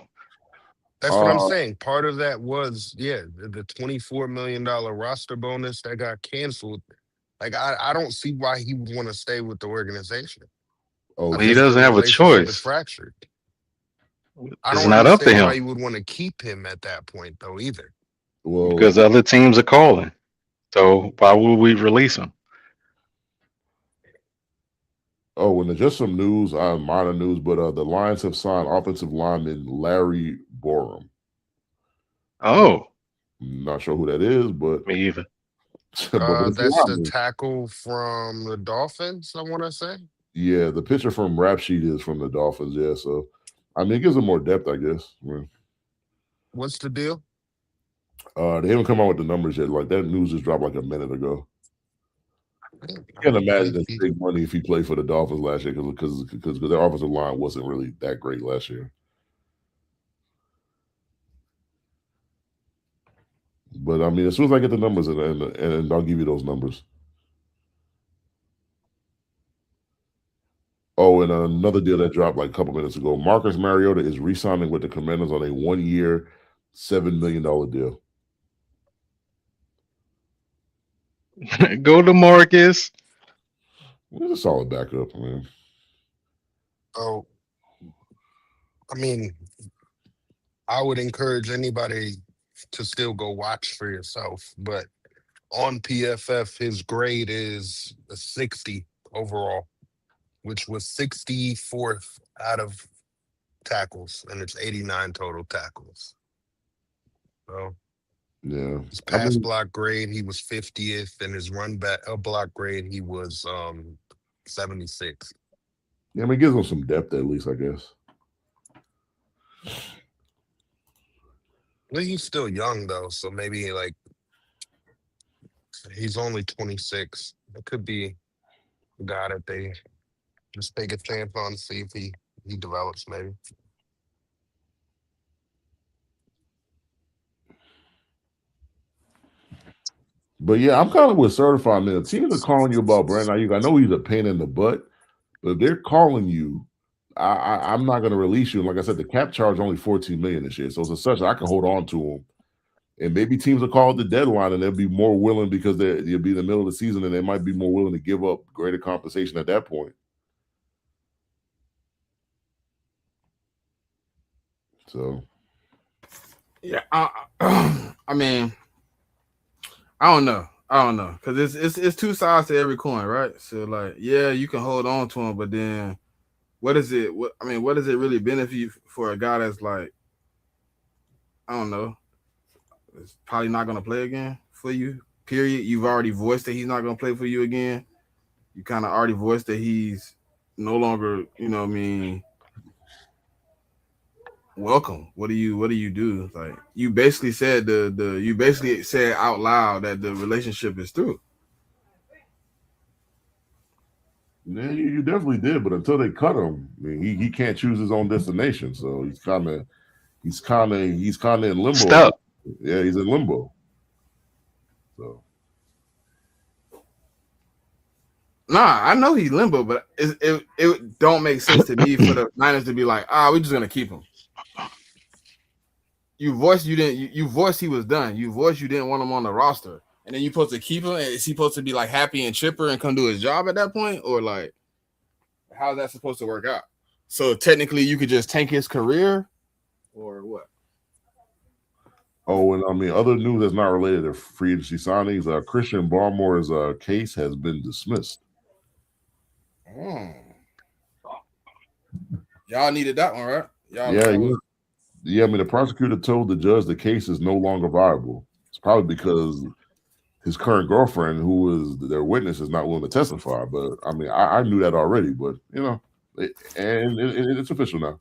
[SPEAKER 2] That's what I'm saying. Part of that was, the $24 million roster bonus that got canceled. Like, I don't see why he would want to stay with the organization.
[SPEAKER 3] Oh,
[SPEAKER 4] he doesn't have a choice.
[SPEAKER 2] Is fractured.
[SPEAKER 4] It's not up to him.
[SPEAKER 2] Why you would want to keep him at that point, though, either.
[SPEAKER 3] Well,
[SPEAKER 4] because other teams are calling. So why would we release him?
[SPEAKER 3] Oh, and just some news, minor news, but the Lions have signed offensive lineman Larry Borum.
[SPEAKER 4] Oh.
[SPEAKER 3] I'm not sure who that is, but
[SPEAKER 4] me either.
[SPEAKER 2] But that's the tackle from the Dolphins, I want to say.
[SPEAKER 3] Yeah, the picture from Rap Sheet is from the Dolphins, yeah. So, I mean, it gives them more depth, I guess. Yeah.
[SPEAKER 2] What's the deal?
[SPEAKER 3] They haven't come out with the numbers yet. Like, that news just dropped like a minute ago. I can't imagine it's big money if he played for the Dolphins last year because their offensive line wasn't really that great last year. But I mean, as soon as I get the numbers and I'll give you those numbers. Oh, and another deal that dropped like a couple minutes ago. Marcus Mariota is re-signing with the Commanders on a 1-year, $7 million deal.
[SPEAKER 4] Go to Marcus.
[SPEAKER 3] It's a solid backup, man.
[SPEAKER 2] Oh, I mean, I would encourage anybody to still go watch for yourself. But on PFF, his grade is a 60 overall, which was 64th out of tackles, and it's 89 total tackles. So
[SPEAKER 3] yeah,
[SPEAKER 2] his pass block grade, he was 50th, and his run back block grade, he was 76.
[SPEAKER 3] Yeah, I mean, it gives him some depth at least, I guess.
[SPEAKER 2] Well, he's still young though, so maybe like he's only 26. It could be a guy that they just take a chance on to see if he develops maybe.
[SPEAKER 3] But yeah, I'm kind of with certified man. Teams are calling you about Brandon Ayuk. I know he's a pain in the butt, but if they're calling you, I'm not going to release you. And like I said, the cap charge only $14 million this year, so it's such I can hold on to him. And maybe teams will call it the deadline, and they'll be more willing because they'll be in the middle of the season, and they might be more willing to give up greater compensation at that point. So,
[SPEAKER 1] yeah, I mean, I don't know, because it's two sides to every coin, right? So like, yeah, you can hold on to him, but then what does it really benefit you for a guy that's like, I don't know, is probably not going to play again for you, period. You've already voiced that he's not going to play for you again. You kind of already voiced that he's no longer, you know what I mean, welcome. What do you do? Like you basically said you basically said out loud that the relationship is through.
[SPEAKER 3] Yeah, you definitely did, but until they cut him, I mean, he can't choose his own destination. So he's kind of in limbo.
[SPEAKER 4] Stop.
[SPEAKER 3] Yeah, he's in limbo. So
[SPEAKER 1] Nah, I know he's limbo, but it don't make sense to me for the Niners to be like, we're just gonna keep him. You voiced he was done. You voiced you didn't want him on the roster, and then you supposed to keep him. And is he supposed to be like happy and chipper and come do his job at that point, or like how's that supposed to work out? So technically, you could just tank his career, or what?
[SPEAKER 3] Oh, and I mean, other news that's not related to free agency signings. Christian Barmore's case has been dismissed.
[SPEAKER 1] Y'all needed that one, right?
[SPEAKER 3] Yeah. I mean, the prosecutor told the judge the case is no longer viable. It's probably because his current girlfriend, who was their witness, is not willing to testify. But I mean, I knew that already. But you know, it's official now.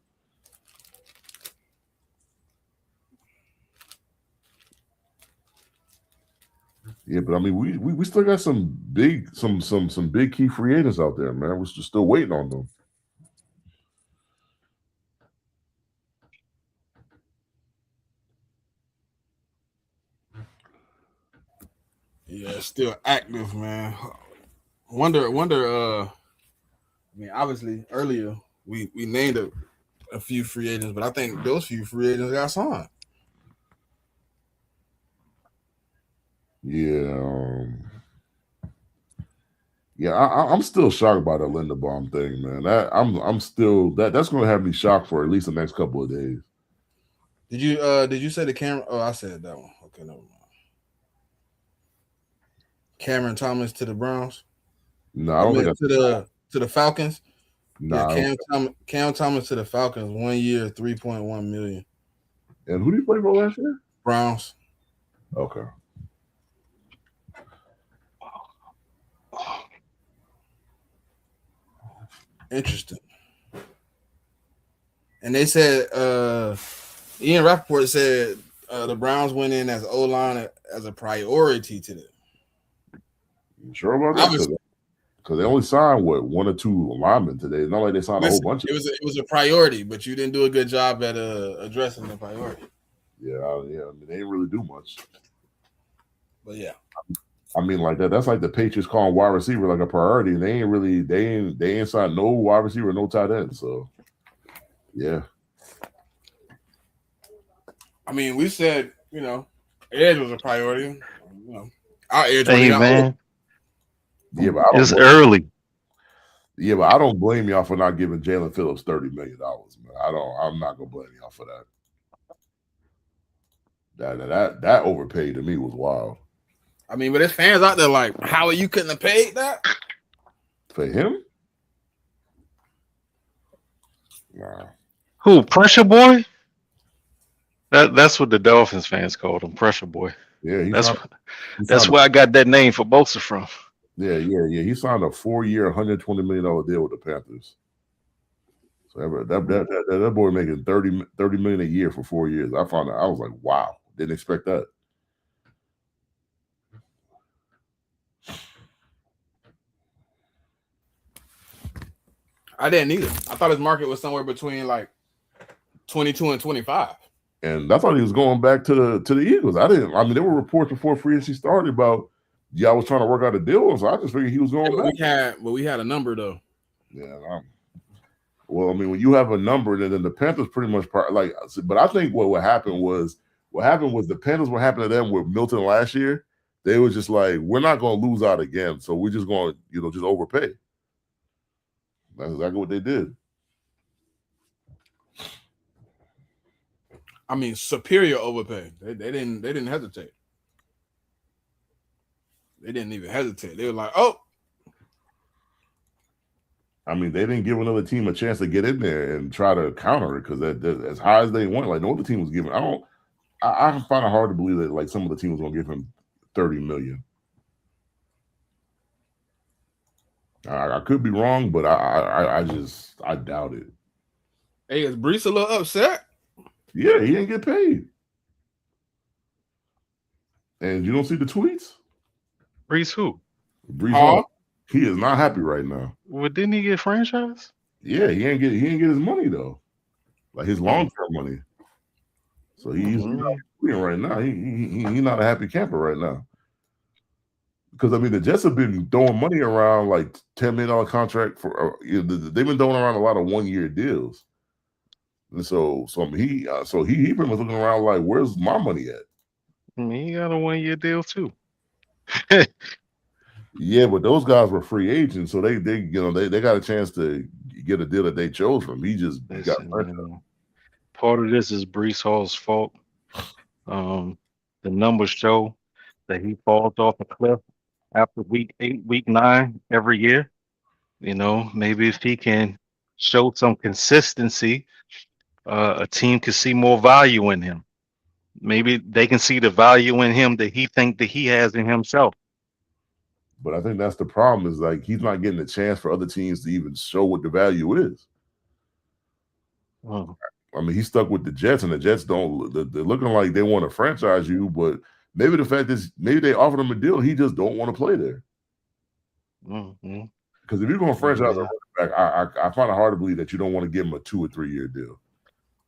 [SPEAKER 3] Yeah, but I mean, we still got some big key free agents out there, man. We're just still waiting on them.
[SPEAKER 1] Yeah, still active, man. Wonder. I mean, obviously earlier we named a few free agents, but I think those few free agents got signed.
[SPEAKER 3] Yeah. I'm still shocked by the Linderbaum thing, man. That's going to have me shocked for at least the next couple of days.
[SPEAKER 1] Did you say the camera? Oh, I said that one. Okay, never mind. Cameron Thomas to the Browns.
[SPEAKER 3] No, I don't think
[SPEAKER 1] to the Falcons.
[SPEAKER 3] No,
[SPEAKER 1] yeah, Cam Thomas to the Falcons, 1 year, $3.1 million.
[SPEAKER 3] And who did he play for last year?
[SPEAKER 1] Browns.
[SPEAKER 3] Okay.
[SPEAKER 1] Interesting. And they said Ian Rappaport said the Browns went in as O-line as a priority to them.
[SPEAKER 3] You sure about that? Because they only signed one or two linemen today. It's not like they signed a whole bunch of
[SPEAKER 1] it was a priority, but you didn't do a good job at addressing the priority.
[SPEAKER 3] Yeah. I mean, they didn't really do much.
[SPEAKER 1] But yeah.
[SPEAKER 3] I mean, like that's like the Patriots calling wide receiver like a priority, and they ain't signed no wide receiver, no tight end. So yeah.
[SPEAKER 1] I mean, we said, edge was a priority. Our edge.
[SPEAKER 4] Hey, man.
[SPEAKER 3] Yeah, but
[SPEAKER 4] it's early.
[SPEAKER 3] Yeah, but I don't blame y'all for not giving Jalen Phillips $30 million, man. I'm not gonna blame y'all for that. That overpaid to me was wild.
[SPEAKER 1] I mean, but there's fans out there like, how are you couldn't have paid that?
[SPEAKER 3] For him? Nah.
[SPEAKER 4] Who, Pressure Boy? That's what the Dolphins fans called him, Pressure Boy.
[SPEAKER 3] Yeah,
[SPEAKER 4] that's where I got that name for Bosa from.
[SPEAKER 3] Yeah. He signed a 4-year, $120 million deal with the Panthers. So that boy making $30 million a year for 4 years. I was like, wow, didn't expect that.
[SPEAKER 1] I didn't either. I thought his market was somewhere between like 22 and 25.
[SPEAKER 3] And I thought he was going back to the Eagles. I mean, there were reports before free agency started about y'all was trying to work out a deal, so I just figured he was going back.
[SPEAKER 1] We had a number though.
[SPEAKER 3] Yeah. Well, I mean, when you have a number, then the Panthers pretty much like. But I think what happened was the Panthers. What happened to them with Milton last year? They were just like, we're not going to lose out again, so we're just going to just overpay. That's exactly what they did.
[SPEAKER 1] I mean, superior overpay. They didn't hesitate. They didn't even hesitate. They were like, oh.
[SPEAKER 3] I mean, they didn't give another team a chance to get in there and try to counter it because as high as they went, like no other team was giving. I find it hard to believe that like some of the teams going to give him $30 million. I could be wrong, but I doubt it.
[SPEAKER 1] Hey, is Brees a little upset?
[SPEAKER 3] Yeah, he didn't get paid. And you don't see the tweets?
[SPEAKER 4] Brees who?
[SPEAKER 3] Brees
[SPEAKER 1] Hall?
[SPEAKER 3] Hall. He is not happy right now.
[SPEAKER 4] Well, didn't he get franchised?
[SPEAKER 3] Yeah, he ain't get his money though. Like his long-term money. So he's not tweeting right now. He's not a happy camper right now. Because I mean, the Jets have been throwing money around, like $10 million contract for. They've been throwing around a lot of 1-year deals, and so he pretty much looking around like, where's my money at?
[SPEAKER 4] I mean, he got a 1-year deal too.
[SPEAKER 3] Yeah, but those guys were free agents, so they got a chance to get a deal that they chose from. He just got
[SPEAKER 4] part of this is Brees Hall's fault. The numbers show that he falls off a cliff after week 8, week 9 every year. Maybe if he can show some consistency, a team can see more value in him. Maybe they can see the value in him that he think that he has in himself.
[SPEAKER 3] But I think that's the problem, is like he's not getting a chance for other teams to even show what the value is. I mean, he's stuck with the Jets, and the Jets don't. They're looking like they want to franchise you, but maybe the fact is maybe they offered him a deal, he just don't want to play there. Because if you're going to franchise a running back, I find it hard to believe that you don't want to give him a 2 or 3 year deal.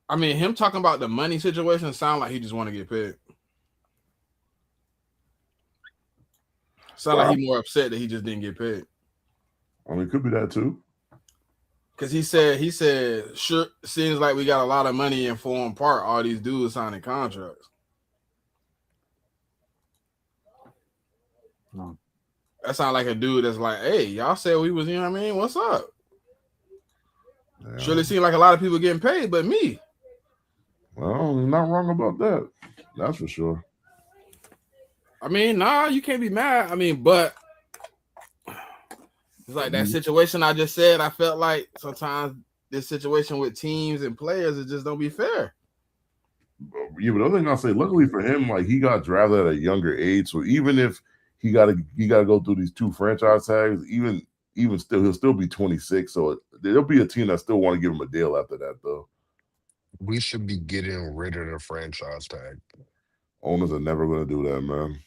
[SPEAKER 1] I mean, him talking about the money situation sound like he just want to get paid. Sound like he's more upset that he just didn't get paid.
[SPEAKER 3] I mean, it could be that too.
[SPEAKER 1] Because he said, sure, seems like we got a lot of money in foreign part. All these dudes signing contracts. That sounds like a dude that's like, hey, y'all said we was, you know what I mean? What's up? Yeah. Surely seems like a lot of people getting paid, but me.
[SPEAKER 3] Well, you're not wrong about that. That's for sure.
[SPEAKER 1] I mean, nah, you can't be mad. I mean, but it's like that situation I just said. I felt like sometimes this situation with teams and players, it just don't be fair.
[SPEAKER 3] Yeah, but the other thing I'll say, luckily for him, like he got drafted at a younger age, so even if he got to go through these 2 franchise tags, even still, he'll still be 26. So there'll be a team that still want to give him a deal after that, though.
[SPEAKER 2] We should be getting rid of the franchise tag.
[SPEAKER 3] Owners are never going to do that, man.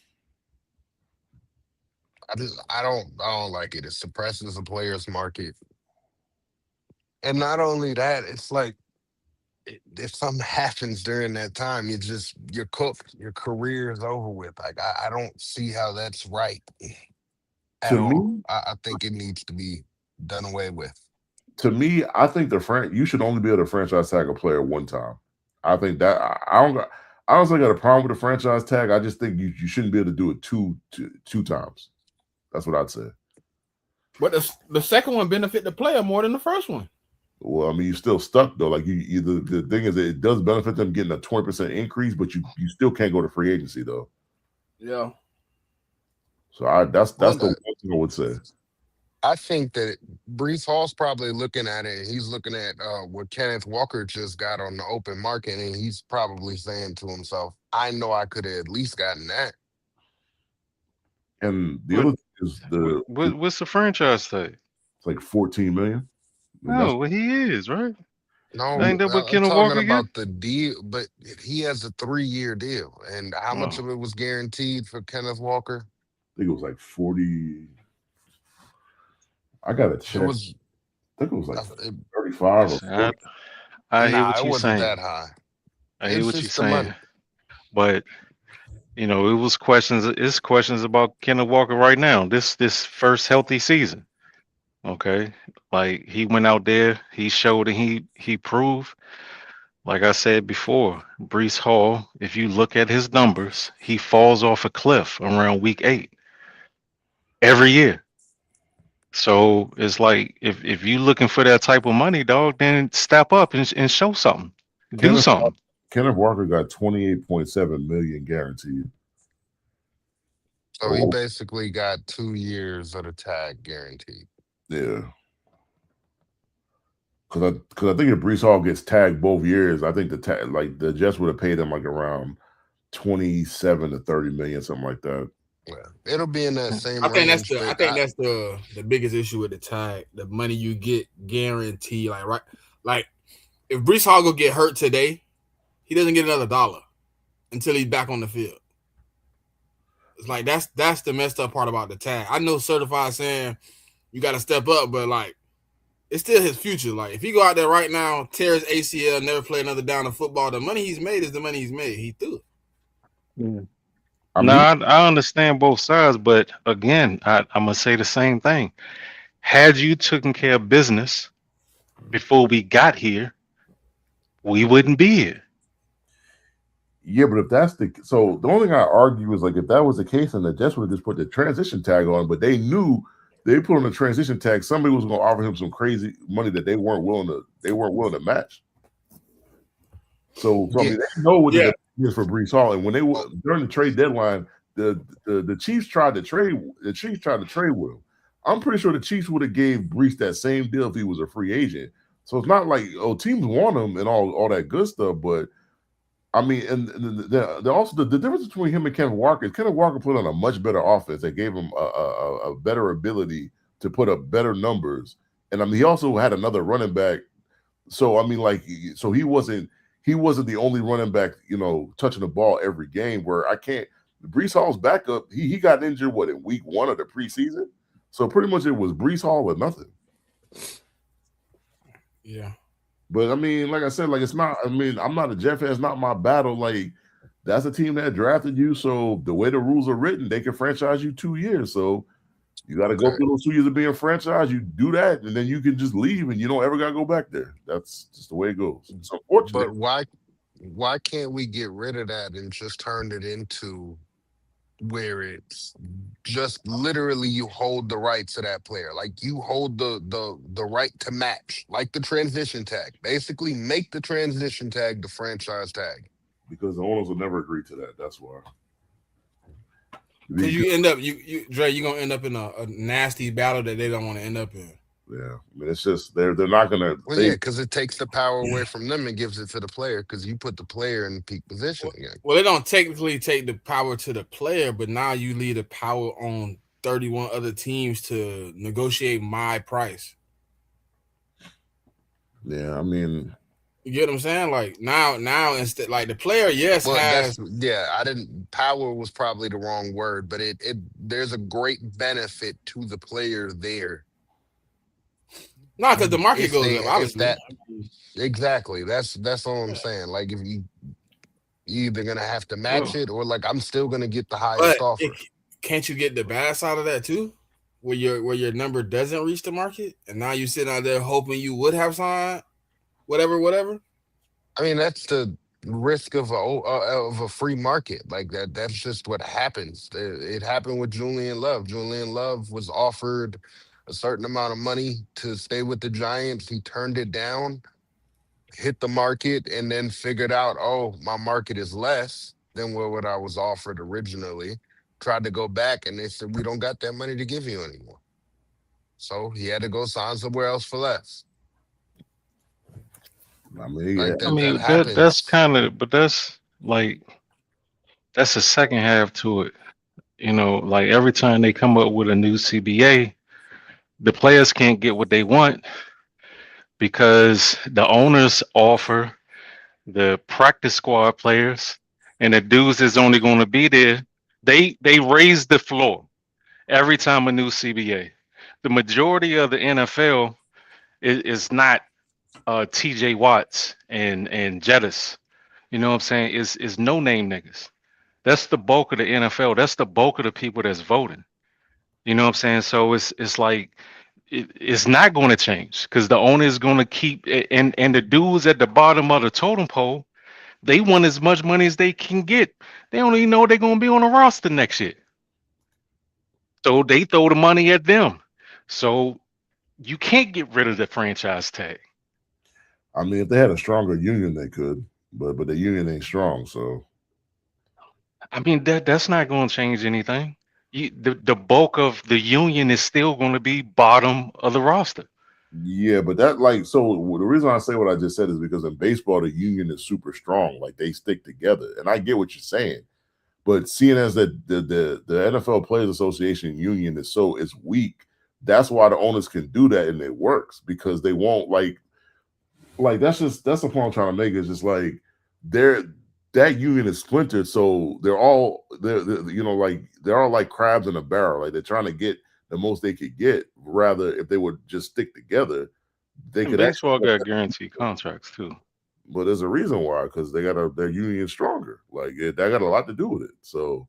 [SPEAKER 2] I don't like it. It suppresses the players' market. And not only that, it's like if something happens during that time, you're cooked. Your career is over with. Like I don't see how that's right at all. I think it needs to be done away with.
[SPEAKER 3] To me, I think you should only be able to franchise tag a player one time. I think that I don't got a problem with the franchise tag. I just think you shouldn't be able to do it two times. That's what I'd say.
[SPEAKER 1] But the second one benefit the player more than the first one.
[SPEAKER 3] Well, I mean, you're still stuck though. Like the thing is, that it does benefit them getting a 20% increase, but you still can't go to free agency though.
[SPEAKER 1] Yeah.
[SPEAKER 3] So that's the one thing I would say.
[SPEAKER 2] I think that Brees Hall's probably looking at it. He's looking at what Kenneth Walker just got on the open market, and he's probably saying to himself, "I know I could have at least gotten that."
[SPEAKER 3] And the other thing is
[SPEAKER 4] what's the franchise tag?
[SPEAKER 3] It's like $14 million.
[SPEAKER 4] No, well, he is right.
[SPEAKER 2] No,
[SPEAKER 4] ain't that what
[SPEAKER 2] I'm
[SPEAKER 4] Kenneth
[SPEAKER 2] talking
[SPEAKER 4] Walker
[SPEAKER 2] about the deal, but he has a 3-year deal, and how much of it was guaranteed for Kenneth Walker?
[SPEAKER 3] I think it was like 40. I gotta check. I think it was like 35 or 40.
[SPEAKER 4] I hear what
[SPEAKER 2] it
[SPEAKER 4] you're
[SPEAKER 2] wasn't
[SPEAKER 4] saying.
[SPEAKER 2] that high.
[SPEAKER 4] I hear what you're saying. But it was questions. It's questions about Kenneth Walker right now. This first healthy season. Okay, like he went out there, he showed and he proved. Like I said before, Brees Hall, if you look at his numbers, he falls off a cliff around week 8 every year. So it's like if you're looking for that type of money, dog, then step up and show something. Do something.
[SPEAKER 3] Kenneth Walker got $28.7 million guaranteed.
[SPEAKER 2] So he basically got 2 years of the tag guaranteed.
[SPEAKER 3] Yeah. Because I think if Brees Hall gets tagged both years, I think the Jets would have paid him like around 27 to 30 million, something like that.
[SPEAKER 2] Yeah, it'll be in that same.
[SPEAKER 1] I think that's the biggest issue with the tag. The money you get guaranteed, like if Brees Hall go get hurt today, he doesn't get another dollar until he's back on the field. It's like that's the messed up part about the tag. I know certified saying you got to step up, but like it's still his future. Like if he go out there right now, tear his ACL, never play another down of football, the money he's made is the money he's made. He threw it.
[SPEAKER 4] Yeah.
[SPEAKER 3] I
[SPEAKER 4] No,
[SPEAKER 3] mean,
[SPEAKER 4] I understand both sides, but again, I'm gonna say the same thing. Had you taken care of business before we got here, we wouldn't be here.
[SPEAKER 3] yeah, but if that's the only thing I argue is like if that was the case, then the Jets would have just put the transition tag on, but they knew they put on the transition tag, somebody was going to offer him some crazy money that they weren't willing to match. So I mean, they know what the is for Brees Hall, and when they during the trade deadline, the Chiefs tried to trade. The Chiefs tried to trade with him. I'm pretty sure the Chiefs would have gave Brees that same deal if he was a free agent. So it's not like teams want him and all that good stuff, but I mean, and also the difference between him and Kenneth Walker is Kenneth Walker put on a much better offense that gave him a better ability to put up better numbers, and I mean he also had another running back. So I mean, like, so he wasn't the only running back, touching the ball every game. Where Brees Hall's backup, he got injured in week 1 of the preseason, so pretty much it was Brees Hall or nothing.
[SPEAKER 1] Yeah.
[SPEAKER 3] But I mean, like I said, like it's not. I mean, I'm not a Jet fan. It's not my battle. Like that's a team that drafted you. So the way the rules are written, they can franchise you 2 years. So you got to go through those 2 years of being franchised. You do that, and then you can just leave, and you don't ever got to go back there. That's just the way it goes. It's unfortunate.
[SPEAKER 2] But why can't we get rid of that and just turn it into where it's just literally you hold the right to that player, like you hold the right to match, like the transition tag. Basically, make the transition tag the franchise tag.
[SPEAKER 3] Because the owners will never agree to that. That's why.
[SPEAKER 1] Because you end up, Dre, you're gonna end up in a nasty battle that they don't want to end up in.
[SPEAKER 3] Yeah, I mean, it's just they're not gonna.
[SPEAKER 2] Well, yeah, because it takes the power away from them and gives it to the player. Because you put the player in peak position again.
[SPEAKER 1] Well, they don't technically take the power to the player, but now you leave the power on 31 other teams to negotiate my price.
[SPEAKER 3] Yeah, I mean,
[SPEAKER 1] you get what I'm saying? Like now instead, like the player, yes,
[SPEAKER 2] well,
[SPEAKER 1] has.
[SPEAKER 2] I didn't. Power was probably the wrong word, but it there's a great benefit to the player there.
[SPEAKER 1] No, because the market goes up, obviously.
[SPEAKER 2] Exactly. That's all I'm saying. Like if you either gonna have to match it or like I'm still gonna get the highest offer.
[SPEAKER 1] Can't you get the bad side of that too? Where your number doesn't reach the market, and now you're sitting out there hoping you would have signed whatever.
[SPEAKER 2] I mean, that's the risk of a free market. Like that's just what happens. It happened with Julian Love. Julian Love was offered a certain amount of money to stay with the Giants. He turned it down, hit the market, and then figured out, oh, my market is less than what I was offered originally. Tried to go back, and they said, we don't got that money to give you anymore. So he had to go sign somewhere else for less.
[SPEAKER 3] I mean,
[SPEAKER 4] like that's kind of, but that's like that's the second half to it. Like every time they come up with a new CBA, the players can't get what they want because the owners offer the practice squad players, and the dudes is only going to be there. They raise the floor every time a new CBA. The majority of the NFL is not TJ Watts and Jettis. You know what I'm saying? Is no name niggas. That's the bulk of the NFL. That's the bulk of the people that's voting. You know what I'm saying? So it's like it's not going to change because the owner is going to keep and the dudes at the bottom of the totem pole, they want as much money as they can get. They don't even know they're going to be on the roster next year. So they throw the money at them. So you can't get rid of the franchise tag.
[SPEAKER 3] I mean, if they had a stronger union, they could, but the union ain't strong. So,
[SPEAKER 4] I mean, that's not going to change anything. The bulk of the union is still going to be bottom of the roster.
[SPEAKER 3] Yeah, but that the reason I say what I just said is because in baseball the union is super strong, like they stick together, and I get what you're saying. But seeing as that the NFL Players Association union is it's weak, that's why the owners can do that and it works because they won't like that's the point I'm trying to make. Is just like that union is splintered, so they're all they're all like crabs in a barrel. Like they're trying to get the most they could get. Rather, if they would just stick together, they
[SPEAKER 4] And
[SPEAKER 3] could
[SPEAKER 4] baseball
[SPEAKER 3] actually.
[SPEAKER 4] got guaranteed contracts too.
[SPEAKER 3] But there's a reason why, because their union stronger. Like that got a lot to do with it. So,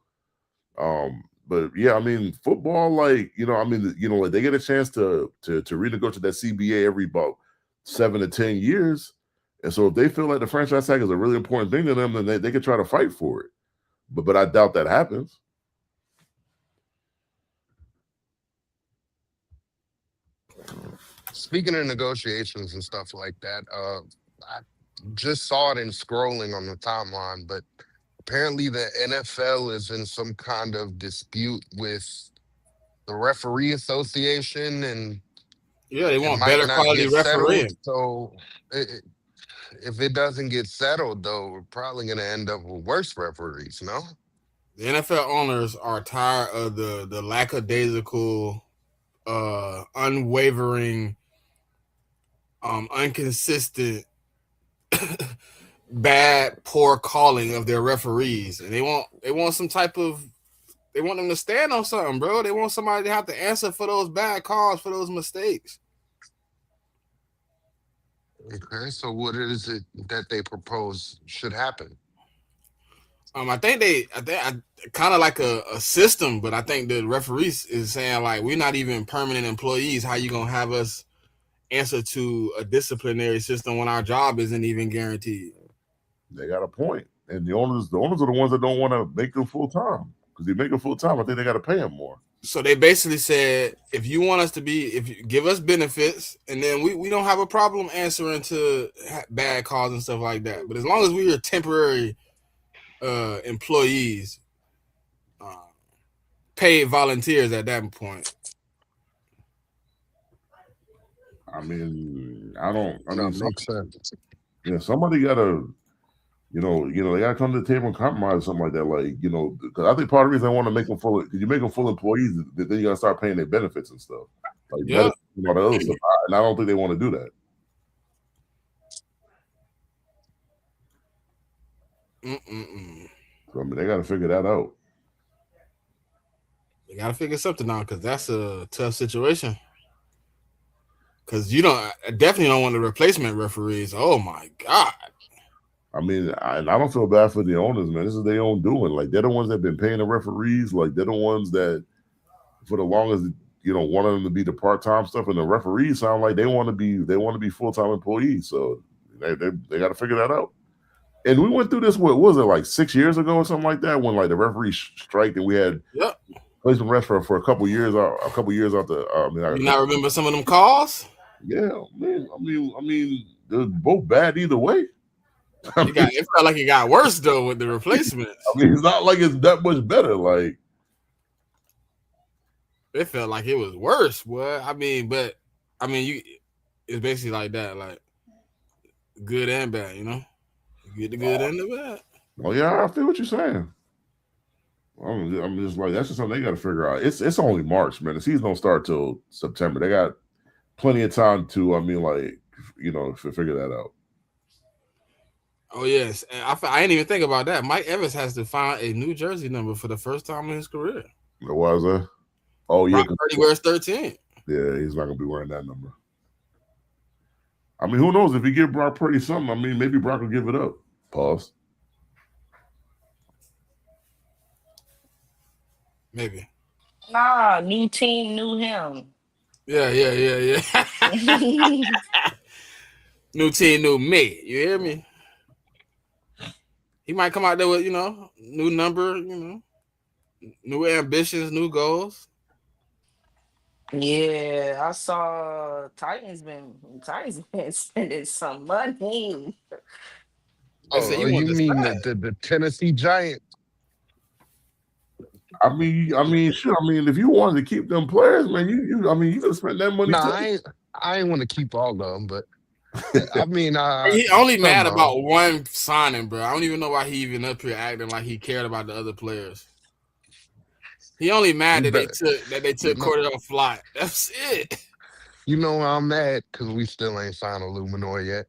[SPEAKER 3] but yeah, I mean, football, like like they get a chance to renegotiate that CBA every about 7 to 10 years. And so if they feel like the franchise tag is a really important thing to them, then they could try to fight for it. But I doubt that happens.
[SPEAKER 2] Speaking of negotiations and stuff like that, I just saw it in scrolling on the timeline, but apparently the NFL is in some kind of dispute with the referee association, and
[SPEAKER 1] Yeah, they
[SPEAKER 2] it
[SPEAKER 1] want
[SPEAKER 2] might
[SPEAKER 1] better
[SPEAKER 2] not
[SPEAKER 1] quality
[SPEAKER 2] get settled.
[SPEAKER 1] refereeing.
[SPEAKER 2] So if it doesn't get settled, though, we're probably going to end up with worse referees, no?
[SPEAKER 1] The NFL owners are tired of the lackadaisical, unwavering, inconsistent, bad, poor calling of their referees, and they want some type of. They want them to stand on something, bro. They want somebody to have to answer for those bad calls, for those mistakes.
[SPEAKER 2] Okay, so what is it that they propose should happen?
[SPEAKER 1] I think kind of like a system, but I think the referees is saying like we're not even permanent employees. How you gonna have us answer to a disciplinary system when our job isn't even guaranteed?
[SPEAKER 3] They got a point, and the owners are the ones that don't want to make them full time, because they make them full time. I think they got to pay them more.
[SPEAKER 1] So they basically said, if you want us to be, if you give us benefits, and then we don't have a problem answering to bad calls and stuff like that. But as long as we are temporary employees, paid volunteers at that point.
[SPEAKER 3] I mean,
[SPEAKER 2] Makes sense.
[SPEAKER 3] Yeah, somebody got to, they got to come to the table and compromise or something like that. Like, because I think part of the reason I want to make them full, because you make them full employees, then you got to start paying their benefits and stuff. Like,
[SPEAKER 1] yeah,
[SPEAKER 3] all the other stuff. And I don't think they want to do that. So, I mean, they got to figure that out.
[SPEAKER 1] They got to figure something out, because that's a tough situation. Because definitely don't want the replacement referees. Oh my God.
[SPEAKER 3] I mean, I don't feel bad for the owners, man. This is their own doing. Like, they're the ones that have been paying the referees. Like, they're the ones that, for the longest, wanted them to be the part-time stuff. And the referees sound like they want to be full-time employees. So they got to figure that out. And we went through this, what was it, like 6 years ago or something like that, when like the referees striked and we had placement refs for a couple years out the.
[SPEAKER 1] You not remember some of them calls?
[SPEAKER 3] Yeah, man. I mean, they're both bad either way.
[SPEAKER 1] It felt like it got worse though with the replacements.
[SPEAKER 3] I mean, it's not like it's that much better. Like,
[SPEAKER 1] it felt like it was worse. What it's basically like that, like good and bad. You get the good and the bad.
[SPEAKER 3] Well, yeah, I feel what you're saying. I'm just like, that's just something they got to figure out. It's only March, man. The season don't start till September. They got plenty of time to, figure that out.
[SPEAKER 1] Oh yes, and I didn't even think about that. Mike Evans has to find a New Jersey number for the first time in his career.
[SPEAKER 3] Why is that? Oh yeah,
[SPEAKER 1] Purdy wears 13.
[SPEAKER 3] Yeah, he's not gonna be wearing that number. I mean, who knows if you give Brock Purdy something? I mean, maybe Brock will give it up. Pause.
[SPEAKER 1] Maybe.
[SPEAKER 5] Nah, new team, new him.
[SPEAKER 1] Yeah. New team, new me. You hear me? He might come out there with, new number, new ambitions, new goals.
[SPEAKER 5] Yeah, I saw Titans been spending some money.
[SPEAKER 2] Oh, you mean the Tennessee Giants?
[SPEAKER 3] I mean, sure. I mean, if you wanted to keep them players, man, you could spend that money.
[SPEAKER 2] Nah, I ain't want to keep all of them, but I mean,
[SPEAKER 1] he only mad about one signing, bro. I don't even know why he even up here acting like he cared about the other players. He only mad that they took Cordell Flott. That's it.
[SPEAKER 2] You know I'm mad because we still ain't signed a Luminor yet.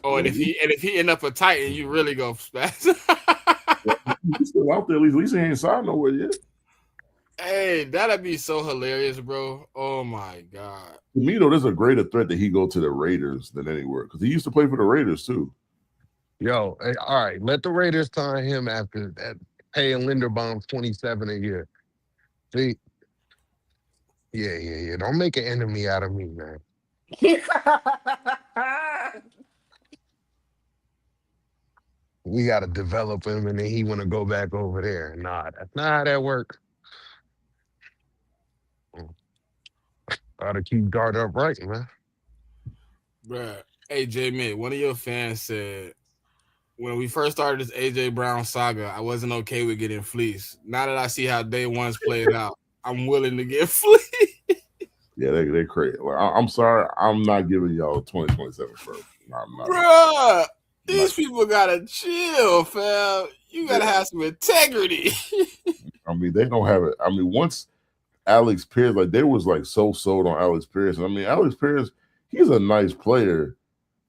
[SPEAKER 1] Oh, and if he end up a Titan, you really go spaz.
[SPEAKER 3] He's still out there. At least he ain't signed nowhere yet.
[SPEAKER 1] Hey, that'd be so hilarious, bro. Oh my god.
[SPEAKER 3] To me, though, there's a greater threat that he go to the Raiders than anywhere because he used to play for the Raiders too.
[SPEAKER 2] Yo, hey, all right, let the Raiders sign him after that, paying Linderbaum 27 a year. See, yeah. Don't make an enemy out of me, man. We got to develop him, and then he want to go back over there. Nah, that's not how that works. Gotta keep guard upright, man.
[SPEAKER 1] Bruh. Hey, JMIK, one of your fans said, when we first started this AJ Brown saga, I wasn't okay with getting fleeced. Now that I see how day one's played out, I'm willing to get fleeced.
[SPEAKER 3] Yeah, they crazy. Like, I'm sorry, I'm not giving y'all 2027 first. I'm not.
[SPEAKER 1] Bruh, these people gotta chill, fam. You gotta have some integrity.
[SPEAKER 3] I mean, they don't have it. I mean, once Alex Pierce, like they was like so sold on Alex Pierce. I mean, Alex Pierce, he's a nice player,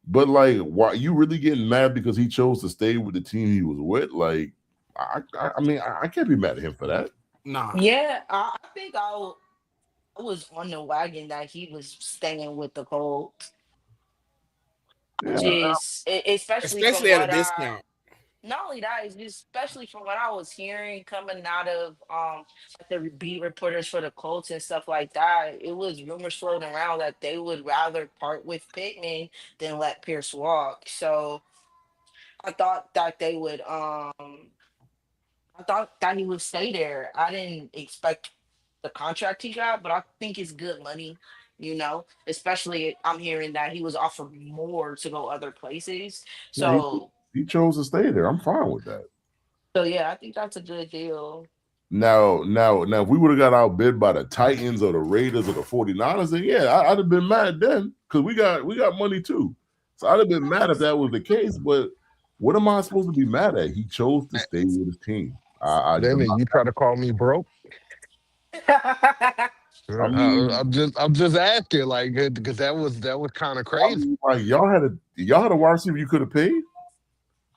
[SPEAKER 3] but like, why you really getting mad because he chose to stay with the team he was with? Like, I mean, I can't be mad at him for that.
[SPEAKER 1] Nah.
[SPEAKER 5] Yeah, I think I was on the wagon that he was staying with the Colts.
[SPEAKER 3] Yeah,
[SPEAKER 5] Especially from
[SPEAKER 1] Especially at a
[SPEAKER 5] what
[SPEAKER 1] discount.
[SPEAKER 5] not only that, it's just especially from what I was hearing coming out of like the beat reporters for the Colts and stuff like that, it was rumors floating around that they would rather part with Pittman than let Pierce walk. So I thought that they would I thought that he would stay there. I didn't expect the contract he got, but I think it's good money, especially I'm hearing that he was offered more to go other places.
[SPEAKER 3] yeah,
[SPEAKER 5] So
[SPEAKER 3] he chose to stay there. I'm fine with that.
[SPEAKER 5] yeah, I think that's a good deal.
[SPEAKER 3] Now, if we would have got outbid by the Titans or the Raiders or the 49ers, then yeah, I'd have been mad then because we got money too. So I'd have been mad if that was the case. But what am I supposed to be mad at? He chose to stay with his team.
[SPEAKER 2] Then you try to call me broke.
[SPEAKER 3] I mean,
[SPEAKER 2] I'm just asking, like, because that was kind of crazy.
[SPEAKER 3] like y'all had a wide receiver you could have paid,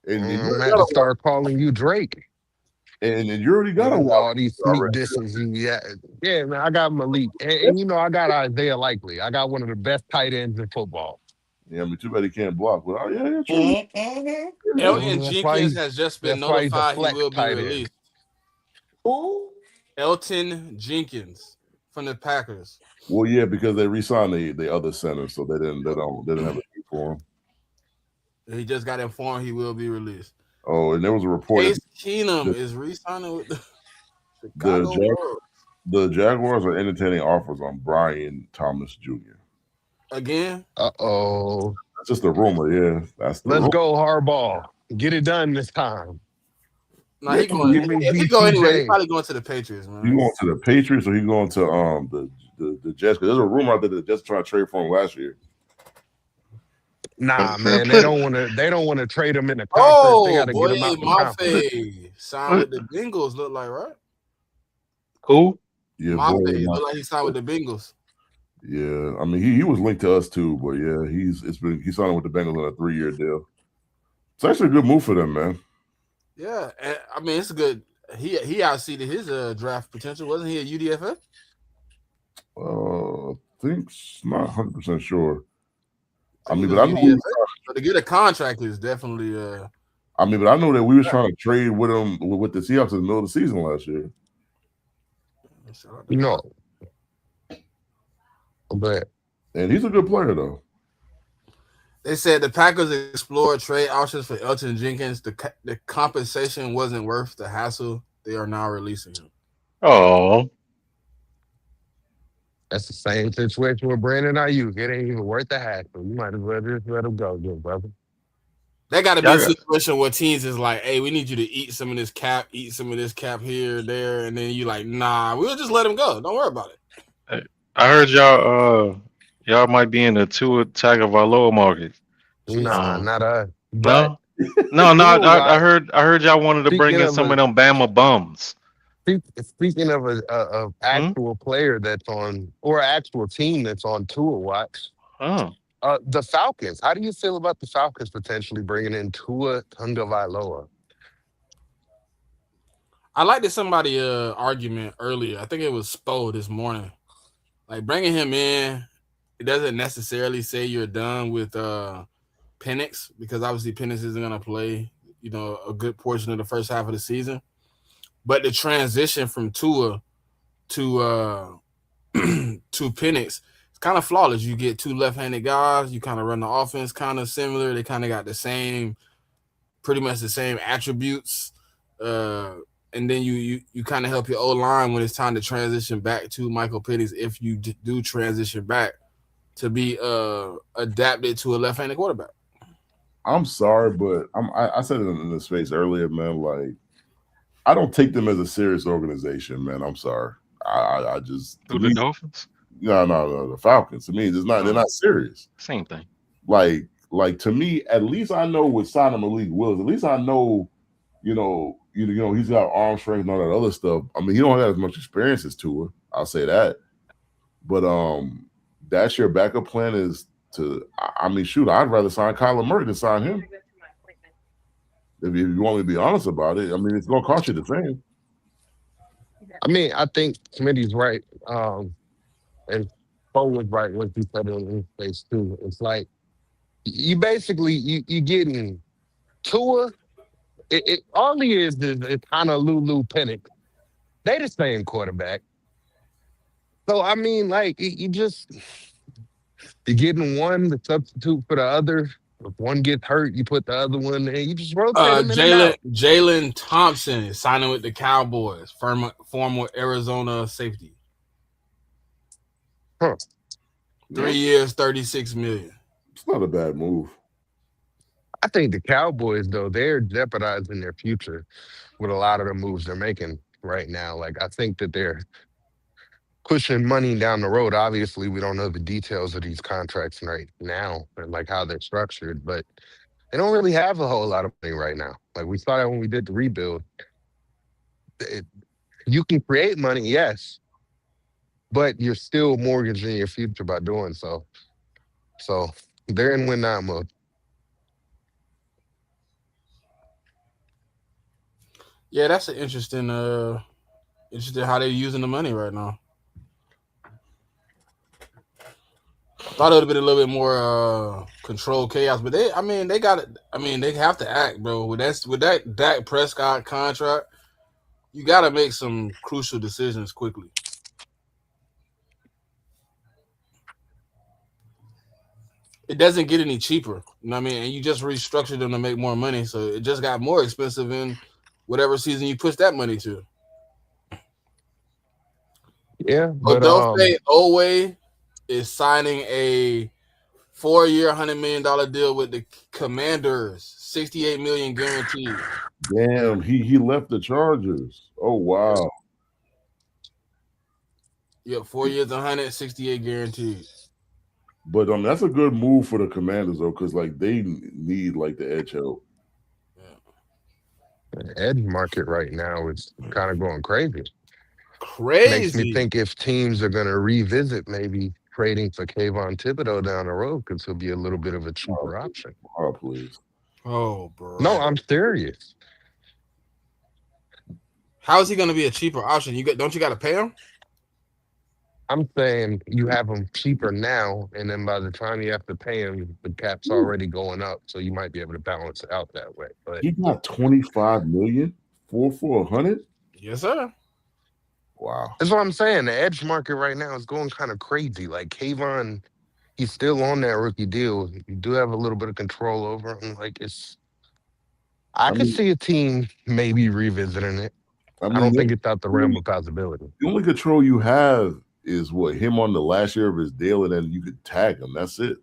[SPEAKER 3] and you
[SPEAKER 2] I'm
[SPEAKER 3] already
[SPEAKER 2] had to start calling you Drake.
[SPEAKER 3] and you already got a wide
[SPEAKER 2] All these
[SPEAKER 3] receiver
[SPEAKER 2] sneak
[SPEAKER 3] already.
[SPEAKER 2] disses. Yeah, man, I got Malik. And I got Isaiah Likely. I got one of the best tight ends in football.
[SPEAKER 3] Yeah, I mean, too bad he can't block. But yeah, true.
[SPEAKER 5] Mm-hmm.
[SPEAKER 1] Elton
[SPEAKER 2] That's why
[SPEAKER 1] Jenkins has just been
[SPEAKER 2] he's a
[SPEAKER 1] notified he
[SPEAKER 2] flex
[SPEAKER 1] will be
[SPEAKER 2] tight end.
[SPEAKER 1] released.
[SPEAKER 5] Who?
[SPEAKER 1] Elton Jenkins from the Packers.
[SPEAKER 3] Well, yeah, because they re-signed the other center, so they didn't have a need for him.
[SPEAKER 1] He just got informed he will be released.
[SPEAKER 3] Oh, and there was a report
[SPEAKER 1] Case Keenum is re-signing with the
[SPEAKER 3] the
[SPEAKER 1] Chicago Bulls.
[SPEAKER 3] the Jaguars are entertaining offers on Brian Thomas Jr.
[SPEAKER 1] Again?
[SPEAKER 2] Uh-oh.
[SPEAKER 3] That's just a rumor, yeah. That's the
[SPEAKER 2] Let's
[SPEAKER 3] rumor.
[SPEAKER 2] go, Harbaugh. Get it done this time.
[SPEAKER 1] No, he going.
[SPEAKER 2] Give me
[SPEAKER 1] If he go anywhere, he's
[SPEAKER 2] BTJ.
[SPEAKER 1] probably going to the Patriots, man.
[SPEAKER 3] He going to the Patriots or he going to the Jets? Because there's a rumor out there that the Jets tried to trade for him last year.
[SPEAKER 2] Nah, man, they don't want to trade him in the conference. They got to get him out the conference.
[SPEAKER 1] Signed with the Bengals, look like, right?
[SPEAKER 4] Cool.
[SPEAKER 3] Yeah,
[SPEAKER 1] Mafe look like he signed with the Bengals.
[SPEAKER 3] Yeah, I mean he was linked to us too, but yeah, he's signed with the Bengals on a 3-year deal. It's actually a good move for them, man.
[SPEAKER 1] Yeah, and, I mean it's good. He outseeded his draft potential, wasn't he? A UDFA?
[SPEAKER 3] I think not 100% sure. I mean,
[SPEAKER 1] but I know to get a contract is definitely.
[SPEAKER 3] I mean, but I know that we was trying to trade with him with the Seahawks in the middle of the season last year.
[SPEAKER 2] No, but
[SPEAKER 3] and he's a good player though.
[SPEAKER 1] They said the Packers explored trade options for Elton Jenkins. The compensation wasn't worth the hassle. They are now releasing him.
[SPEAKER 4] Oh,
[SPEAKER 2] that's the same situation with Brandon Ayuk. It ain't even worth the hassle. You might as well just let him go, good brother.
[SPEAKER 1] That got to be a situation where teams is like, hey, we need you to eat some of this cap here, there, and then you like, nah, we'll just let him go. Don't worry about it.
[SPEAKER 4] I heard y'all might be in the Tua Tagovailoa market.
[SPEAKER 2] Nah, not us.
[SPEAKER 4] No. I heard y'all wanted to bring in some of them Bama bums.
[SPEAKER 2] Speaking of a actual player that's on, or an actual team that's on Tua watch.
[SPEAKER 4] Oh.
[SPEAKER 2] The Falcons. How do you feel about the Falcons potentially bringing in Tua Tagovailoa?
[SPEAKER 1] I liked somebody argument earlier. I think it was Spo this morning. Like bringing him in, it doesn't necessarily say you're done with Penix because obviously Penix isn't going to play, a good portion of the first half of the season. But the transition from Tua to to Penix is kind of flawless. You get two left-handed guys. You kind of run the offense kind of similar. They kind of got pretty much the same attributes. And then you kind of help your O line when it's time to transition back to Michael Penix if you do transition back to be adapted to a left-handed quarterback.
[SPEAKER 3] I'm sorry, but I said it in the space earlier, man. Like, I don't take them as a serious organization, man. I'm sorry. I just
[SPEAKER 4] Who, the Dolphins?
[SPEAKER 3] No, the Falcons. To me, they're not serious.
[SPEAKER 4] Same thing.
[SPEAKER 3] Like to me, at least I know with signing Malik Willis, at least I know, he's got arm strength and all that other stuff. I mean, he don't have as much experience as Tua. I'll say that. But that's your backup plan is to. I mean, shoot, I'd rather sign Kyler Murray than sign him. If you want me to be honest about it, I mean, it's going to cost you the same.
[SPEAKER 2] I mean, I think Smitty's right, and Bo was right when he said it in his face too. It's like you basically you getting Tua. All he is kind of Lulu Penix. They the same quarterback. So I mean, like you're getting one to substitute for the other. If one gets hurt, you put the other one, and you just rotate them in and out.
[SPEAKER 1] Jalen Thompson is signing with the Cowboys, former Arizona safety.
[SPEAKER 2] Huh.
[SPEAKER 1] 3 years, $36 million.
[SPEAKER 3] It's not a bad move.
[SPEAKER 2] I think the Cowboys, though, they're jeopardizing their future with a lot of the moves they're making right now. Like, I think that they're pushing money down the road. Obviously, we don't know the details of these contracts right now and like how they're structured, but they don't really have a whole lot of money right now. Like we saw that when we did the rebuild. You can create money, yes, but you're still mortgaging your future by doing so. So they're in win now mode.
[SPEAKER 1] Yeah, that's an interesting how they're using the money right now. I thought it would have been a little bit more controlled chaos, but they got it. I mean, they have to act, bro. With that Dak Prescott contract, you got to make some crucial decisions quickly. It doesn't get any cheaper, you know what I mean? And you just restructured them to make more money, so it just got more expensive in whatever season you push that money to.
[SPEAKER 2] Yeah, but
[SPEAKER 1] Odafe Owe is signing a 4-year, $100 million deal with the Commanders, $68 million guaranteed.
[SPEAKER 3] Damn, he left the Chargers. Oh wow.
[SPEAKER 1] Yep, 4 years, 168 guaranteed.
[SPEAKER 3] But that's a good move for the Commanders though, because like they need like the edge help.
[SPEAKER 2] The edge market right now is kind of going crazy.
[SPEAKER 1] Crazy.
[SPEAKER 2] Makes me think if teams are going to revisit maybe trading for Kayvon Thibodeau down the road, because he'll be a little bit of a cheaper option.
[SPEAKER 3] Oh, please.
[SPEAKER 1] Oh, bro.
[SPEAKER 2] No, I'm serious.
[SPEAKER 1] How is he going to be a cheaper option? Don't you got to pay him?
[SPEAKER 2] I'm saying you have him cheaper now, and then by the time you have to pay him, the cap's already going up, so you might be able to balance it out that way. But
[SPEAKER 3] he got $25 million for 100.
[SPEAKER 1] Yes, sir.
[SPEAKER 3] Wow.
[SPEAKER 2] That's what I'm saying. The edge market right now is going kind of crazy. Like Kayvon, he's still on that rookie deal. You do have a little bit of control over him. Like I could see a team maybe revisiting it. I don't think it's out the realm of possibility.
[SPEAKER 3] The only control you have is what him on the last year of his deal, and then you could tag him. That's it.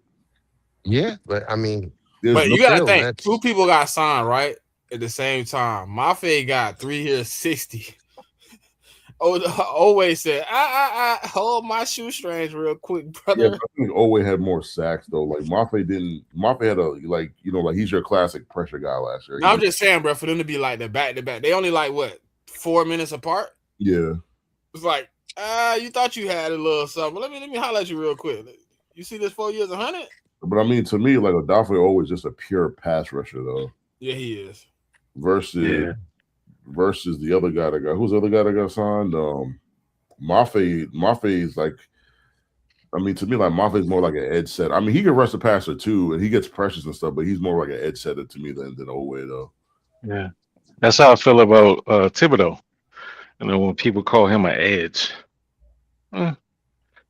[SPEAKER 2] Yeah, but I mean,
[SPEAKER 1] you gotta think two people got signed right at the same time. Mafe got 3 years, 60. Always said, I hold my shoestrings real quick, brother.
[SPEAKER 3] Yeah, I think Owe had more sacks though. Like Mafe had he's your classic pressure guy last year.
[SPEAKER 1] No, I'm just saying, bro, for them to be like the back to back, they only like what 4 minutes apart.
[SPEAKER 3] Yeah,
[SPEAKER 1] it's like you thought you had a little something. Let me holler at you real quick. You see this 4 years, 100?
[SPEAKER 3] But I mean, to me, like Odafe always just a pure pass rusher though.
[SPEAKER 1] Yeah, he is.
[SPEAKER 3] Versus
[SPEAKER 4] Yeah.
[SPEAKER 3] versus the other guy that got who's the other guy that got signed? Mafe is like. I mean, to me, like Mafe is more like an edge set. I mean, he can rush the passer too, and he gets pressures and stuff, but he's more like an edge setter to me than Owe though.
[SPEAKER 4] Yeah. That's how I feel about Thibodeau. When people call him an edge, eh,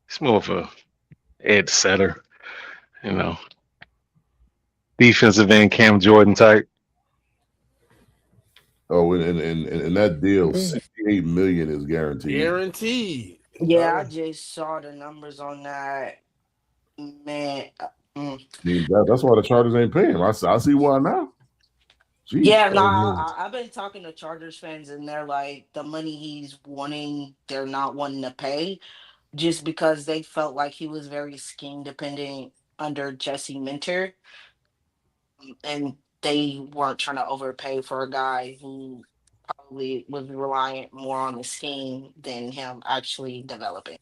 [SPEAKER 4] it's more of a edge setter. You know, defensive end Cam Jordan type.
[SPEAKER 3] Oh, and that deal, $68 million is guaranteed.
[SPEAKER 1] Guaranteed.
[SPEAKER 5] Yeah, I just saw the numbers on that. Man, mm.
[SPEAKER 3] I mean, that's why the Chargers ain't paying him. I see why now. Jeez.
[SPEAKER 5] Yeah, no, I've been talking to Chargers fans, and they're like, the money he's wanting, they're not wanting to pay, just because they felt like he was very scheme dependent under Jesse Minter, and they weren't trying to overpay for a guy who probably was reliant more on the scheme than him actually developing.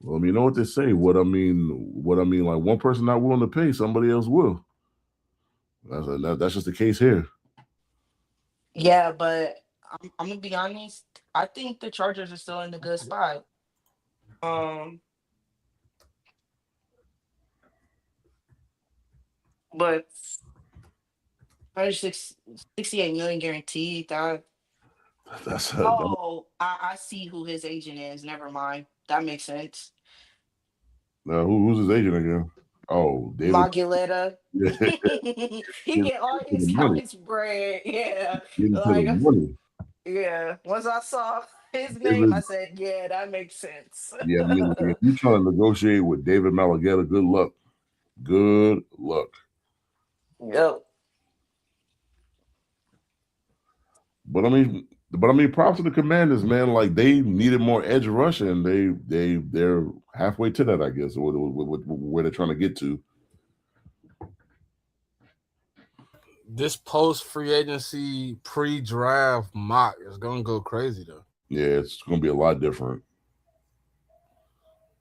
[SPEAKER 3] Well, you know what they say. What I mean, like one person not willing to pay, somebody else will. That's just the case here.
[SPEAKER 5] Yeah, but I'm gonna be honest. I think the Chargers are still in a good spot. Um, but 68 million guaranteed.
[SPEAKER 3] That,
[SPEAKER 5] Oh, I see who his agent is. Never mind. That makes sense.
[SPEAKER 3] who's his agent again? Oh, David.
[SPEAKER 5] Maguleta.
[SPEAKER 3] Yeah,
[SPEAKER 5] He
[SPEAKER 3] give
[SPEAKER 5] get all
[SPEAKER 3] him the
[SPEAKER 5] his
[SPEAKER 3] money.
[SPEAKER 5] college bread. Yeah.
[SPEAKER 3] Give him
[SPEAKER 5] Like,
[SPEAKER 3] the money.
[SPEAKER 5] yeah. Once I saw his name,
[SPEAKER 3] David.
[SPEAKER 5] I said, yeah, that makes sense.
[SPEAKER 3] Yeah, I mean, like, if you're trying to negotiate with David Malagetta, good luck. Good luck.
[SPEAKER 5] Yep.
[SPEAKER 3] But I mean, props to the Commanders, man. Like they needed more edge rush, and they're halfway to that, I guess, where they're trying to get to.
[SPEAKER 1] This post free agency pre draft mock is gonna go crazy though.
[SPEAKER 3] Yeah, it's gonna be a lot different.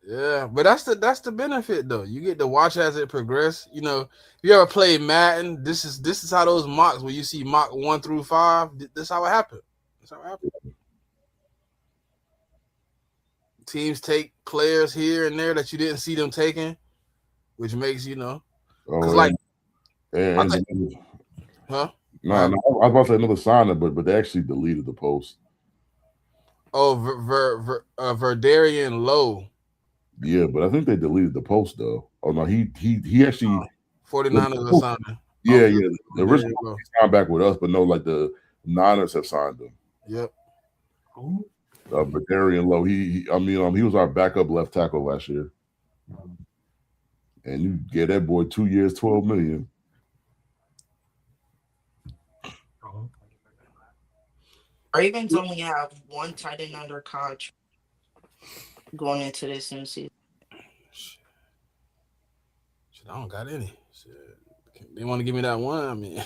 [SPEAKER 1] Yeah, but that's the benefit though. You get to watch as it progress. You know, if you ever play Madden, this is how those mocks where you see mock 1 through 5. This how it happened. That's how it happened. Teams take players here and there that you didn't see them taking, which makes because
[SPEAKER 3] Oh,
[SPEAKER 1] like I
[SPEAKER 3] and
[SPEAKER 1] think, huh?
[SPEAKER 3] no, I was about to say another signer, but they actually deleted the post.
[SPEAKER 1] Oh, Verdarian Lowe.
[SPEAKER 3] Yeah, but I think they deleted the post though. Oh no, he actually
[SPEAKER 1] 49ers are signing.
[SPEAKER 3] yeah,
[SPEAKER 1] Okay.
[SPEAKER 3] yeah. The original he signed back with us, but no, like the Niners have signed him.
[SPEAKER 1] Yep.
[SPEAKER 3] But Darian Lowe, he was our backup left tackle last year, and you get that boy 2 years, $12 million.
[SPEAKER 5] Ravens only have one tight end under contract going into this new season.
[SPEAKER 1] Shit, I don't got any. Shit. They want to give me that one. I mean,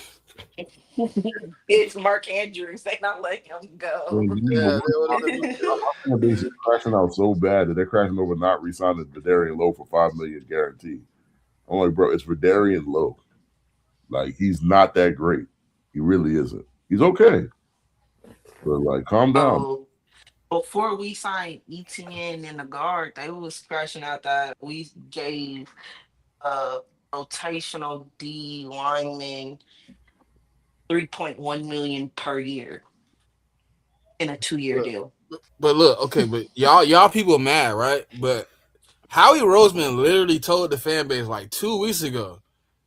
[SPEAKER 5] It's Mark Andrews. They not letting him go.
[SPEAKER 1] yeah.
[SPEAKER 3] They're crashing out so bad that they're crashing over not re-signing Darian Lowe for $5 million guaranteed. I'm like, bro, it's for Darian Lowe. Like, he's not that great. He really isn't. He's okay, but like, calm down.
[SPEAKER 5] So before we signed ETN in the guard, they was crashing out that we gave rotational D lineman 3.1 million per year in a 2-year deal.
[SPEAKER 1] But look, okay, but y'all people mad, right? But Howie Roseman literally told the fan base like 2 weeks ago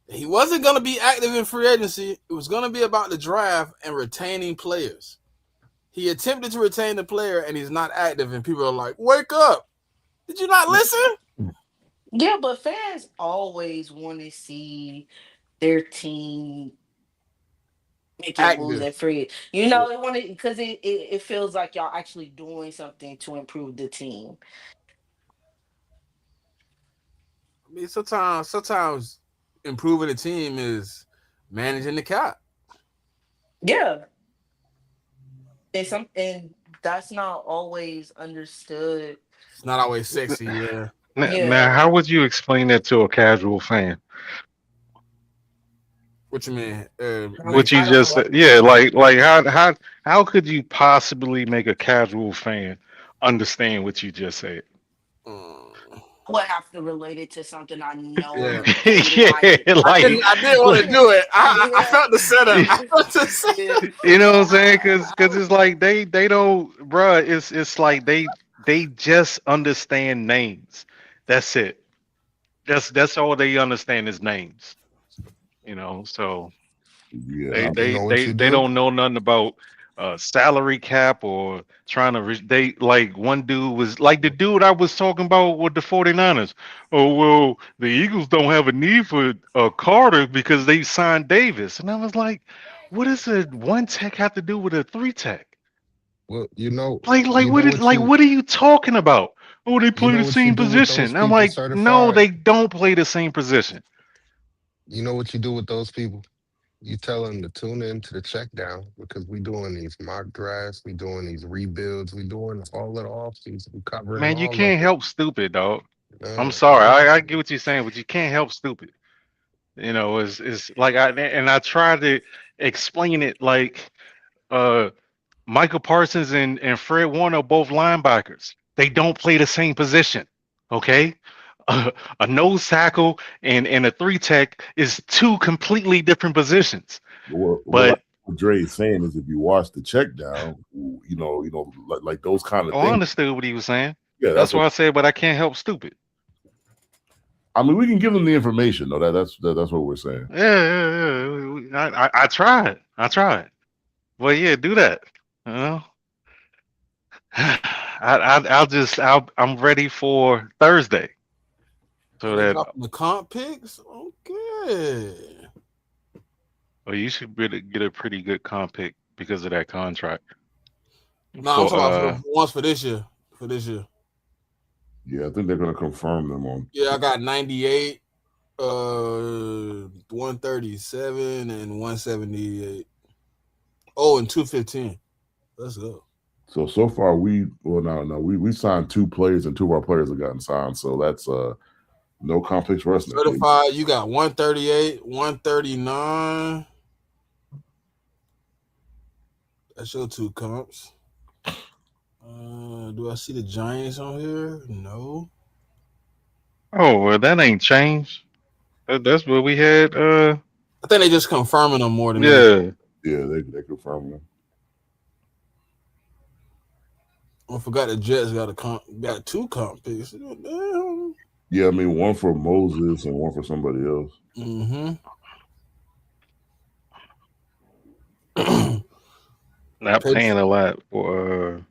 [SPEAKER 1] he wasn't going to be active in free agency. It was going to be about the draft and retaining players. He attempted to retain the player and he's not active, and people are like, wake up. Did you not listen?
[SPEAKER 5] Yeah, but fans always want to see their team making moves at free. They want to, because it feels like y'all actually doing something to improve the team.
[SPEAKER 1] I mean, sometimes improving the team is managing the cap.
[SPEAKER 5] Yeah. And that's not always understood.
[SPEAKER 1] It's not always sexy, yeah.
[SPEAKER 4] Now, how would you explain that to a casual fan?
[SPEAKER 1] What you mean?
[SPEAKER 4] What you just said, yeah, like how could you possibly make a casual fan understand what you just said?
[SPEAKER 1] mm,
[SPEAKER 5] I would have to relate it to something I know
[SPEAKER 1] yeah.
[SPEAKER 5] or played in my.
[SPEAKER 4] Yeah,
[SPEAKER 1] I didn't want to do it. I
[SPEAKER 5] Yeah,
[SPEAKER 1] felt the setup. I felt the
[SPEAKER 5] yeah,
[SPEAKER 1] setup.
[SPEAKER 4] you know what I'm
[SPEAKER 5] yeah.
[SPEAKER 4] saying? Cause it's like they don't, bruh. It's like they just understand names. That's it. That's all they understand is names. You know, so
[SPEAKER 3] Yeah,
[SPEAKER 4] they
[SPEAKER 2] You
[SPEAKER 4] they
[SPEAKER 2] know what
[SPEAKER 4] they
[SPEAKER 2] you
[SPEAKER 4] they
[SPEAKER 2] do?
[SPEAKER 4] don't know nothing about salary cap or trying to they like one dude was like the dude I was talking about with the 49ers. Oh well, the Eagles don't have a need for Carter because they signed Davis. And I was like, what does a one tech have to do with a three tech?
[SPEAKER 2] Well,
[SPEAKER 4] What are you talking about? Oh, they
[SPEAKER 2] you
[SPEAKER 4] play
[SPEAKER 2] know
[SPEAKER 4] the
[SPEAKER 2] what you
[SPEAKER 4] same
[SPEAKER 2] do with those
[SPEAKER 4] position. I'm
[SPEAKER 2] people
[SPEAKER 4] like, no,
[SPEAKER 2] certified.
[SPEAKER 4] they don't play the same position.
[SPEAKER 2] You know what you do with those people. You tell them to tune in to the check down because we doing these mock drafts, we doing these rebuilds, we doing all of the offseason, we covering
[SPEAKER 4] Man, you
[SPEAKER 2] all of
[SPEAKER 4] can't
[SPEAKER 2] it.
[SPEAKER 4] help stupid, dog. I'm sorry.
[SPEAKER 2] Uh,
[SPEAKER 4] I get what you're saying, but you can't help stupid. You know, it's like I try to explain it like uh Michael Parsons and Fred Warner are both linebackers. They don't play the same position. Okay? A nose tackle and a three tech is two completely different positions.
[SPEAKER 3] what
[SPEAKER 4] But
[SPEAKER 3] Dre's saying is if you watch the check down, like those kind of
[SPEAKER 4] oh, I
[SPEAKER 3] things.
[SPEAKER 4] understood what he was saying.
[SPEAKER 3] Yeah, that's
[SPEAKER 4] That's
[SPEAKER 3] what
[SPEAKER 4] why I said, but I can't help stupid.
[SPEAKER 3] I mean. We can give them the information, though. That's what we're saying.
[SPEAKER 4] Yeah. I tried. I tried. Well, yeah, do that. You know? I'm ready for Thursday.
[SPEAKER 1] Oh,
[SPEAKER 4] So
[SPEAKER 1] they
[SPEAKER 4] that
[SPEAKER 1] dropping the comp picks? Okay.
[SPEAKER 4] you should get a pretty good comp pick because of that contract.
[SPEAKER 1] No, I'm
[SPEAKER 4] For
[SPEAKER 1] talking about for once for this year. For this year.
[SPEAKER 3] Yeah, I think they're going to confirm them on.
[SPEAKER 1] Yeah, I got 98, 137, and 178. Oh, and 215. Let's go.
[SPEAKER 3] So far we signed two players and two of our players have gotten signed. So that's no comp picks for us next year.
[SPEAKER 1] Certified, you got 138, 139. That's your two comps. Do I see the Giants on here? No.
[SPEAKER 4] oh well, that ain't changed. That's what we had.
[SPEAKER 1] I think they just confirming them more than anything.
[SPEAKER 4] Yeah.
[SPEAKER 3] Yeah, they confirm them.
[SPEAKER 1] I forgot the Jets got two comp picks. Damn.
[SPEAKER 3] Yeah, I mean one for Moses and one for somebody else.
[SPEAKER 1] Mm-hmm.
[SPEAKER 4] Not paying a lot for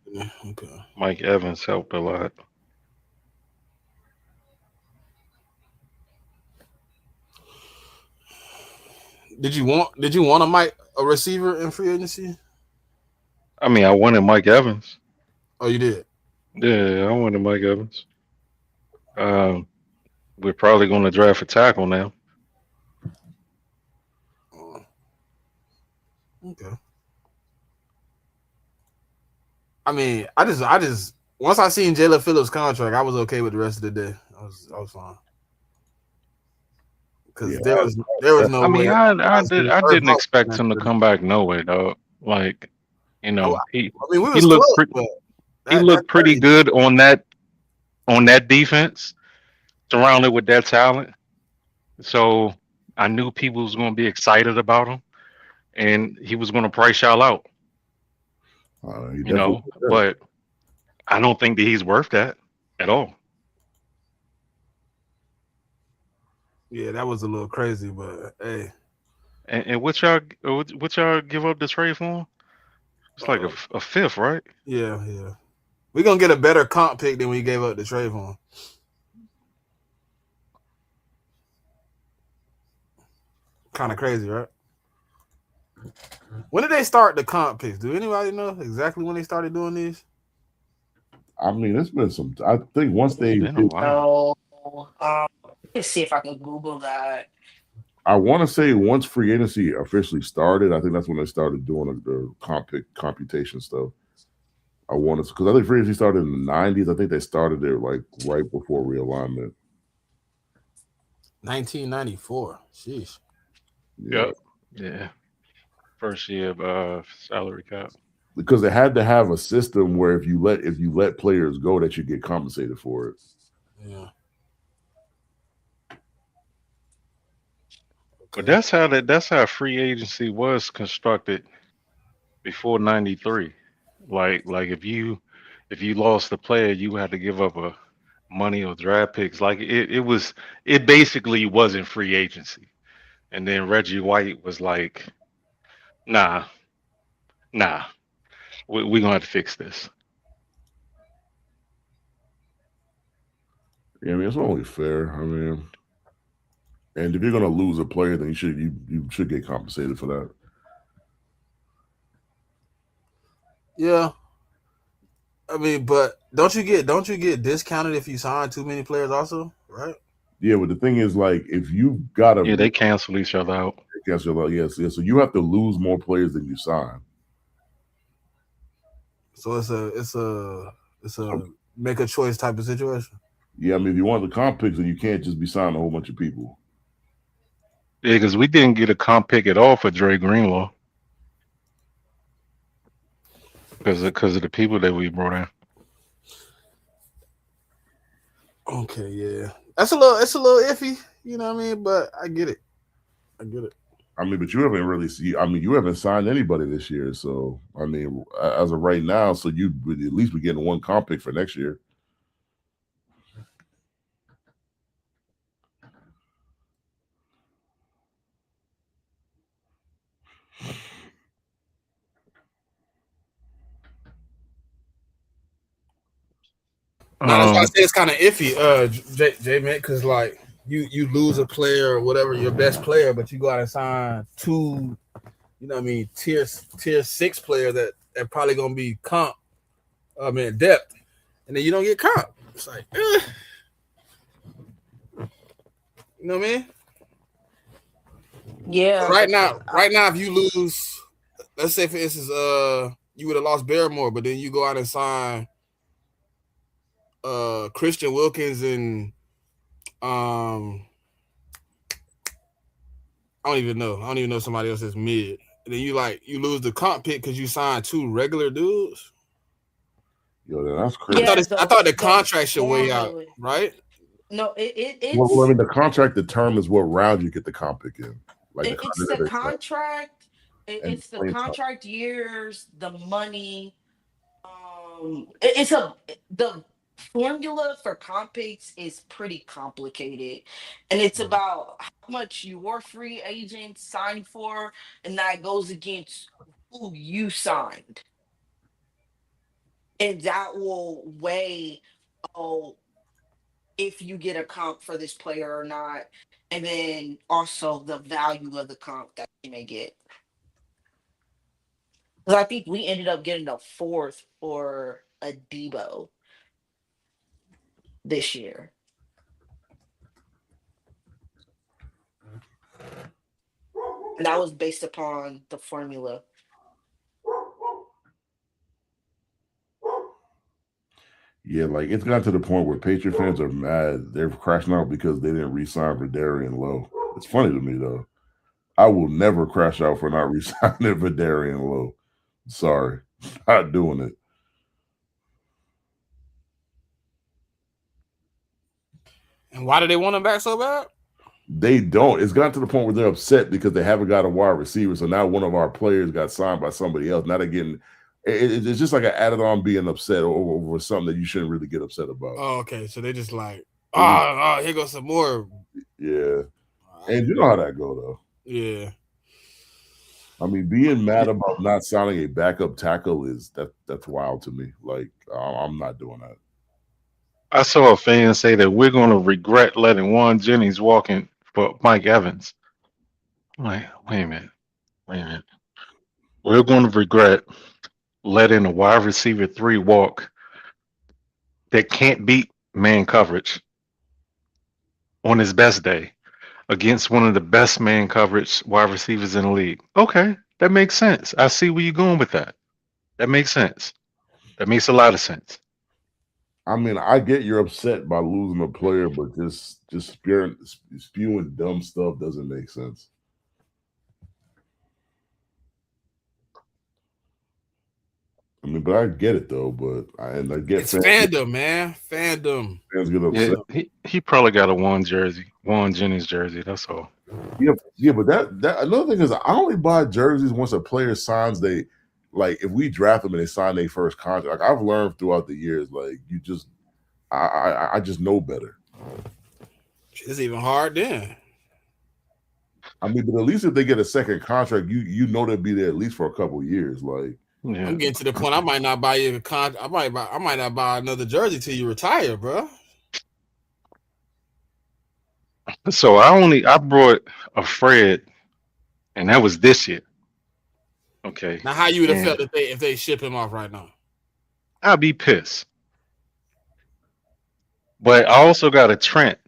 [SPEAKER 1] Okay.
[SPEAKER 4] Mike Evans helped a lot.
[SPEAKER 1] Did you want a receiver in free agency?
[SPEAKER 4] I mean, I wanted Mike Evans.
[SPEAKER 1] Oh, you did.
[SPEAKER 4] Yeah, I wanted Mike Evans. We're probably going to draft a tackle now.
[SPEAKER 1] Oh, okay. I mean, I just once I seen Jalen Phillips' contract, I was okay with the rest of the day. I was fine because there was no
[SPEAKER 4] I mean,
[SPEAKER 1] way.
[SPEAKER 4] I didn't expect him to come back no way, dog. Like, you know,
[SPEAKER 1] I mean, we
[SPEAKER 4] he
[SPEAKER 1] was
[SPEAKER 4] looked
[SPEAKER 1] close,
[SPEAKER 4] pretty.
[SPEAKER 1] but
[SPEAKER 4] He
[SPEAKER 1] that's
[SPEAKER 4] looked pretty
[SPEAKER 1] crazy.
[SPEAKER 4] good on that defense, surrounded with that talent. So I knew people was going to be excited about him, and he was going to price y'all out. You know, but I don't think that he's worth that at all.
[SPEAKER 1] Yeah, that was a little crazy, but hey,
[SPEAKER 4] And what y'all give up the trade for him? It's like a fifth, right?
[SPEAKER 1] yeah, we're gonna get a better comp pick than we gave up the trade for him. Kind of crazy, right? When did they start the comp picks? Do anybody know exactly when they started doing these?
[SPEAKER 3] I mean, it's been some. I think once they
[SPEAKER 4] It's been a while.
[SPEAKER 5] Let's see if I can Google that.
[SPEAKER 3] I want to say once free agency officially started, I think that's when they started doing the comp pick computation stuff. I want to because I think free agency started in the 90s. I think they started it like right before realignment.
[SPEAKER 1] 1994. Sheesh.
[SPEAKER 3] Yeah.
[SPEAKER 4] Yep. Yeah. First year of salary cap.
[SPEAKER 3] Because they had to have a system where if you let players go, that you get compensated for it.
[SPEAKER 1] Yeah.
[SPEAKER 4] But that's how free agency was constructed before '93. Like if you lost the player, you had to give up a money or draft picks. Like it basically wasn't free agency. And then Reggie White was like, nah, nah, we gonna have to fix this.
[SPEAKER 3] Yeah, I mean it's only fair. I mean, and if you're gonna lose a player, then you should get compensated for that.
[SPEAKER 1] Yeah. I mean, but don't you get discounted if you sign too many players also, right?
[SPEAKER 3] Yeah, but the thing is, like, if you got
[SPEAKER 4] Yeah,
[SPEAKER 3] a
[SPEAKER 4] they cancel each other out.
[SPEAKER 3] yes, so you have to lose more players than you sign.
[SPEAKER 1] So it's a make a choice type of situation.
[SPEAKER 3] Yeah, I mean, if you want the comp picks, then you can't just be signing a whole bunch of people.
[SPEAKER 4] Yeah, because we didn't get a comp pick at all for Dre Greenlaw because of the people that we brought in.
[SPEAKER 1] Okay, yeah. It's a little iffy, you know what I mean? But I get it. I get it.
[SPEAKER 3] I mean, but you haven't really you haven't signed anybody this year. So, I mean, as of right now, so you would at least be getting one comp pick for next year.
[SPEAKER 1] No, that's why I say it's kind of iffy, JMIK, because like you lose a player or whatever, your best player, but you go out and sign two, you know what I mean, tier 6 player that probably gonna be comp, depth, and then you don't get comp. It's like, you know what I mean?
[SPEAKER 5] Yeah.
[SPEAKER 1] Right now, if you lose, let's say for instance, you would have lost Barrymore, but then you go out and sign Christian Wilkins and I don't even know somebody else is mid. And then you lose the comp pick because you signed two regular dudes.
[SPEAKER 3] Yo, that's crazy.
[SPEAKER 5] Yeah,
[SPEAKER 1] I thought the contract should weigh out, right?
[SPEAKER 5] No, it's
[SPEAKER 3] Well, I mean, the contract determines what round you get the comp pick in. Like
[SPEAKER 5] it's the contract.
[SPEAKER 3] And
[SPEAKER 5] It's the
[SPEAKER 3] playing time.
[SPEAKER 5] contract years, the money. The formula for comp picks is pretty complicated, and it's about how much your free agent signed for, and that goes against who you signed, and that will weigh, oh, if you get a comp for this player or not, and then also the value of the comp that you may get. Because I think we ended up getting a fourth for a Debo this year. And that was based upon the formula.
[SPEAKER 3] Yeah, like it's gotten to the point where Patriot fans are mad. They're crashing out because they didn't re-sign Vidarian Lowe. It's funny to me though. I will never crash out for not re-signing Vidarian Lowe. Sorry, not doing it.
[SPEAKER 1] And why do they want him back so bad?
[SPEAKER 3] They don't. It's gotten to the point where they're upset because they haven't got a wide receiver. So now one of our players got signed by somebody else. Now they're getting. It's just like an added on being upset over something that you shouldn't really get upset about.
[SPEAKER 1] Oh, okay. So they just like, here goes some more.
[SPEAKER 3] Yeah, and you know how that go though.
[SPEAKER 1] Yeah.
[SPEAKER 3] I mean, being mad about not signing a backup tackle that's wild to me. Like, I'm not doing that.
[SPEAKER 4] I saw a fan say that we're going to regret letting Juan Jennings walk in for Mike Evans. I'm like, wait a minute. We're going to regret letting a wide receiver 3 walk that can't beat man coverage on his best day against one of the best man coverage wide receivers in the league. Okay, that makes sense. I see where you're going with that. That makes sense. That makes a lot of sense.
[SPEAKER 3] I mean, I get you're upset by losing a player, but just spewing dumb stuff doesn't make sense. I mean, but I get it though. But I get
[SPEAKER 1] It's fandom, man. Fandom.
[SPEAKER 3] fans get
[SPEAKER 4] Yeah,
[SPEAKER 3] upset.
[SPEAKER 4] he probably got a Juan Jennings jersey. That's all.
[SPEAKER 3] Yeah, but that another thing is I only buy jerseys once a player signs they like if we draft them and they sign their first contract. Like I've learned throughout the years, like you just I just know better.
[SPEAKER 1] It's even hard then.
[SPEAKER 3] I mean, but at least if they get a second contract, you know they'll be there at least for a couple of years. Like
[SPEAKER 4] Yeah.
[SPEAKER 1] I'm getting to the point I might not buy you a contract. I might not buy another jersey till you retire, bro.
[SPEAKER 4] So I brought a Fred, and that was this year. Okay.
[SPEAKER 1] Now, how you would have
[SPEAKER 4] And
[SPEAKER 1] felt if they ship him off right now?
[SPEAKER 4] I'd be pissed. But I also got a Trent.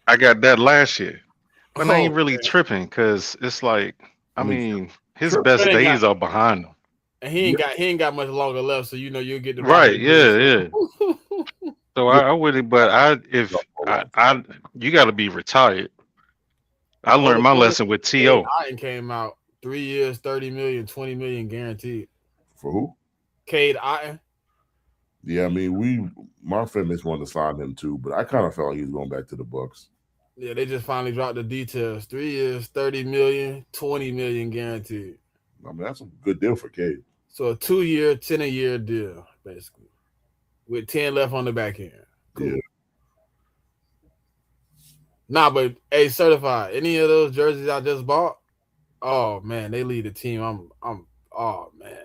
[SPEAKER 4] I got that last year. But I ain't really tripping because it's like, I mean, his best
[SPEAKER 1] Trent
[SPEAKER 4] days are behind him.
[SPEAKER 1] And he ain't got much longer left, so you know you'll get the
[SPEAKER 4] Right, yeah. So I wouldn't, but you got to be retired. I learned my lesson with T.O.
[SPEAKER 1] Cade came out 3 years, 30 million, 20 million guaranteed.
[SPEAKER 3] For who?
[SPEAKER 1] Cade Otton.
[SPEAKER 3] Yeah, I mean, my fan base wanted to sign him too, but I kind of felt like he was going back to the Bucks.
[SPEAKER 1] Yeah, they just finally dropped the details. 3 years, 30 million, 20 million guaranteed.
[SPEAKER 3] I mean, that's a good deal for Cade.
[SPEAKER 1] So a 2-year, 10-a-year deal, basically, with 10 left on the back end. Cool.
[SPEAKER 3] Yeah.
[SPEAKER 1] Nah, but hey, certified. Any of those jerseys I just bought? Oh man, they lead the team. Oh man.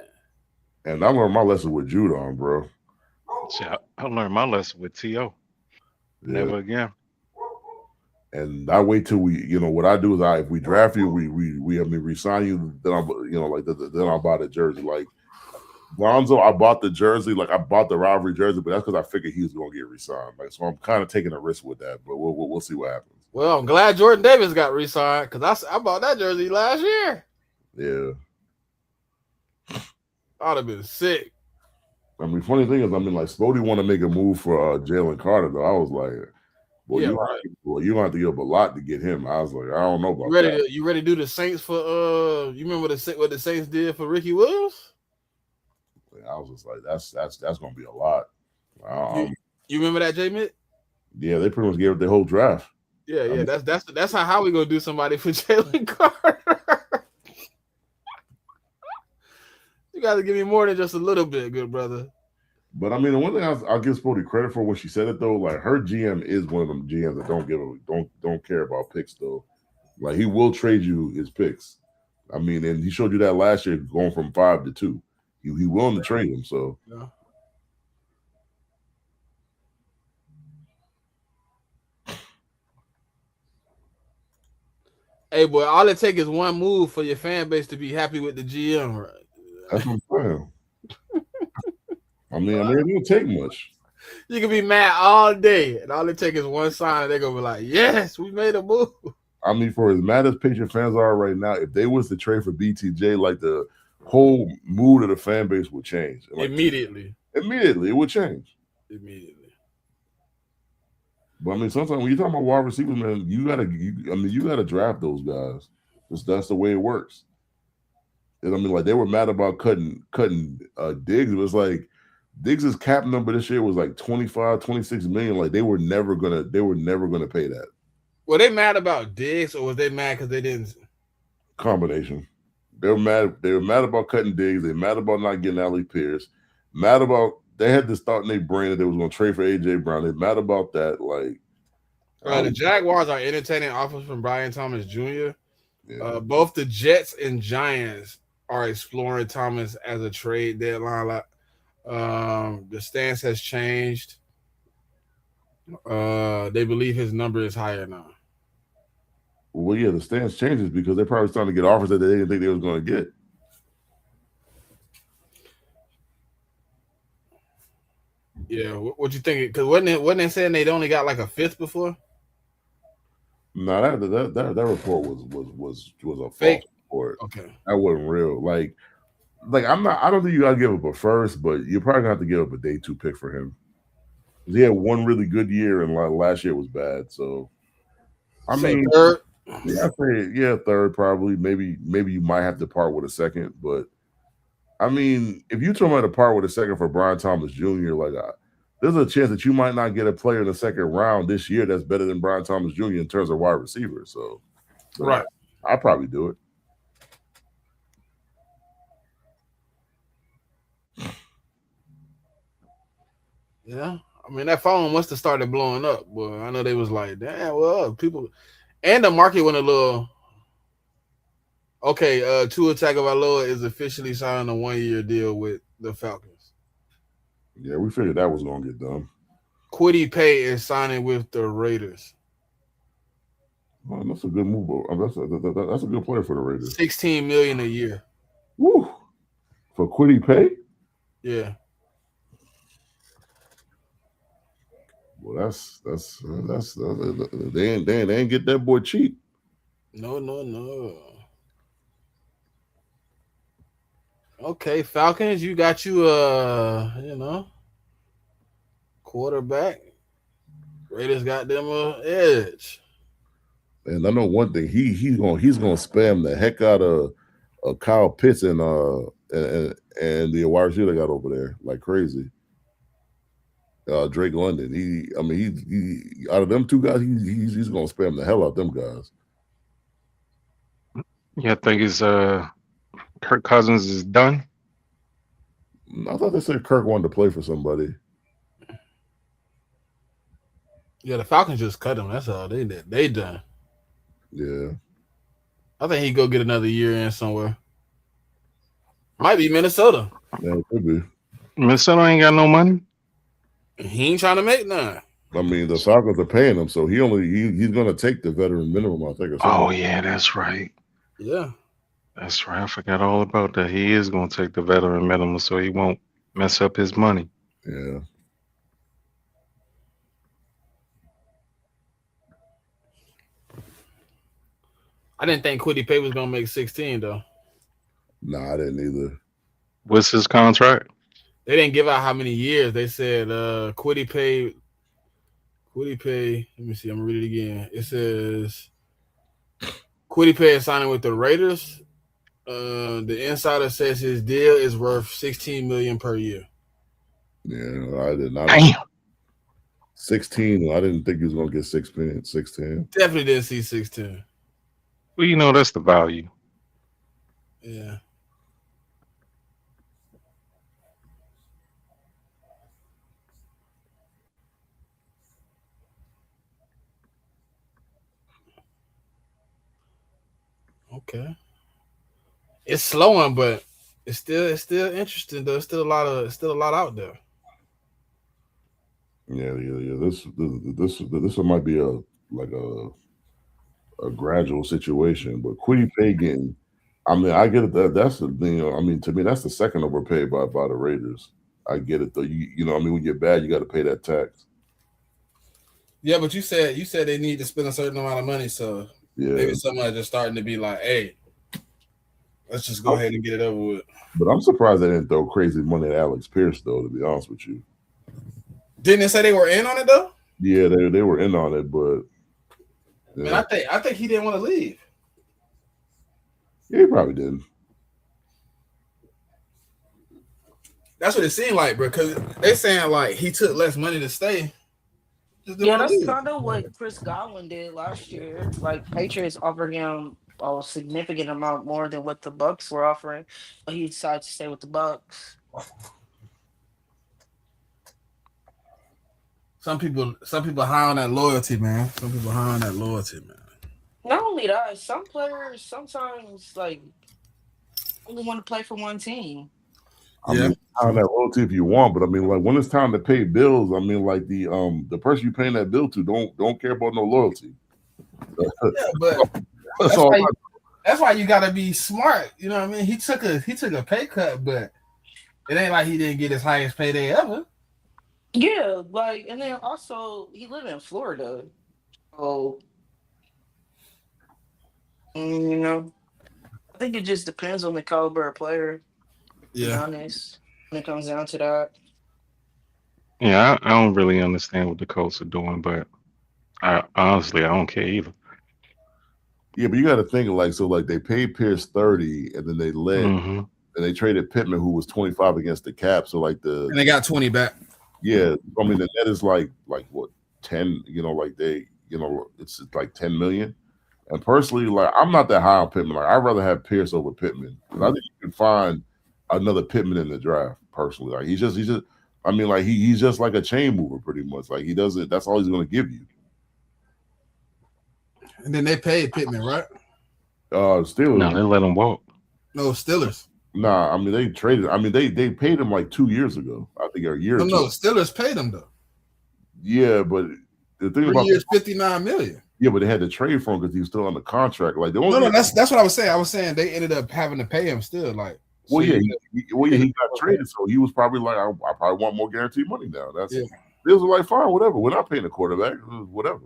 [SPEAKER 3] And I learned my lesson with Judon, bro.
[SPEAKER 4] I learned my lesson with T.O. Never again.
[SPEAKER 3] And I wait till we, what I do is if we draft you, we resign you, then then I'll buy the jersey. Like Lonzo, I bought the jersey, like I bought the rivalry jersey, but that's because I figured he was going to get re-signed. Like, so I'm kind of taking a risk with that, but we'll see what happens.
[SPEAKER 1] Well, I'm glad Jordan Davis got re-signed because I bought that jersey last year.
[SPEAKER 3] Yeah,
[SPEAKER 1] I'd have been sick.
[SPEAKER 3] I mean, funny thing is, I mean, like Smitty want to make a move for Jalen Carter, though. I was like, well, you gonna have to give up a lot to get him. I was like, I don't know about that.
[SPEAKER 1] You ready to do the Saints for you remember what the Saints did for Ricky Williams?
[SPEAKER 3] I was just like, that's gonna be a lot.
[SPEAKER 1] You remember that, JMIK?
[SPEAKER 3] Yeah, they pretty much gave up their whole draft.
[SPEAKER 1] Yeah, I mean, that's how we gonna do somebody for Jalen Carter. You gotta give me more than just a little bit, good brother.
[SPEAKER 3] But I mean, the one thing I'll give Spody credit for when she said it though, like her GM is one of them GMs that don't care about picks though. Like he will trade you his picks. I mean, and he showed you that last year going from 5 to 2. He willing to trade him. So
[SPEAKER 1] yeah. Hey boy, all it takes is one move for your fan base to be happy with the GM, right?
[SPEAKER 3] That's what I'm saying. I mean, it don't take much.
[SPEAKER 1] You can be mad all day, and all it takes is one sign, and they're gonna be like, "Yes, we made a move."
[SPEAKER 3] I mean, for as mad as Patriot fans are right now, if they was to trade for BTJ, like the whole mood of the fan base would change. Like,
[SPEAKER 1] Immediately,
[SPEAKER 3] it would change.
[SPEAKER 1] Immediately.
[SPEAKER 3] But I mean, sometimes when you're talking about wide receivers, man, you gotta draft those guys. That's the way it works. And I mean, like they were mad about cutting Diggs. It was like Diggs' cap number this year was like 25, 26 million. Like they were never gonna pay that.
[SPEAKER 1] Were they mad about Diggs, or was they mad because they didn't?
[SPEAKER 3] Combination. They were mad about cutting Diggs. They mad about not getting Alec Pierce. Mad about they had this thought in their brain that they was gonna trade for AJ Brown. They mad about that. Like
[SPEAKER 1] the Jaguars are entertaining offers from Brian Thomas Jr.
[SPEAKER 3] Yeah.
[SPEAKER 1] Both the Jets and Giants are exploring Thomas as a trade deadline. The stance has changed. They believe his number is higher now.
[SPEAKER 3] Well, yeah, the stance changes because they're probably starting to get offers that they didn't think they was going to get.
[SPEAKER 1] Yeah, what you think? Because wasn't they saying they'd only got like a fifth before?
[SPEAKER 3] No, that report was a
[SPEAKER 1] fake
[SPEAKER 3] false report.
[SPEAKER 1] Okay,
[SPEAKER 3] that wasn't real. Like like I'm not. I don't think you gotta give up a first, but you're probably gonna have to give up a day 2 pick for him. He had one really good year, and last year was bad. So I
[SPEAKER 1] Say
[SPEAKER 3] mean,
[SPEAKER 1] third.
[SPEAKER 3] yeah, I say yeah, third probably. Maybe you might have to part with a second, but I mean, if you told me to part with a second for Brian Thomas Jr., there's a chance that you might not get a player in the second round this year that's better than Brian Thomas Jr. in terms of wide receiver. So, but
[SPEAKER 1] Right.
[SPEAKER 3] I'll probably do it.
[SPEAKER 1] Yeah. I mean, that phone must have started blowing up, but I know they was like, damn, well, people, and the market went a little. Okay, Tua Tagovailoa is officially signing a 1 year deal with the Falcons.
[SPEAKER 3] Yeah, we figured that was gonna get done.
[SPEAKER 1] Quiddy Pay is signing with the Raiders.
[SPEAKER 3] Well, that's a good move. That's a good player for the Raiders.
[SPEAKER 1] $16 million a year.
[SPEAKER 3] Woo! For Quiddy Pay?
[SPEAKER 1] Yeah.
[SPEAKER 3] Well, they ain't get that boy cheap.
[SPEAKER 1] No, no, no. Okay, Falcons, you got quarterback. Raiders got them a edge.
[SPEAKER 3] And I know one thing, he's gonna spam the heck out of Kyle Pitts and the wide receiver they got over there like crazy. Drake London. He out of them two guys, he's gonna spam the hell out of them guys.
[SPEAKER 4] Yeah, I think it's Kirk Cousins is done.
[SPEAKER 3] I thought they said Kirk wanted to play for somebody.
[SPEAKER 1] Yeah, the Falcons just cut him. That's all they did. They done.
[SPEAKER 3] Yeah.
[SPEAKER 1] I think he go get another year in somewhere. Might be Minnesota.
[SPEAKER 3] Yeah, it could be.
[SPEAKER 4] Minnesota ain't got no money.
[SPEAKER 1] He ain't trying to make none.
[SPEAKER 3] I mean, the Falcons are paying him, so he's gonna take the veteran minimum, I think. Or something.
[SPEAKER 4] Oh yeah, that's right.
[SPEAKER 1] Yeah.
[SPEAKER 4] That's right. I forgot all about that. He is gonna take the veteran minimum so he won't mess up his money.
[SPEAKER 3] Yeah.
[SPEAKER 1] I didn't think Quiddy Pay was gonna make 16 though.
[SPEAKER 3] Nah, I didn't either.
[SPEAKER 4] What's his contract?
[SPEAKER 1] They didn't give out how many years. They said Quiddy Pay. Let me see. I'm gonna read it again. It says Quiddy Pay is signing with the Raiders. The insider says his deal is worth $16 million per year.
[SPEAKER 3] Yeah, I did not.
[SPEAKER 4] Damn.
[SPEAKER 3] 16. I didn't think he was gonna get 16.
[SPEAKER 1] Definitely didn't see 16.
[SPEAKER 4] Well, you know that's the value.
[SPEAKER 1] Yeah. Okay. It's slowing, but it's still interesting though. It's still a lot out there.
[SPEAKER 3] Yeah. This might be a gradual situation, but Quiddy Pay getting. I mean, I get it. That's the thing. I mean, to me, that's the second overpay by the Raiders. I get it though. You know, I mean, when you're bad, you got to pay that tax.
[SPEAKER 1] Yeah, but you said they need to spend a certain amount of money, so
[SPEAKER 3] Yeah.
[SPEAKER 1] maybe somebody's just starting to be like, "Hey, let's just go ahead and get it over with."
[SPEAKER 3] But I'm surprised they didn't throw crazy money at Alex Pierce, though. To be honest with you,
[SPEAKER 1] didn't they say they were in on it though?
[SPEAKER 3] Yeah, they were in on it, but
[SPEAKER 1] yeah. Man, I think he didn't want to leave.
[SPEAKER 3] Yeah, he probably didn't.
[SPEAKER 1] That's what it seemed like, bro. Because they saying like he took less money to stay.
[SPEAKER 5] Yeah, that's kind of what Chris Godwin did last year. Like Patriots offered him a significant amount more than what the Bucks were offering, but he decided to stay with the Bucks.
[SPEAKER 1] Some people high on that loyalty, man.
[SPEAKER 5] Not only that, some players sometimes like only want to play for one team.
[SPEAKER 3] I mean, on that loyalty if you want, but I mean, like when it's time to pay bills, I mean, like the person you paying that bill to don't care about no loyalty.
[SPEAKER 1] Yeah, but that's why you gotta be smart. You know what I mean? He took a pay cut, but it ain't like he didn't get his highest payday ever.
[SPEAKER 5] Yeah, like, and then also he lived in Florida, so you know, I think it just depends on the caliber of player. To be
[SPEAKER 1] Yeah.
[SPEAKER 5] honest, when it comes down to that.
[SPEAKER 4] Yeah, I don't really understand what the Colts are doing, but I honestly I don't care either.
[SPEAKER 3] Yeah, but you got to think like so. Like they paid Pierce 30, and then they let
[SPEAKER 4] Hmm.
[SPEAKER 3] and they traded Pittman, who was 25 against the cap. So like
[SPEAKER 1] And they got 20 back.
[SPEAKER 3] yeah, I mean the net is like what 10. Like it's like 10 million. And personally, like I'm not that high on Pittman. Like I'd rather have Pierce over Pittman. I think you can find another Pittman in the draft. Personally, like he's just. I mean, like he's just like a chain mover, pretty much. Like he doesn't. That's all he's going to give you.
[SPEAKER 1] And then they paid Pittman, right?
[SPEAKER 3] Steelers.
[SPEAKER 4] No, they let him walk.
[SPEAKER 1] No, Steelers.
[SPEAKER 3] Nah, I mean they traded. I mean they paid him like 2 years ago. I think or a year.
[SPEAKER 1] No, Steelers paid him though.
[SPEAKER 3] Yeah, but the thing
[SPEAKER 1] 3
[SPEAKER 3] about
[SPEAKER 1] years, $59 million.
[SPEAKER 3] yeah, but they had to trade for him because he was still under contract. Like the only
[SPEAKER 1] No, that's what I was saying. I was saying they ended up having to pay him still. Like,
[SPEAKER 3] well,
[SPEAKER 1] so
[SPEAKER 3] yeah,
[SPEAKER 1] you-
[SPEAKER 3] he got traded, so he was probably like, I probably want more guaranteed money now. That's
[SPEAKER 1] Yeah.
[SPEAKER 3] Bills were like, fine, whatever. We're not paying the quarterback, whatever.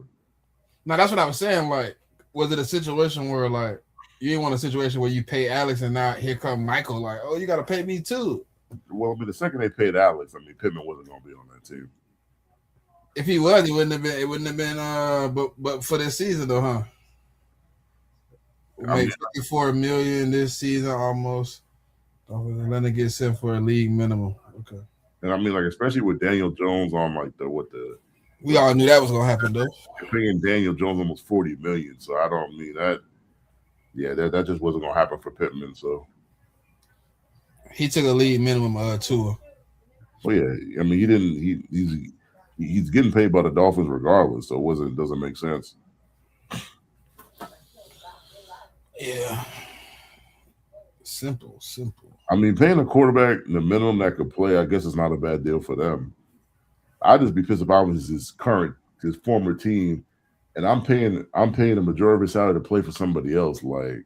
[SPEAKER 1] No, that's what I was saying. Like, was it a situation where like you didn't want a situation where you pay Alex and now here come Michael? Like, oh, you got to pay me too.
[SPEAKER 3] Well, I mean, the second they paid Alex, I mean, Pittman wasn't going to be on that team.
[SPEAKER 1] If he was, it wouldn't have been. It wouldn't have been. But for this season though, huh? Make 54 million this season almost. Let it get sent for a league minimum. Okay.
[SPEAKER 3] And I mean, like, especially with Daniel Jones on like
[SPEAKER 1] we all knew that was gonna happen though.
[SPEAKER 3] Paying Daniel Jones almost 40 million, so I don't mean that. Yeah, that just wasn't gonna happen for Pittman. So
[SPEAKER 1] he took a league minimum tour.
[SPEAKER 3] Well, yeah, I mean, he didn't. He's getting paid by the Dolphins regardless, so it doesn't make sense.
[SPEAKER 1] Yeah. Simple.
[SPEAKER 3] I mean, paying a quarterback the minimum that could play, I guess it's not a bad deal for them. I'd just be pissed if I was his former team, and I'm paying the majority of his salary to play for somebody else. Like,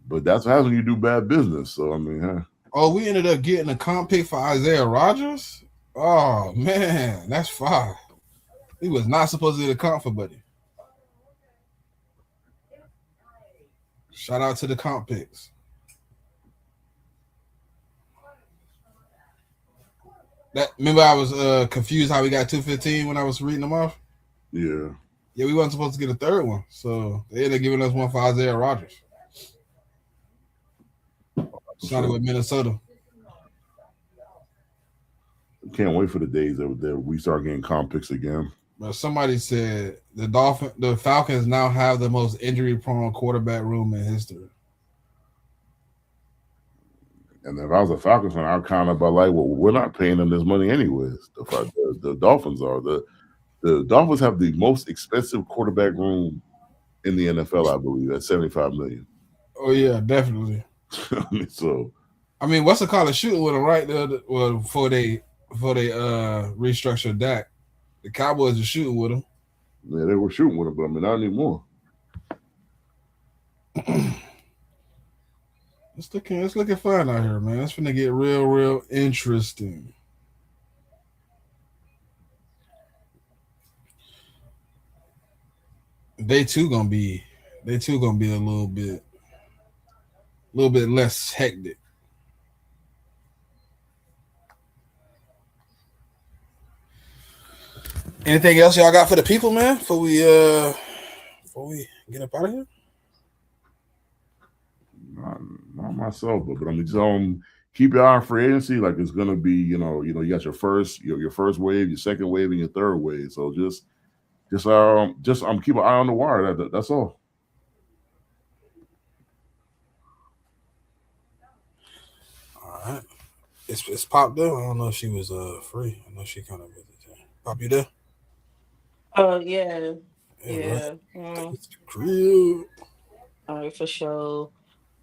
[SPEAKER 3] but that's what happens when you do bad business. So I mean, huh?
[SPEAKER 1] Oh, we ended up getting a comp pick for Isaiah Rodgers. Oh man, that's fire. He was not supposed to get a comp for Buddy. Shout out to the comp picks. Remember I was confused how we got 215 when I was reading them off?
[SPEAKER 3] Yeah.
[SPEAKER 1] Yeah, we wasn't supposed to get a third one. So they ended up giving us one for Isaiah Rodgers. Started with Minnesota.
[SPEAKER 3] Can't wait for the days that we start getting comp picks again.
[SPEAKER 1] But somebody said the Falcons now have the most injury-prone quarterback room in history.
[SPEAKER 3] And if I was a Falcons fan, I'd kind of be like, well, we're not paying them this money anyways. The Dolphins are. The Dolphins have the most expensive quarterback room in the NFL, I believe, at $75 million.
[SPEAKER 1] Oh yeah, definitely.
[SPEAKER 3] I mean,
[SPEAKER 1] what's the call of shooting with them, right? Before they restructured Dak, the Cowboys are shooting with them.
[SPEAKER 3] Yeah, they were shooting with them, but I mean, not anymore.
[SPEAKER 1] It's looking fun out here, man. It's gonna get real interesting. They too gonna be a little bit less hectic. Anything else y'all got for the people, man? Before we get up out of here?
[SPEAKER 3] Not myself, but I mean, just keep your eye on free agency. Like it's gonna be, you got your first wave, your second wave, and your third wave. So just keep an eye on the wire. That's all.
[SPEAKER 1] All right. It's Pop there. I don't know if she was free. I know she kind of busy. Pop, you there?
[SPEAKER 5] Yeah. All right, for sure.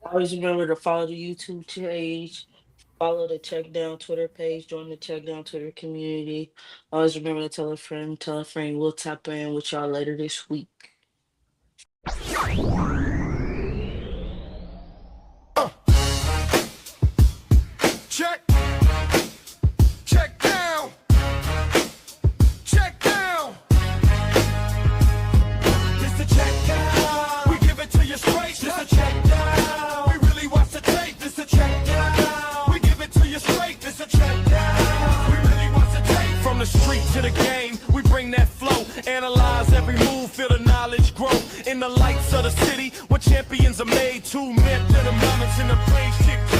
[SPEAKER 5] Always remember to follow the YouTube page, follow the CheckDown Twitter page, join the CheckDown Twitter community. Always remember to tell a friend. We'll tap in with y'all later this week.
[SPEAKER 6] Check down. This a check down. We give it to you straight. This a check down. We really watch the tape. This a check down. the lights of the city where champions are made. 2 men to the mountains and the praise kick.